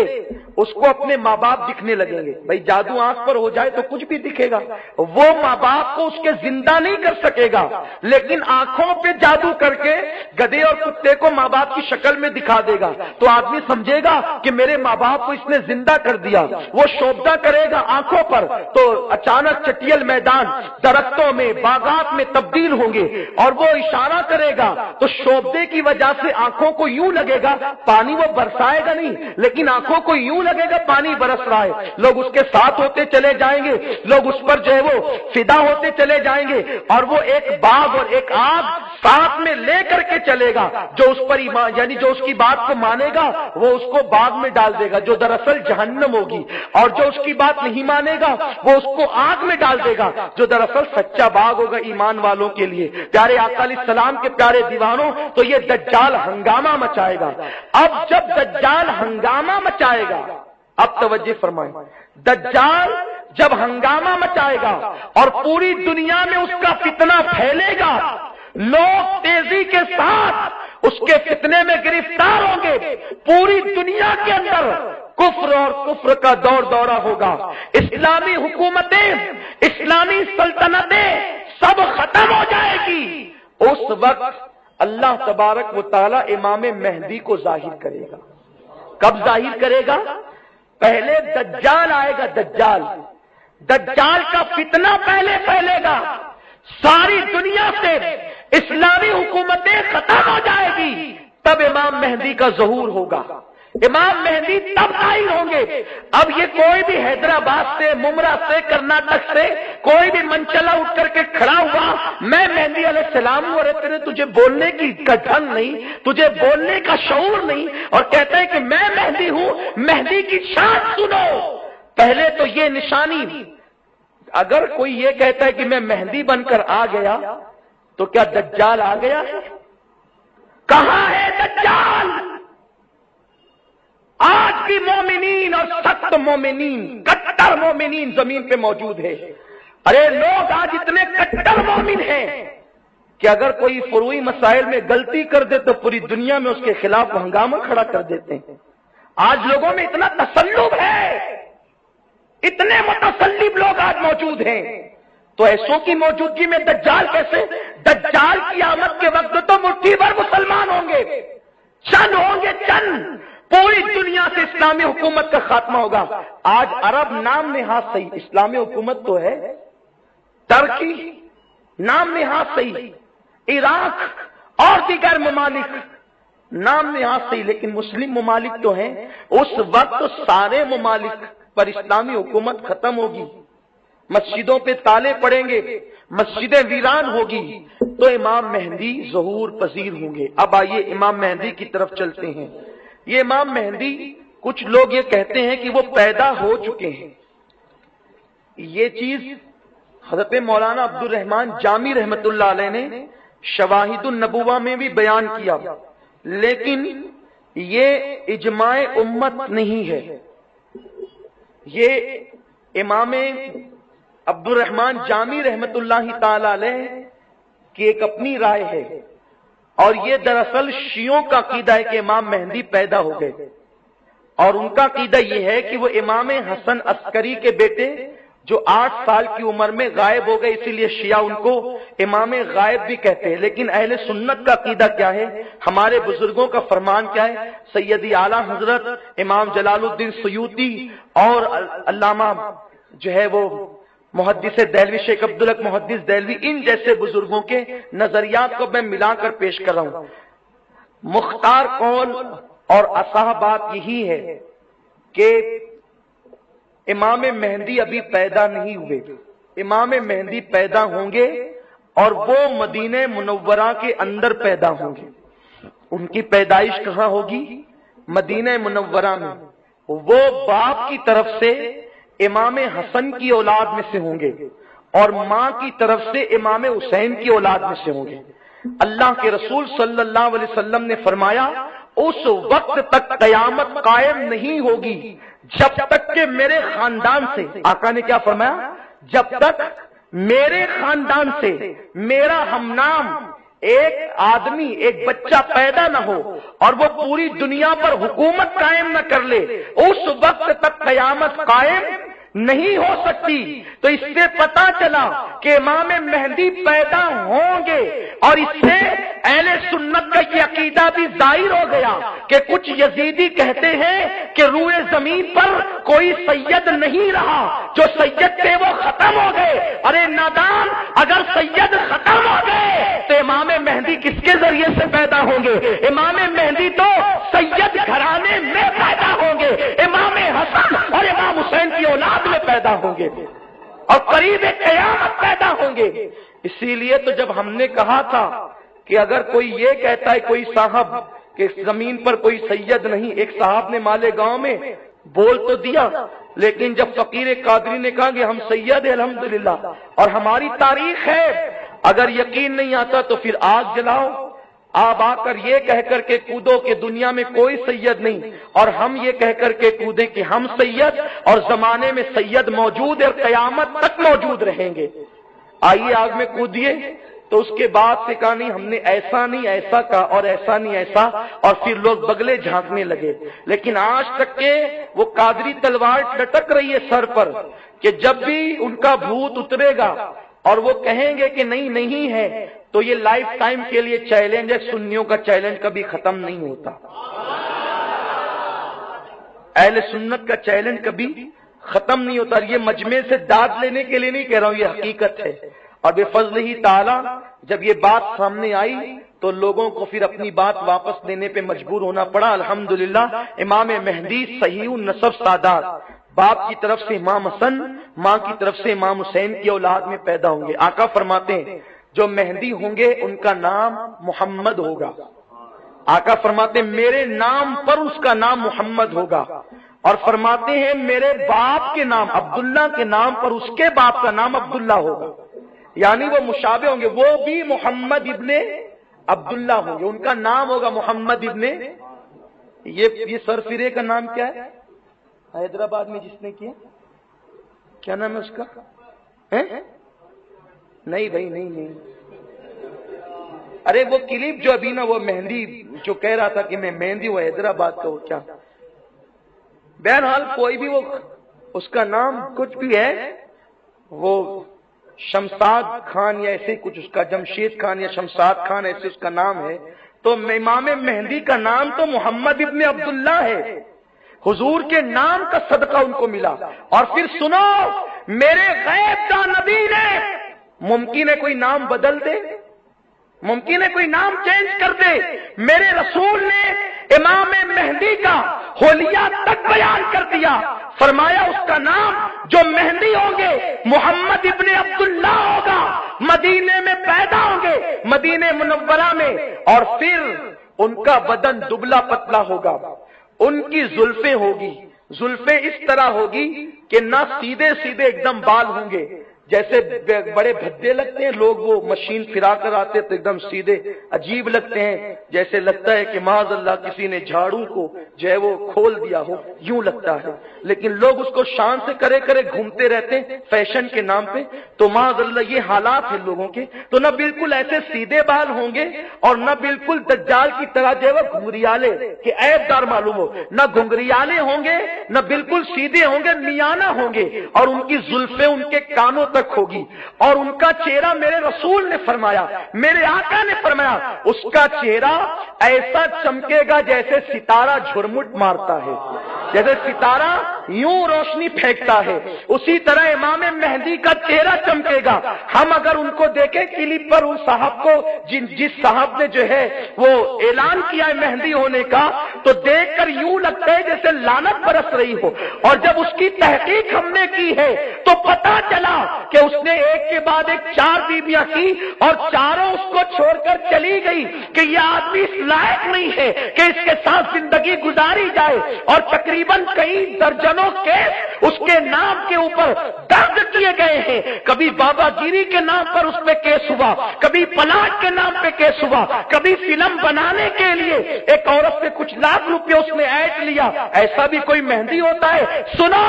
اس کو اپنے ماں باپ دکھنے لگیں گے۔ بھائی جادو آنکھ پر ہو جائے تو کچھ بھی دکھے گا، وہ ماں باپ کو اس کے زندہ نہیں کر سکے گا، لیکن آنکھوں پہ جادو کر کے گدھے اور کتے بیٹے کو ماں باپ کی شکل میں دکھا دے گا تو آدمی سمجھے گا کہ میرے ماں باپ کو اس نے زندہ کر دیا. وہ شوبدہ کرے گا آنکھوں پر تو اچانک چٹیل میدان درختوں میں باغات میں تبدیل ہوں گے, اور وہ اشارہ کرے گا تو شوبدے کی وجہ سے آنکھوں کو یوں لگے گا پانی وہ برسائے گا نہیں, لیکن آنکھوں کو یوں لگے گا پانی برس رہا ہے. لوگ اس کے ساتھ ہوتے چلے جائیں گے, لوگ اس پر جو ہے وہ فدا ہوتے چلے جائیں گے, اور وہ ایک باغ اور ایک آگ ساتھ میں لے کر کے چلے گا. جو اس پر ایمان یعنی جو اس کی بات کو مانے گا وہ اس کو باغ میں ڈال دے گا جو دراصل جہنم ہوگی, اور جو اس کی بات نہیں مانے گا وہ اس کو آگ میں ڈال دے گا جو دراصل سچا باغ ہوگا ایمان والوں کے لیے. پیارے آقا علیہ السلام کے پیارے دیوانوں, تو یہ دجال ہنگامہ مچائے گا. اب جب دجال ہنگامہ مچائے گا, اب توجہ فرمائیں, دجال جب ہنگامہ مچائے گا اور پوری دنیا میں اس کا فتنہ پھیلے گا, لوگ تیزی کے ساتھ اس کے فتنے میں گرفتار ہوں گے. پوری دنیا کے اندر کفر اور کفر کا دور دورہ ہوگا. اسلامی حکومتیں, اسلامی سلطنتیں سب ختم ہو جائے گی. اس وقت اللہ تبارک و تعالی امام مہدی کو ظاہر کرے گا. کب ظاہر کرے گا؟ پہلے دجال آئے گا. دجال کا فتنہ پہلے پھیلے گا, ساری دنیا سے اسلامی حکومتیں ختم ہو جائے گی, تب امام مہدی کا ظہور ہوگا. امام مہدی تب ظاہر ہوں گے. اب یہ کوئی بھی حیدرآباد سے, ممرہ سے, کرناٹک سے کوئی بھی منچلا اٹھ کر کے کھڑا ہوا, میں مہدی علیہ السلام ہوں, ارے تجھے بولنے کی ڈھنگ نہیں, تجھے بولنے کا شعور نہیں, اور کہتا ہے کہ میں مہدی ہوں, مہدی کی شان سنو. پہلے تو یہ نشانی, اگر کوئی یہ کہتا ہے کہ میں مہدی بن کر آ گیا تو کیا دجال آ گیا ہے؟ کہاں ہے دجال؟ آج بھی مومنین اور سخت مومنین, کٹر مومنین زمین پہ موجود ہے. ارے لوگ آج اتنے کٹر مومن ہیں کہ اگر کوئی فروعی مسائل میں غلطی کر دے تو پوری دنیا میں اس کے خلاف ہنگامہ کھڑا کر دیتے ہیں. آج لوگوں میں اتنا تسلب ہے, اتنے متسلب لوگ آج موجود ہیں. تو ایسوں کی موجودگی میں دجال کیسے؟ دجال کی آمد کے وقت تو مٹھی بھر مسلمان ہوں گے, چند ہوں گے, چند. پوری دنیا سے اسلامی حکومت کا خاتمہ ہوگا. آج عرب نام نہاد صحیح, اسلامی حکومت تو ہے. ترکی نام نہاد صحیح, عراق اور دیگر ممالک نام نہاد صحیح, لیکن مسلم ممالک تو ہیں. اس وقت سارے ممالک پر اسلامی حکومت ختم ہوگی, مسجدوں پہ تالے پڑیں گے, مسجدیں ویران ہوگی, تو امام مہدی ظہور پذیر ہوں گے. اب آئیے امام مہدی کی طرف چلتے ہیں. یہ امام مہدی, کچھ لوگ یہ کہتے ہیں کہ وہ پیدا ہو چکے ہیں. یہ چیز حضرت مولانا عبد الرحمن جامی رحمت اللہ علیہ نے شواہد النبوہ میں بھی بیان کیا, لیکن یہ اجماع امت نہیں ہے. یہ امام عبد الرحمن جامی رحمت اللہ تعالی علیہ کی ایک اپنی رائے ہے, اور یہ دراصل شیعوں کا عقیدہ ہے کہ امام مہدی پیدا ہو گئے, اور ان کا عقیدہ یہ ہے کہ وہ امام حسن عسکری کے بیٹے جو 8 سال کی عمر میں غائب ہو گئے, اسی لیے شیعہ ان کو امام غائب بھی کہتے ہیں. لیکن اہل سنت کا عقیدہ کیا ہے, ہمارے بزرگوں کا فرمان کیا ہے؟ سیدی اعلیٰ حضرت امام جلال الدین سیوطی اور علامہ جو ہے وہ محدث دہلوی شیخ عبدالحق محدث دہلوی, ان جیسے بزرگوں کے نظریات کو میں ملا کر پیش کر رہا ہوں. مختار قول اور اصح بات یہی ہے کہ امام مہدی ابھی پیدا نہیں ہوئے. امام مہدی پیدا ہوں گے اور وہ مدینہ منورہ کے اندر پیدا ہوں گے. ان کی پیدائش کہاں ہوگی؟ مدینہ منورہ میں. وہ باپ کی طرف سے امام حسن کی اولاد میں سے ہوں گے اور ماں کی طرف سے امام حسین کی اولاد میں سے ہوں گے. اللہ کے رسول صلی اللہ علیہ وسلم نے فرمایا اس وقت تک قیامت قائم نہیں ہوگی جب تک کہ میرے خاندان سے, آقا نے کیا فرمایا, جب تک میرے خاندان سے میرا ہم نام ایک آدمی, ایک بچہ پیدا نہ ہو اور وہ پوری دنیا پر حکومت قائم نہ کر لے, اس وقت تک قیامت قائم نہیں ہو سکتی۔ تو اس سے پتا چلا کہ امام مہدی پیدا ہوں گے، اور اس سے اہل سنت کا یہ عقیدہ بھی ظاہر ہو گیا کہ کچھ یزیدی کہتے ہیں کہ روئے زمین پر کوئی سید نہیں رہا، جو سید تھے وہ ختم ہو گئے۔ ارے نادان، اگر سید ختم ہو گئے تو امام مہدی کس کے ذریعے سے پیدا ہوں گے؟ امام مہدی تو سید گھرانے میں پیدا ہوں گے، امام حسن اور امام حسین کی اولاد میں پیدا ہوں گے اور قریب قیامت پیدا ہوں گے۔ اسی لیے تو جب ہم نے کہا تھا کہ اگر کوئی یہ کہتا ہے کوئی صاحب کہ زمین پر کوئی سید نہیں، ایک صاحب نے مالے گاؤں میں بول تو دیا، لیکن جب فقیر قادری نے کہا کہ ہم سید ہیں الحمدللہ اور ہماری تاریخ ہے، اگر یقین نہیں آتا تو پھر آگ جلاؤ، آپ آ کر یہ کہہ کر کے کودو کہ دنیا میں کوئی سید نہیں، اور ہم یہ کہہ کر کے کودیں کہ ہم سید، اور زمانے میں سید موجود ہے اور قیامت تک موجود رہیں گے۔ آئیے آگ میں کودیے۔ تو اس کے بعد سے کہا نہیں ہم نے ایسا نہیں ایسا کہا اور ایسا نہیں ایسا، اور پھر لوگ بگلے جھانکنے لگے۔ لیکن آج تک کے وہ قادری تلوار لٹک رہی ہے سر پر کہ جب بھی ان کا بھوت اترے گا اور وہ کہیں گے کہ نہیں ہے، تو یہ لائف ٹائم کے لیے چیلنج ہے، سنیوں کا چیلنج کبھی ختم نہیں ہوتا، اہل سنت کا چیلنج کبھی ختم نہیں ہوتا۔ یہ مجمع سے داد لینے کے لیے نہیں کہہ رہا ہوں، یہ حقیقت ہے۔ اور بے فضل ہی تعالی جب یہ بات سامنے آئی تو لوگوں کو پھر اپنی بات واپس لینے پہ مجبور ہونا پڑا۔ الحمدللہ امام مہدی صحیح النسب سادات، باپ کی طرف سے امام حسن، ماں کی طرف سے امام حسین کی اولاد میں پیدا ہوں گے۔ آقا فرماتے ہیں جو مہدی ہوں گے ان کا نام محمد ہوگا۔ آقا فرماتے ہیں میرے نام پر اس کا نام محمد ہوگا، اور فرماتے ہیں میرے باپ کے نام عبداللہ کے نام پر اس کے باپ کا نام عبداللہ ہوگا، یعنی وہ مشابہ ہوں گے، وہ بھی محمد ابن عبداللہ ہوں گے، ان کا نام ہوگا محمد ابن۔ یہ سرفرے کا نام کیا ہے حیدرآباد میں جس نے کیا نام ہے اس کا؟ نہیں بھائی نہیں، ارے وہ کلپ جو ابھی نا وہ مہندی جو کہہ رہا تھا کہ میں مہندی وہ حیدرآباد کا ہو کیا، بہرحال کوئی بھی وہ اس کا نام کچھ بھی ہے، وہ شمشاد خان یا ایسے کچھ اس کا، جمشید خان یا شمشاد خان ایسے اس کا نام ہے۔ تو امام مہدی کا نام تو محمد ابن عبداللہ ہے، حضور کے نام کا صدقہ ان کو ملا۔ اور پھر سنو میرے غیب کا نبی نے، ممکن ہے کوئی نام بدل دے، ممکن ہے کوئی نام چینج کر دے، میرے رسول نے امام مہدی کا حلیہ تک بیان کر دیا، فرمایا اس کا نام جو مہدی ہوں گے محمد ابن عبداللہ ہوگا، مدینے میں پیدا ہوں گے، مدینے منورہ میں، اور پھر ان کا بدن دبلا پتلا ہوگا، ان کی زلفیں ہوگی، زلفیں اس طرح ہوگی کہ نہ سیدھے سیدھے ایک دم بال ہوں گے، جیسے بڑے بھدے لگتے ہیں لوگ، وہ مشین پھرا کر آتے تو ایک دم سیدھے عجیب لگتے ہیں، جیسے لگتا ہے کہ معاذ اللہ کسی نے جھاڑو کو جو ہے وہ کھول دیا ہو، یوں لگتا ہے، لیکن لوگ اس کو شان سے کرے گھومتے رہتے ہیں فیشن کے نام پہ۔ تو معاذ اللہ یہ حالات ہیں لوگوں کے، تو نہ بالکل ایسے سیدھے بال ہوں گے اور نہ بالکل دجال کی طرح جو ہے وہ گھنگریالے کہ عیب دار معلوم ہو، نہ گھنگریالے ہوں گے نہ بالکل سیدھے ہوں گے، میانہ ہوں گے، اور ان کی زلفیں ان کے کانوں تک ہوگی، اور ان کا چہرہ میرے رسول نے فرمایا، میرے آقا نے فرمایا اس کا چہرہ ایسا چمکے گا جیسے ستارہ جھرمٹ مارتا ہے، جیسے ستارہ یوں روشنی پھینکتا ہے، اسی طرح امام مہدی کا چہرہ چمکے گا۔ ہم اگر ان کو دیکھیں کلپ پر، ان صاحب کو جس صاحب نے جو ہے وہ اعلان کیا ہے مہدی ہونے کا، تو دیکھ کر یوں لگتا ہے جیسے لعنت برس رہی ہو، اور جب اس کی تحقیق ہم نے کی ہے تو پتا چلا کہ اس نے ایک کے بعد ایک 4 بیویاں کی اور چاروں اس کو چھوڑ کر چلی گئی کہ یہ آدمی اس لائق نہیں ہے کہ اس کے ساتھ زندگی گزاری جائے، اور تقریباً کئی درجنوں کیس اس کے نام کے اوپر درج کیے گئے ہیں۔ کبھی بابا گیری کے نام پر اس پہ کیس ہوا، کبھی پلاٹ کے نام پہ کیس ہوا، کبھی فلم بنانے کے لیے ایک عورت سے کچھ لاکھ روپے اس نے ایڈ لیا۔ ایسا بھی کوئی مہندی ہوتا ہے؟ سنو،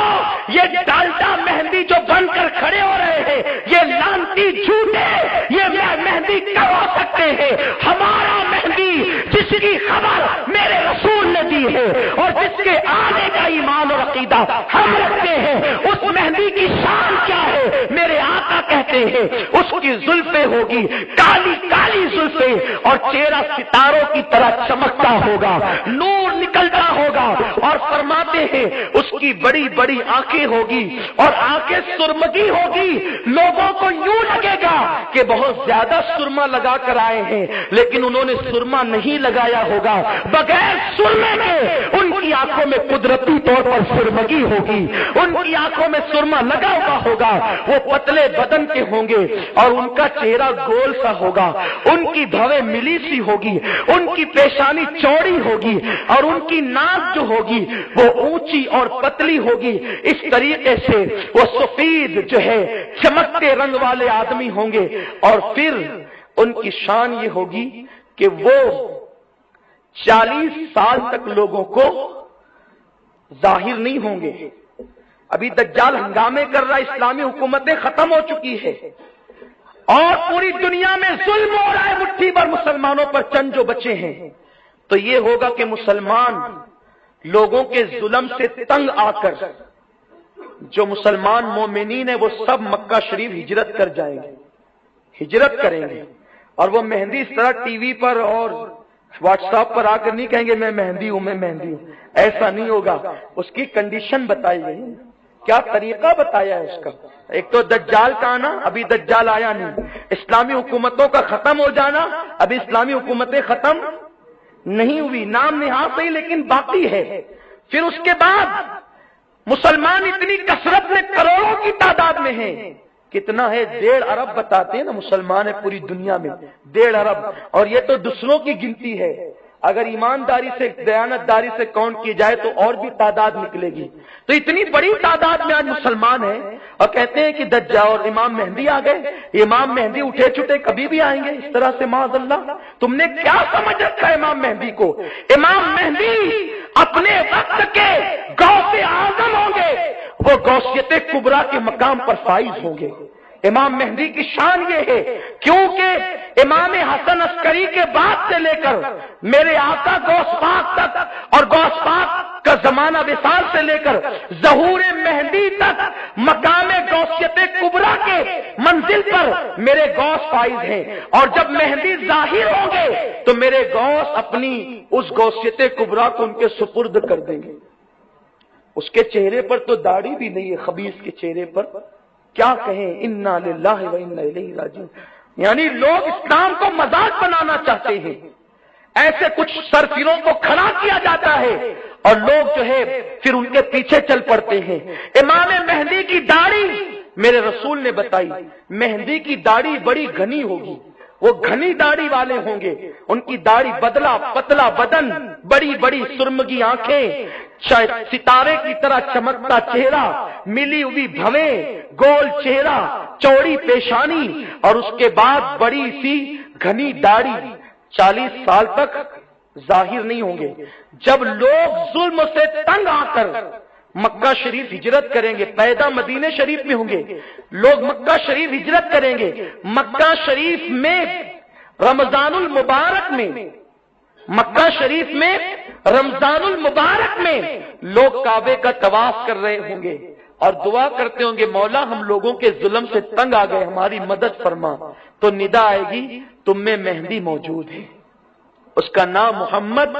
یہ ڈالٹا مہندی جو بن کر کھڑے ہو رہے ہیں یہ لانتی جھوٹے، یہ مہندی کب ہو سکتے ہیں؟ ہمارا مہندی جس کی خبر میرے رسول نے دی ہے اور جس کے آنے کا ایمان اور عقیدہ ہم رکھتے ہیں، اس مہدی کی شان کیا ہے؟ میرے آقا کہتے ہیں اس کی زلفیں ہوگی کالی کالی زلفیں اور چہرہ ستاروں کی طرح چمکتا ہوگا، نور نکلتا ہوگا، اور فرماتے ہیں اس کی بڑی بڑی آنکھیں ہوگی اور آنکھیں سرمگی ہوگی، لوگوں کو یوں لگے گا کہ بہت زیادہ سرما لگا کر آئے ہیں، لیکن انہوں نے سرما نہیں لگایا ہوگا، بغیر سرمے میں ان کی آنکھوں میں قدرتی طور پر سرمگی ہوگی، ان کی آنکھوں میں سرما لگا ہوا ہوگا، وہ پتلے بدن کے ہوں گے اور ان کا چہرہ گول سا ہوگا، ان کی بھویں ملی سی ہوگی، ان کی پیشانی چوڑی ہوگی اور ان کی ناک جو ہوگی وہ اونچی اور پتلی ہوگی، اس طریقے سے وہ سفید جو ہے چمکتے رنگ والے آدمی ہوں گے، اور پھر ان کی شان یہ ہوگی کہ وہ 40 سال تک لوگوں کو ظاہر نہیں ہوں گے۔ ابھی دجال ہنگامے کر رہا، اسلامی حکومتیں ختم ہو چکی ہے اور پوری دنیا میں ظلم ہو رہا ہے مٹھی بھر مسلمانوں پر، چند جو بچے ہیں، تو یہ ہوگا کہ مسلمان لوگوں کے ظلم سے تنگ آ کر جو مسلمان مومنین ہیں وہ سب مکہ شریف ہجرت کر جائیں گے، ہجرت کریں گے، اور وہ مہندی اس طرح ٹی وی پر اور واٹس ایپ پر آ کر نہیں کہیں گے میں مہندی ہوں میں مہندی ہوں، ایسا نہیں ہوگا۔ اس کی کنڈیشن بتائی گئی، کیا طریقہ بتایا ہے اس کا۔ ایک تو دجال کا آنا، ابھی دجال آیا نہیں، اسلامی حکومتوں کا ختم ہو جانا، ابھی اسلامی حکومتیں ختم نہیں ہوئی، نام نہاد صحیح لیکن باقی ہے۔ پھر اس کے بعد مسلمان اتنی کثرت میں کروڑوں کی تعداد میں ہیں، کتنا ہے 1.5 ارب بتاتے ہیں نا مسلمان ہے پوری دنیا میں، 1.5 ارب، اور یہ تو دوسروں کی گنتی ہے، اگر ایمانداری سے دیانتداری سے کاؤنٹ کی جائے تو اور بھی تعداد نکلے گی۔ تو اتنی بڑی تعداد میں آج مسلمان ہیں اور کہتے ہیں کہ دجال اور امام مہدی آ گئے، امام مہدی اٹھے چھٹے کبھی بھی آئیں گے اس طرح سے، معاذ اللہ۔ تم نے کیا سمجھ رکھا ہے امام مہدی کو؟ امام مہدی اپنے وقت کے غوث اعظم ہوں گے، وہ غوثیت کبریٰ کے مقام پر فائز ہوں گے۔ امام مہدی کی شان یہ ہے کیونکہ امام حسن عسکری کے بعد سے لے کر میرے آقا غوث پاک تک اور غوث پاک کا زمانہ وصال سے لے کر ظہور مہدی تک مقام غوثیت کبریٰ کے منزل پر میرے غوث فائز ہیں، اور جب مہدی ظاہر ہوں گے تو میرے غوث اپنی اس غوثیت کبریٰ کو ان کے سپرد کر دیں گے۔ اس کے چہرے پر تو داڑھی بھی نہیں ہے، خبیث کے چہرے پر، کیا کہیں، انا للہ و انا الیہ راجعون۔ یعنی لوگ اسلام کو مذاق بنانا چاہتے ہیں، ایسے کچھ سرفروں کو کھڑا کیا جاتا ہے اور لوگ جو ہے پھر ان کے پیچھے چل پڑتے ہیں۔ امام مہدی کی داڑھی میرے رسول نے بتائی، مہدی کی داڑھی بڑی گھنی ہوگی، وہ گھنی داڑھی والے ہوں گے، ان کی داڑھی بدلا پتلا بدن، بڑی بڑی سرمگی آنکھیں، ستارے کی طرح چمکتا چہرہ، ملی ہوئی بھویں، گول چہرہ، چوڑی پیشانی، اور اس کے بعد بڑی سی گھنی داڑھی، 40 سال تک ظاہر نہیں ہوں گے۔ جب لوگ ظلم سے تنگ آ کر مکہ شریف ہجرت کریں گے، پیدا مدینہ شریف میں ہوں گے، لوگ مکہ شریف ہجرت کریں گے، مکہ شریف میں رمضان المبارک میں، مکہ شریف میں رمضان المبارک میں لوگ کعبے کا طواف کر رہے ہوں گے اور دعا کرتے ہوں گے مولا ہم لوگوں کے ظلم سے تنگ آ گئے، ہماری مدد فرما، تو ندا آئے گی تم میں مہدی موجود ہے، اس کا نام محمد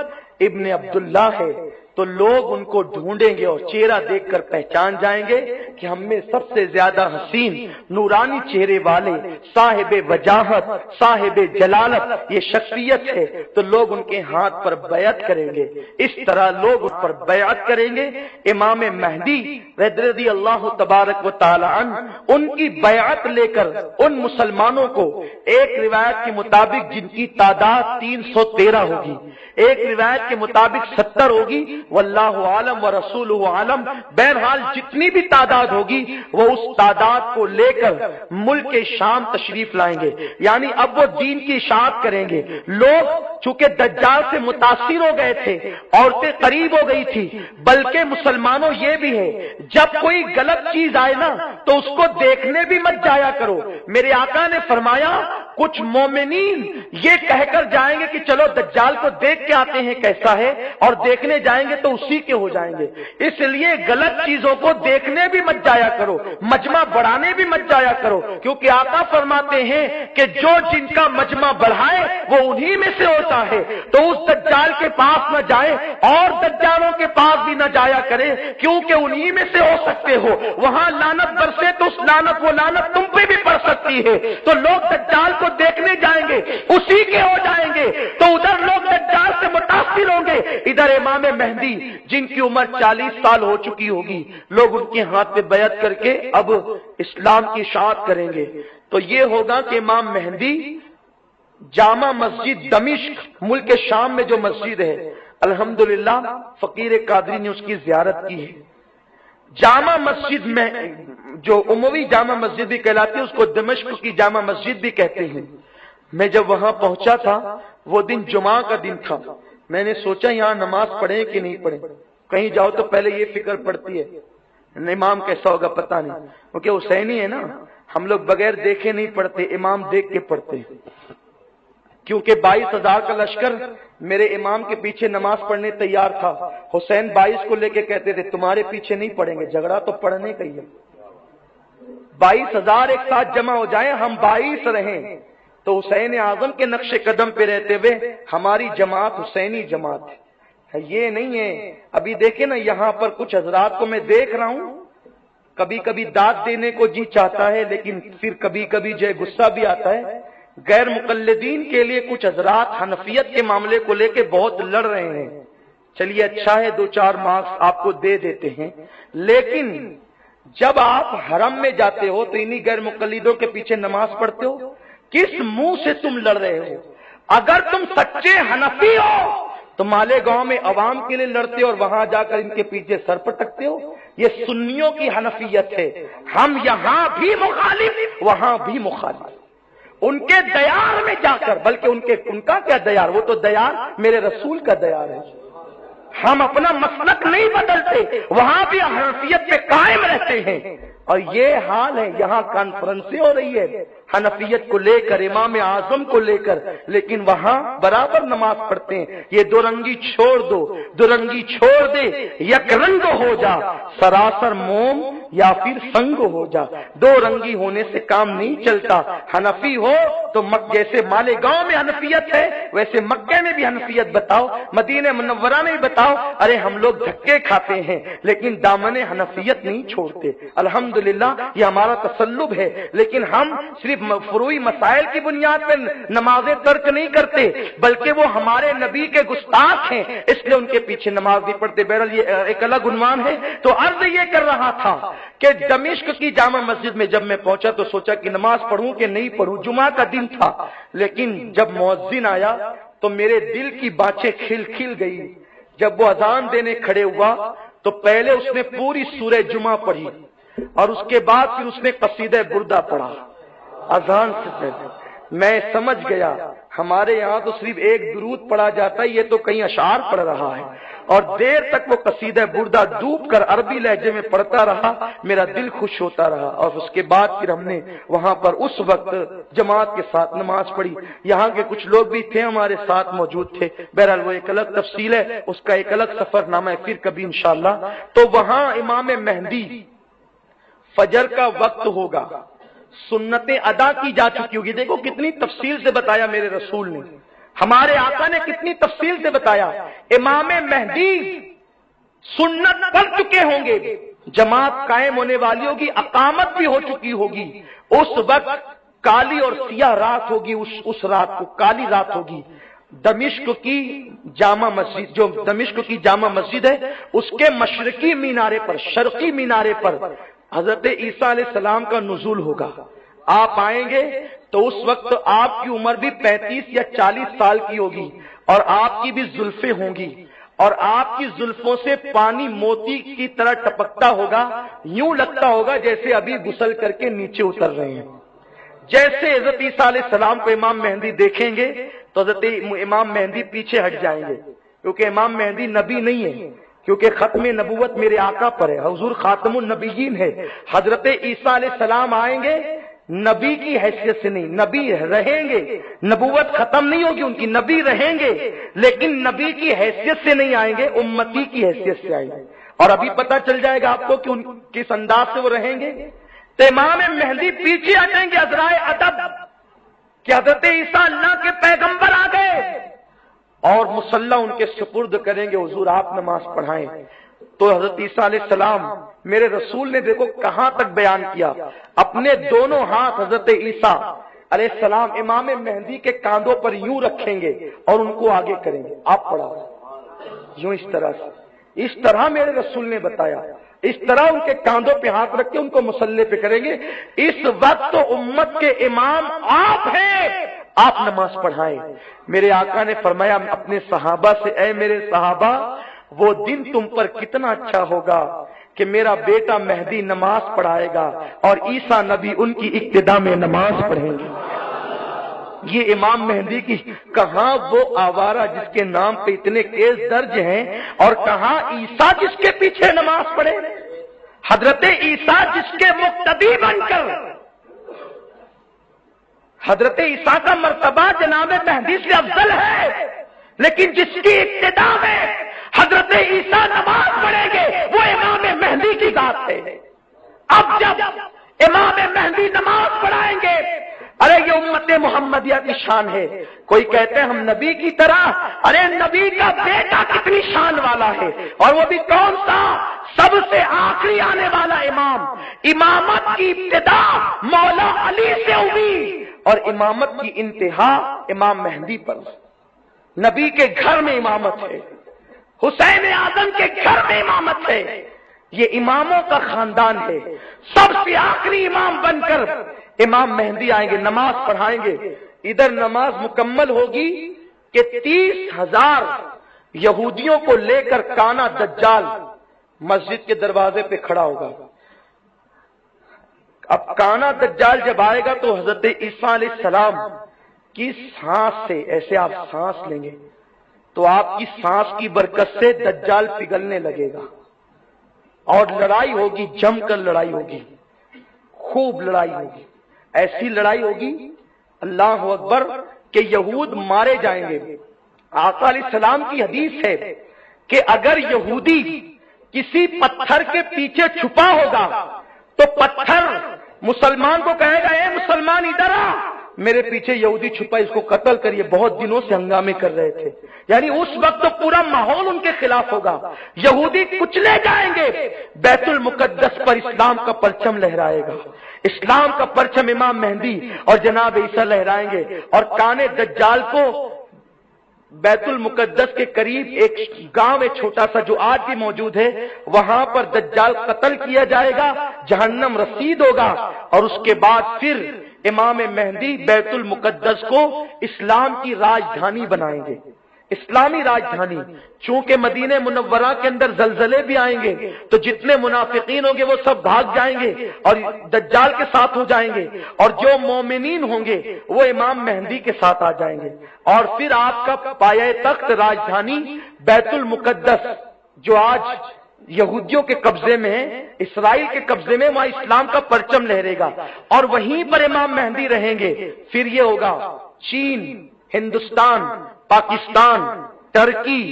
ابن عبداللہ ہے، تو لوگ ان کو ڈھونڈیں گے اور چہرہ دیکھ کر پہچان جائیں گے کہ ہم میں سب سے زیادہ حسین نورانی چہرے والے صاحب وجاہت صاحب جلالت یہ شخصیت ہے، تو لوگ ان کے ہاتھ پر بیعت کریں گے۔ اس طرح لوگ ان پر بیعت کریں گے۔ امام مہدی رضی اللہ تبارک و تعالی عنہ ان کی بیعت لے کر ان مسلمانوں کو، ایک روایت کے مطابق جن کی تعداد 313 ہوگی، ایک روایت کے مطابق 70 ہوگی، واللہ عالم ورسولہ عالم، بہرحال جتنی بھی تعداد ہوگی وہ اس تعداد کو لے کر ملک شام تشریف لائیں گے، یعنی اب وہ دین کی اشاعت کریں گے۔ لوگ چونکہ دجال سے متاثر ہو گئے تھے، عورتیں قریب ہو گئی تھی، بلکہ مسلمانوں یہ بھی ہے جب کوئی غلط چیز آئے نا تو اس کو دیکھنے بھی مت جایا کرو۔ میرے آقا نے فرمایا کچھ مومنین یہ کہہ کر جائیں گے کہ چلو دجال کو دیکھ کے آتے ہیں کیسا ہے، اور دیکھنے جائیں گے تو اسی کے ہو جائیں گے۔ اس لیے غلط چیزوں کو دیکھنے بھی مت جایا کرو، مجمع بڑھانے بھی مت جایا کرو، کیونکہ آقا فرماتے ہیں کہ جو جن کا مجمع بڑھائے وہ انہی میں سے ہوتا ہے۔ تو اس دجال کے پاس نہ جائے اور دجالوں کے پاس بھی نہ جایا کرے، کیونکہ انہی میں سے ہو سکتے ہو۔ وہاں لعنت برسے تو اس لعنت وہ لعنت تم پہ بھی پڑ سکتی ہے۔ تو لوگ دجال کو دیکھنے جائیں گے اسی کے ہو جائیں گے، تو ادھر لوگ دجال سے متاثر ہوں گے، ادھر امام مہدی جن کی عمر 40 سال ہو چکی ہوگی، لوگ ان کے ہاتھ پہ بیعت کر کے اب اسلام کی اشاعت کریں گے۔ تو یہ ہوگا کہ امام مہدی جامع مسجد دمشق ملک شام میں جو مسجد ہے، الحمدللہ فقیر قادری نے اس کی زیارت کی ہے۔ جامع مسجد میں جو عموی جامع مسجد بھی کہلاتی ہے، اس کو دمشق کی جامع مسجد بھی کہتے ہیں۔ میں جب وہاں پہنچا تھا وہ دن جمعہ کا دن تھا، میں نے سوچا یہاں نماز پڑھیں کہ نہیں پڑھیں۔ کہیں جاؤ تو پہلے یہ فکر پڑتی ہے امام کیسا ہوگا پتہ نہیں، کیونکہ حسینی ہے نا، ہم لوگ بغیر دیکھے نہیں پڑھتے، امام دیکھ کے پڑھتے ہیں۔ کیونکہ 22,000 کا لشکر میرے امام کے پیچھے نماز پڑھنے تیار تھا، حسین 22 کو لے کے کہتے تھے تمہارے پیچھے نہیں پڑھیں گے، جھگڑا تو پڑھنے کا ہی ہے۔ 22,000 ایک ساتھ جمع ہو جائیں، ہم 22 رہیں، تو حسین اعظم کے نقش قدم پہ رہتے ہوئے ہماری جماعت حسینی جماعت ہے۔ یہ نہیں ہے ابھی دیکھیں نا یہاں پر کچھ حضرات کو میں دیکھ رہا ہوں، کبھی کبھی داد دینے کو جی چاہتا ہے، لیکن پھر کبھی کبھی جو غصہ بھی آتا ہے۔ غیر مقلدین کے لیے کچھ حضرات حنفیت کے معاملے کو لے کے بہت لڑ رہے ہیں، چلیے اچھا ہے 2-4 مارکس آپ کو دے دیتے ہیں، لیکن جب آپ حرم میں جاتے ہو تو انہی غیر مقلدوں کے پیچھے نماز پڑھتے ہو، کس منہ سے تم لڑ رہے ہو؟ اگر تم سچے حنفی ہو تو مالیگاؤں میں عوام کے لیے لڑتے ہو اور وہاں جا کر ان کے پیچھے سر پٹکتے ہو۔ یہ سنیوں کی حنفیت ہے، ہم یہاں بھی مخالف وہاں بھی مخالف، ان کے دیار میں جا کر، بلکہ ان کا کیا دیار، وہ تو دیار میرے رسول کا دیار ہے۔ ہم اپنا مسلک نہیں بدلتے، وہاں بھی حنفیت پہ قائم رہتے ہیں۔ اور یہ حال ہے، یہاں کانفرنسیں ہو رہی ہے حنفیت کو لے کر، امام اعظم کو لے کر، لیکن وہاں برابر نماز پڑھتے ہیں۔ یہ دو رنگی چھوڑ دو، دو رنگی چھوڑ دے، یک رنگ ہو جا، سراسر موم یا پھر سنگ ہو جا۔ دو رنگی ہونے سے کام نہیں چلتا۔ حنفی ہو تو جیسے مالیگاؤں میں حنفیت ہے ویسے مکے میں بھی حنفیت بتاؤ، مدینہ منورہ میں بھی بتاؤ۔ ارے ہم لوگ دھکے کھاتے ہیں لیکن دامن حنفیت نہیں چھوڑتے، الحمدللہ یہ ہمارا تسلب ہے، لیکن ہم صرف فروعی مسائل کی بنیاد پر نمازیں ترک نہیں کرتے، بلکہ وہ ہمارے نبی کے گستاخ ہیں، اس لیے ان کے پیچھے نماز نہیں پڑھتے۔ بہرحال یہ ایک الگ عنوان ہے۔ تو عرض یہ کر رہا تھا کہ دمشق کی جامع مسجد میں جب میں پہنچا تو سوچا کہ نماز پڑھوں کہ نہیں پڑھوں، جمعہ کا دن تھا، لیکن جب مؤذن آیا تو میرے دل کی باتیں کھل گئی۔ جب وہ اذان دینے کھڑے ہوا تو پہلے اس نے پوری سورہ جمعہ پڑھی اور اس کے بعد پھر اس نے قصیدہ بردہ پڑھا اذان سے پہلے۔ میں سمجھ گیا ہمارے یہاں تو صرف ایک درود پڑھا جاتا ہے، یہ تو کہیں اشعار پڑھ رہا ہے، اور دیر تک وہ قصیدہ بردہ ڈوب کر عربی لہجے میں پڑھتا رہا، میرا دل خوش ہوتا رہا۔ اور اس کے بعد پھر ہم نے وہاں پر اس وقت جماعت کے ساتھ نماز پڑھی۔ یہاں کے کچھ لوگ بھی تھے ہمارے ساتھ موجود تھے، بہرحال وہ ایک الگ تفصیل ہے، اس کا ایک الگ سفر نامہ ہے، پھر کبھی انشاءاللہ۔ تو وہاں امام مہدی فجر کا وقت ہوگا، سنتیں ادا کی جا چکی ہوگی۔ دیکھو کتنی تفصیل سے بتایا میرے رسول نے، ہمارے آقا نے کتنی تفصیل سے بتایا۔ امام مہدی سنت پڑھ چکے ہوں گے، جماعت قائم ہونے والی ہوگی، اقامت بھی ہو چکی ہوگی، اس وقت کالی اور سیاہ رات ہوگی، اس رات کو کالی رات ہوگی۔ دمشق کی جامع مسجد، جو دمشق کی جامع مسجد ہے، اس کے مشرقی مینارے پر، شرقی مینارے پر حضرت عیسیٰ علیہ السلام کا نزول ہوگا۔ آپ آئیں گے تو اس وقت آپ کی عمر بھی 35 یا 40 سال کی ہوگی، اور آپ کی بھی زلفیں ہوں گی، اور آپ کی زلفوں سے پانی موتی کی طرح ٹپکتا ہوگا، یوں لگتا ہوگا جیسے ابھی غسل کر کے نیچے اتر رہے ہیں۔ جیسے حضرت عیسیٰ علیہ السلام کو امام مہدی دیکھیں گے تو حضرت امام مہدی پیچھے ہٹ جائیں گے، کیونکہ امام مہدی نبی نہیں ہے، کیونکہ ختم نبوت میرے آقا پر ہے، حضور خاتم النبیین ہے۔ حضرت عیسیٰ علیہ السلام آئیں گے نبی کی حیثیت سے نہیں، نبی رہیں گے، نبوت ختم نہیں ہوگی ان کی، نبی رہیں گے، لیکن نبی کی حیثیت سے نہیں آئیں گے، امتی کی حیثیت سے آئیں گے۔ اور ابھی پتہ چل جائے گا آپ کو کہ ان کس انداز سے وہ رہیں گے۔ تو امام مہدی پیچھے ہٹیں گے عذرائے ادب کہ حضرت عیسیٰ اللہ کے پیغمبر آ گئے، اور مصلی ان کے سپرد کریں گے، حضور آپ نماز پڑھائیں۔ تو حضرت عیسیٰ علیہ السلام میرے رسول نے دیکھو کہاں تک بیان کیا، اپنے دونوں ہاتھ حضرت عیسیٰ علیہ السلام امام مہدی کے کاندھوں پر یوں رکھیں گے اور ان کو آگے کریں گے، آپ پڑھا یوں اس طرح سے، اس طرح میرے رسول نے بتایا، اس طرح ان کے کاندھوں پہ ہاتھ رکھ کے ان کو مصلی پہ کریں گے۔ اس وقت تو امت کے امام آپ ہیں، آپ نماز پڑھائیں۔ میرے آقا نے فرمایا اپنے صحابہ سے، اے میرے صحابہ وہ دن تم پر کتنا اچھا ہوگا کہ میرا بیٹا مہدی نماز پڑھائے گا اور عیسیٰ نبی ان کی اقتدا میں نماز پڑھیں گے۔ یہ امام مہدی کی کہاں وہ آوارہ جس کے نام پہ اتنے کیس درج ہیں، اور کہاں عیسیٰ جس کے پیچھے نماز پڑھے، حضرت عیسیٰ جس کے مقتدی بن کر، حضرت عیسیٰ کا مرتبہ جناب مہدی سے افضل ہے، لیکن جس کی ابتدا میں حضرت عیسیٰ نماز پڑھیں گے وہ امام مہدی کی ذات ہے۔ اب جب امام مہدی نماز پڑھائیں گے، ارے یہ امت محمدیہ کی شان ہے۔ کوئی کہتے ہیں ہم نبی کی طرح، ارے نبی کا بیٹا کتنی شان والا ہے، اور وہ بھی کون سا؟ سب سے آخری آنے والا امام۔ امامت کی ابتدا مولا علی سے ہوئی اور امامت کی انتہا امام مہدی پر۔ نبی کے گھر میں امامت ہے، حسین اعظم کے گھر میں امامت ہے، یہ اماموں کا خاندان ہے۔ سب سے آخری امام بن کر امام مہدی آئیں گے، نماز پڑھائیں گے۔ ادھر نماز مکمل ہوگی کہ 30,000 یہودیوں کو لے کر کانا دجال مسجد کے دروازے پہ کھڑا ہوگا۔ اب کانا دجال جب آئے گا تو حضرت عیسیٰ علیہ السلام کی سانس سے، ایسے آپ سانس لیں گے تو آپ کی سانس کی برکت سے دجال پگھلنے لگے گا، اور لڑائی ہوگی، جم کر لڑائی ہوگی، خوب لڑائی ہوگی، ایسی لڑائی ہوگی اللہ اکبر کہ یہود مارے جائیں گے۔ آقا علیہ السلام کی حدیث ہے کہ اگر یہودی کسی پتھر کے پیچھے چھپا ہوگا تو پتھر مسلمان کو کہے گا اے مسلمان ادھر آ، میرے پیچھے یہودی چھپا، اس کو قتل کریے، بہت دنوں سے ہنگامے کر رہے تھے۔ یعنی اس وقت تو پورا ماحول ان کے خلاف ہوگا، یہودی کچلے جائیں گے، بیت المقدس پر اسلام کا پرچم لہرائے گا، اسلام کا پرچم امام مہدی اور جناب عیسیٰ لہرائیں گے، اور کانے دجال کو بیت المقدس کے قریب ایک گاؤں ہے چھوٹا سا جو آج بھی موجود ہے، وہاں پر دجال قتل کیا جائے گا، جہنم رسید ہوگا، اور اس کے بعد پھر امام مہدی بیت المقدس کو اسلام کی راجدھانی بنائیں گے، اسلامی راجدھانی۔ چونکہ مدینہ منورہ کے اندر زلزلے بھی آئیں گے تو جتنے منافقین ہوں گے وہ سب بھاگ جائیں گے اور دجال کے ساتھ ہو جائیں گے، اور جو مومنین ہوں گے وہ امام مہدی کے ساتھ آ جائیں گے، اور پھر آپ کا پایہ تخت راجدھانی بیت المقدس جو آج یہودیوں کے قبضے میں ہے، اسرائیل کے قبضے میں، وہاں اسلام کا پرچم لہرے گا، اور وہیں پر امام مہدی رہیں گے۔ پھر یہ ہوگا چین، ہندوستان، پاکستان، ترکی،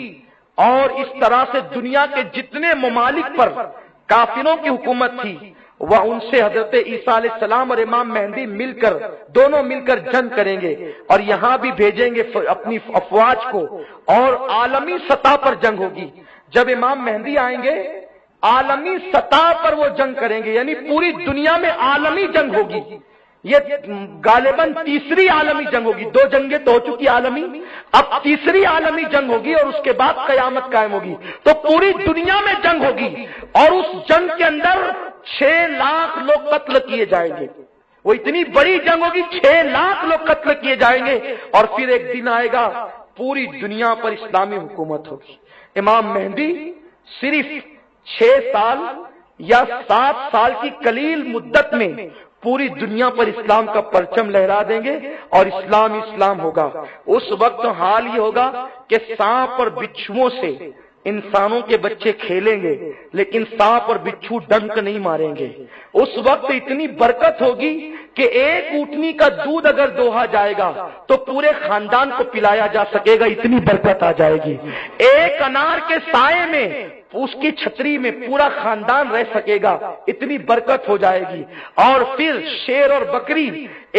اور اس طرح سے دنیا کے جتنے ممالک پر کافروں کی حکومت تھی، وہ ان سے حضرت عیسیٰ علیہ السلام اور امام مہدی دونوں مل کر جنگ کریں گے، اور یہاں بھی بھیجیں گے اپنی افواج کو، اور عالمی سطح پر جنگ ہوگی۔ جب امام مہدی آئیں گے عالمی سطح پر وہ جنگ کریں گے، یعنی پوری دنیا میں عالمی جنگ ہوگی۔ یہ غالباً تیسری عالمی جنگ ہوگی، 2 جنگیں تو ہو چکی عالمی، اب تیسری عالمی جنگ ہوگی، اور اس کے بعد قیامت قائم ہوگی، تو پوری دنیا میں جنگ ہوگی، اور اس جنگ کے اندر 6 لاکھ لوگ قتل کیے جائیں گے۔ وہ اتنی بڑی جنگ ہوگی، 6 لاکھ لوگ قتل کیے جائیں گے، اور پھر ایک دن آئے گا پوری دنیا پر اسلامی حکومت ہوگی۔ امام مہدی صرف 6 سال یا 7 سال کی قلیل مدت میں پوری دنیا پر اسلام کا پرچم لہرا دیں گے اور اسلام اسلام ہوگا۔ اس وقت حال یہ ہوگا کہ سانپ اور بچھوؤں سے انسانوں کے بچے کھیلیں گے لیکن سانپ اور بچھو ڈنک نہیں ماریں گے۔ اس وقت اتنی برکت ہوگی کہ ایک اونٹنی کا دودھ اگر دوہا جائے گا تو پورے خاندان کو پلایا جا سکے گا، اتنی برکت آ جائے گی۔ ایک انار کے سائے میں اس کی چھتری میں پورا خاندان رہ سکے گا، اتنی برکت ہو جائے گی۔ اور پھر شیر اور بکری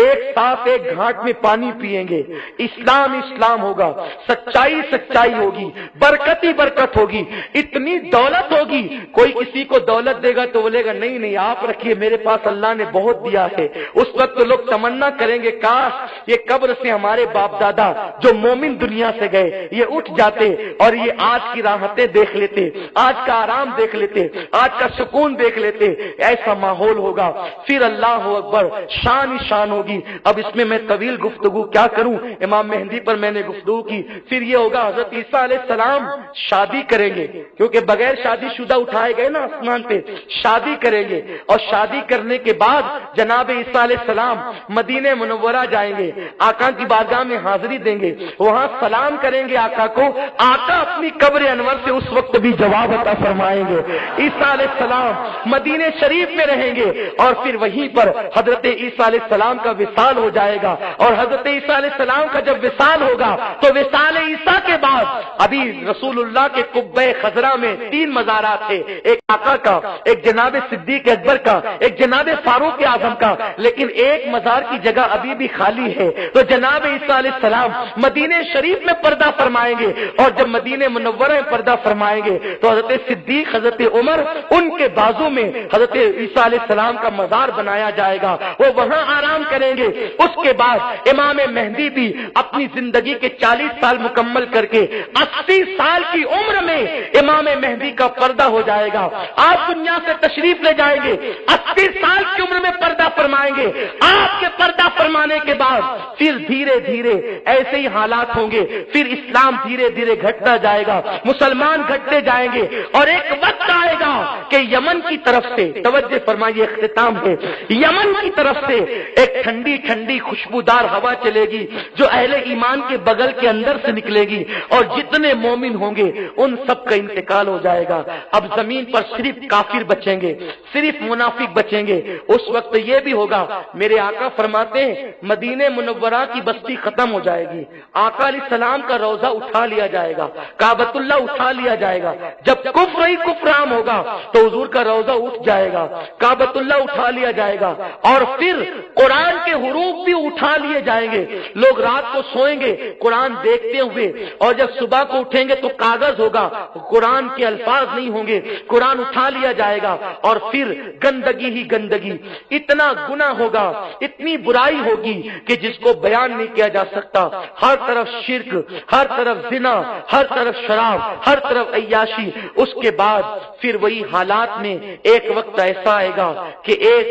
ایک ساتھ ایک گھاٹ میں پانی پیئیں گے، اسلام اسلام ہوگا، سچائی سچائی ہوگی، برکت ہی برکت ہوگی، اتنی دولت ہوگی۔ کوئی کسی کو دولت دے گا تو بولے گا نہیں نہیں آپ رکھیے، میرے پاس اللہ نے بہت دیا ہے۔ اس وقت لوگ تمنا کریں گے کاش یہ قبر سے ہمارے باپ دادا جو مومن دنیا سے گئے یہ اٹھ جاتے اور یہ آج کی راحتیں دیکھ لیتے، آج کا آرام دیکھ لیتے، آج کا سکون دیکھ لیتے۔ ایسا ماحول ہوگا، پھر اللہ اکبر، شان ہی شان ہوگی۔ اب اس میں طویل گفتگو کیا کروں، امام مہدی پر میں نے گفتگو کی۔ پھر یہ ہوگا حضرت عیسیٰ علیہ السلام شادی کریں گے، کیونکہ بغیر شادی شدہ اٹھائے گئے نا آسمان پہ، شادی کریں گے اور شادی کرنے کے بعد جناب عیسیٰ علیہ السلام مدینہ منورہ جائیں گے، آقا کی بارگاہ میں حاضری دیں گے، وہاں سلام کریں گے آقا کو۔ آقا اپنی قبر انور سے اس وقت بھی جواب عطا فرمائیں گے۔ عیسیٰ علیہ السلام مدینہ شریف میں رہیں گے اور پھر وہیں پر حضرت عیسیٰ علیہ السلام کا وصال ہو جائے گا۔ اور حضرت عیسیٰ علیہ السلام کا جب وصال ہوگا تو وصال عیسیٰ کے بعد ابھی رسول اللہ کے قبہ خضرا میں 3 مزارات تھے، ایک آقا کا، ایک جناب صدیق اکبر کا، ایک جناب فاروق اعظم کا، لیکن ایک مزار کی جگہ ابھی بھی خالی ہے۔ تو جناب عیسیٰ علیہ السلام مدینہ شریف میں پردہ فرمائیں گے اور جب مدینہ منورہ میں پردہ فرمائیں گے تو حضرت صدیق، حضرت عمر، ان کے بازو میں حضرت عیسیٰ علیہ السلام کا مزار بنایا جائے گا، وہ وہاں آرام کریں گے۔ اس کے بعد امام مہدی بھی اپنی زندگی کے 40 سال مکمل کر کے 80 سال کی عمر میں امام مہدی کا پردہ ہو جائے گا۔ آپ دنیا سے تشریف لے جائیں گے، 80 سال کی عمر میں پردہ فرمائیں گے۔ آپ کے پردہ فرمانے کے بعد پھر دھیرے دھیرے ایسے ہی حالات ہوں گے، پھر اسلام دھیرے دھیرے گھٹتا جائے گا، مسلمان گھٹتے جائیں گے اور ایک وقت آئے گا کہ یمن کی طرف سے، توجہ فرمائیے اختتام ہے، یمن کی طرف سے ایک ٹھنڈی ٹھنڈی خوشبودار ہوا چلے گی جو اہل ایمان کے بغل کے اندر سے نکلے گی اور جتنے مومن ہوں گے ان سب کا انتقال ہو جائے گا۔ اب زمین پر صرف کافر بچیں گے، صرف منافق بچیں گے۔ اس وقت یہ بھی ہوگا، میرے آقا فرماتے ہیں مدینہ منورہ کی بستی ختم ہو جائے گی، آقا علیہ السلام کا روضہ اٹھا لیا جائے گا، کعبۃ اللہ اٹھا لیا جائے گا۔ جب کفر ہی کفر عام ہوگا تو حضور کا روضہ اٹھ جائے گا، کعبۃ اللہ اٹھا لیا جائے گا اور پھر قرآن کے حروف بھی اٹھا لیے جائیں گے۔ لوگ رات کو سوئیں گے قرآن دیکھتے ہوئے اور جب صبح کو اٹھیں گے تو کاغذ ہوگا، قرآن کے الفاظ نہیں ہوں گے، قرآن اٹھا لیا جائے گا اور پھر گندگی ہی گندگی، اتنا گناہ ہوگا، اتنی برائی ہوگی کہ جس کو بیان نہیں کیا جا سکتا۔ ہر طرف شرک، ہر طرف زنا، ہر طرف شراب، ہر طرف عیاشی۔ اس کے بعد پھر وہی حالات میں ایک وقت ایسا آئے گا کہ ایک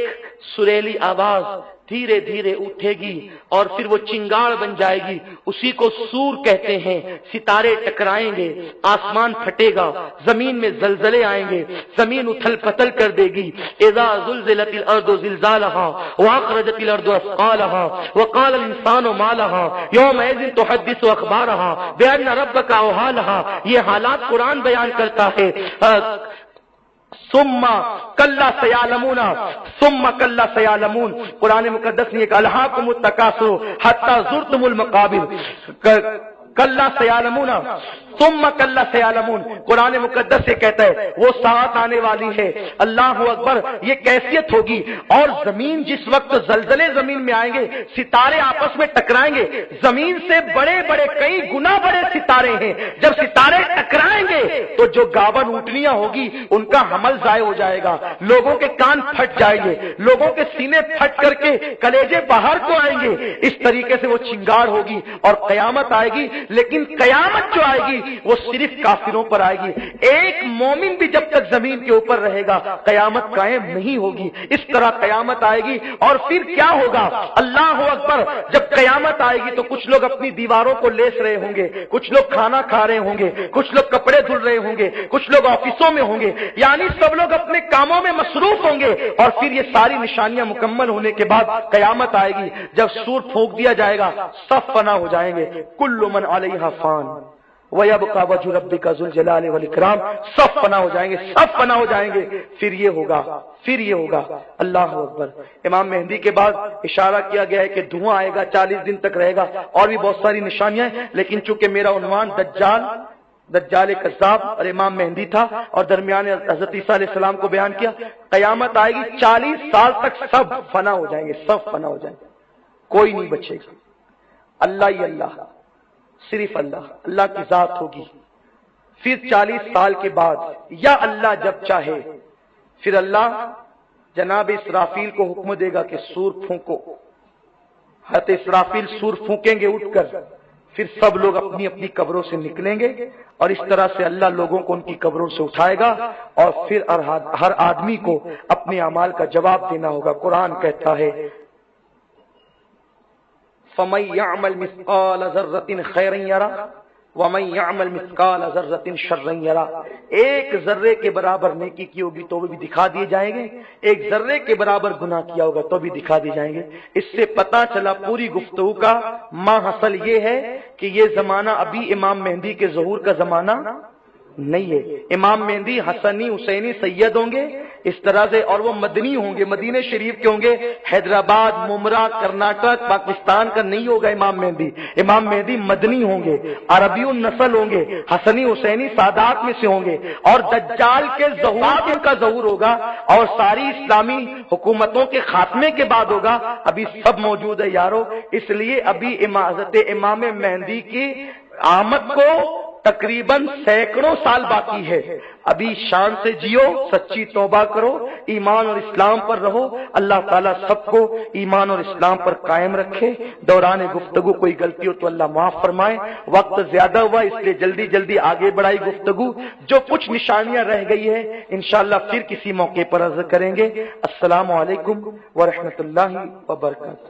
سریلی آواز دھیرے دھیرے اٹھے گی اور پھر وہ چنگاڑ بن جائے گی، اسی کو سور کہتے ہیں۔ ستارے ٹکرائیں گے، آسمان پھٹے گا، زمین میں زلزلے آئیں گے، زمین اتھل پتل کر دے گی۔ اذا زلزلت الارض زلزالها واخرجت الارض اثقالها وقال الانسان ما لها يومئذ تحدث اخبارها بان ربك اوحى لها۔ یہ حالات قرآن بیان کرتا ہے۔ ثم کلا سیعلمون، ثم کلا سیعلمون، قرآن مقدس نے ایک الہاکم التکاثر حتی زرتم المقابر، کلا سیعلمون ثم کلا سیعلمون، قرآن مقدس سے کہتا ہے وہ ساتھ آنے والی ہے۔ اللہ اکبر، یہ کیفیت ہوگی۔ اور زمین جس وقت زلزلے زمین میں آئیں گے، ستارے آپس میں ٹکرائیں گے، زمین سے بڑے بڑے کئی گنا بڑے ستارے ہیں، جب ستارے ٹکرائیں گے تو جو گاون اونٹنیاں ہوگی ان کا حمل ضائع ہو جائے گا، لوگوں کے کان پھٹ جائیں گے، لوگوں کے سینے پھٹ کر کے کلیجے باہر کو آئیں گے۔ اس طریقے سے وہ چنگاڑ ہوگی اور قیامت آئے گی۔ لیکن قیامت جو آئے گی وہ صرف کافروں پر آئے گی. ایک مومن بھی جب تک زمین کے اوپر رہے گا قیامت قائم نہیں ہوگی. اس طرح قیامت آئے گی. اور پھر کیا ہوگا؟ اللہ اکبر. جب قیامت آئے گی تو کچھ لوگ اپنی دیواروں کو لیس رہے ہوں گے, کچھ لوگ کھانا کھا رہے ہوں گے, کچھ لوگ کپڑے دھل رہے ہوں گے, کچھ لوگ آفسوں میں ہوں گے, یعنی سب لوگ اپنے کاموں میں مصروف ہوں گے. اور پھر یہ ساری نشانیاں مکمل ہونے کے بعد قیامت آئے گی. جب سور پھونک دیا جائے گا سب فنا ہو جائیں گے. کل من علیہا فان وَيَبْقَى وَجْهُ رَبِّكَ ذُو الْجَلَالِ وَالْإِكْرَامِ. سب فنا ہو جائیں گے, سب فنا ہو جائیں گے. پھر یہ ہوگا. اللہ اکبر. امام مہدی کے بعد اشارہ کیا گیا ہے کہ دھواں آئے گا, 40 دن تک رہے گا, اور بھی بہت ساری نشانیاں ہیں. لیکن چونکہ میرا عنوان دجال کذاب اور امام مہدی تھا, اور درمیان حضرت عیسیٰ علیہ السلام کو بیان کیا. قیامت آئے گی, 40 سال تک سب فنا ہو جائیں گے, سب فنا ہو جائیں گے, کوئی نہیں بچے گا. اللہ ہی اللہ, صرف اللہ کی ذات ہوگی. پھر 40 سال کے بعد یا اللہ جب چاہے پھر اللہ جناب اسرافیل کو حکم دے گا کہ سور پھونکو. حضرت اسرافیل سور پھونکیں گے اٹھ کر, پھر سب لوگ اپنی اپنی قبروں سے نکلیں گے, اور اس طرح سے اللہ لوگوں کو ان کی قبروں سے اٹھائے گا, اور پھر ہر آدمی کو اپنے اعمال کا جواب دینا ہوگا. قرآن کہتا ہے فَمَن يَعْمَلْ مِثْقَالَ ذَرَّةٍ خَيْرًا يَرَهُ وَمَن يَعْمَلْ مِثْقَالَ ذَرَّةٍ شَرًّا يَرَهُ. ایک ذرے کے برابر نیکی کی ہوگی تو بھی دکھا دیے جائیں گے, ایک ذرے کے برابر گناہ کیا ہوگا تو بھی دکھا دیے جائیں گے. اس سے پتہ چلا پوری گفتگو کا ما حاصل یہ ہے کہ یہ زمانہ ابھی امام مہدی کے ظہور کا زمانہ نہیں ہے. امام مہدی حسنی حسینی سید ہوں گے اس طرح سے, اور وہ مدنی ہوں گے, مدینہ شریف کے ہوں گے. حیدرآباد, ممرا, کرناٹک, پاکستان کا نہیں ہوگا امام مہدی. امام مہدی مدنی ہوں گے, عربی النسل ہوں گے, حسنی حسینی سادات میں سے ہوں گے. اور دجال کے ظہور ان کا ظہور ہوگا, اور ساری اسلامی حکومتوں کے خاتمے کے بعد ہوگا. ابھی سب موجود ہے یارو, اس لیے ابھی حضرت امام مہدی کی آمد کو تقریباً سینکڑوں سال باقی ہے. ابھی شان سے جیو, سچی توبہ کرو, ایمان اور اسلام پر رہو. اللہ تعالیٰ سب کو ایمان اور اسلام پر قائم رکھے. دوران گفتگو کوئی غلطی ہو تو اللہ معاف فرمائے. وقت زیادہ ہوا اس لیے جلدی جلدی آگے بڑھائی گفتگو. جو کچھ نشانیاں رہ گئی ہے انشاءاللہ پھر کسی موقع پر عرض کریں گے. السلام علیکم ورحمۃ اللہ وبرکاتہ.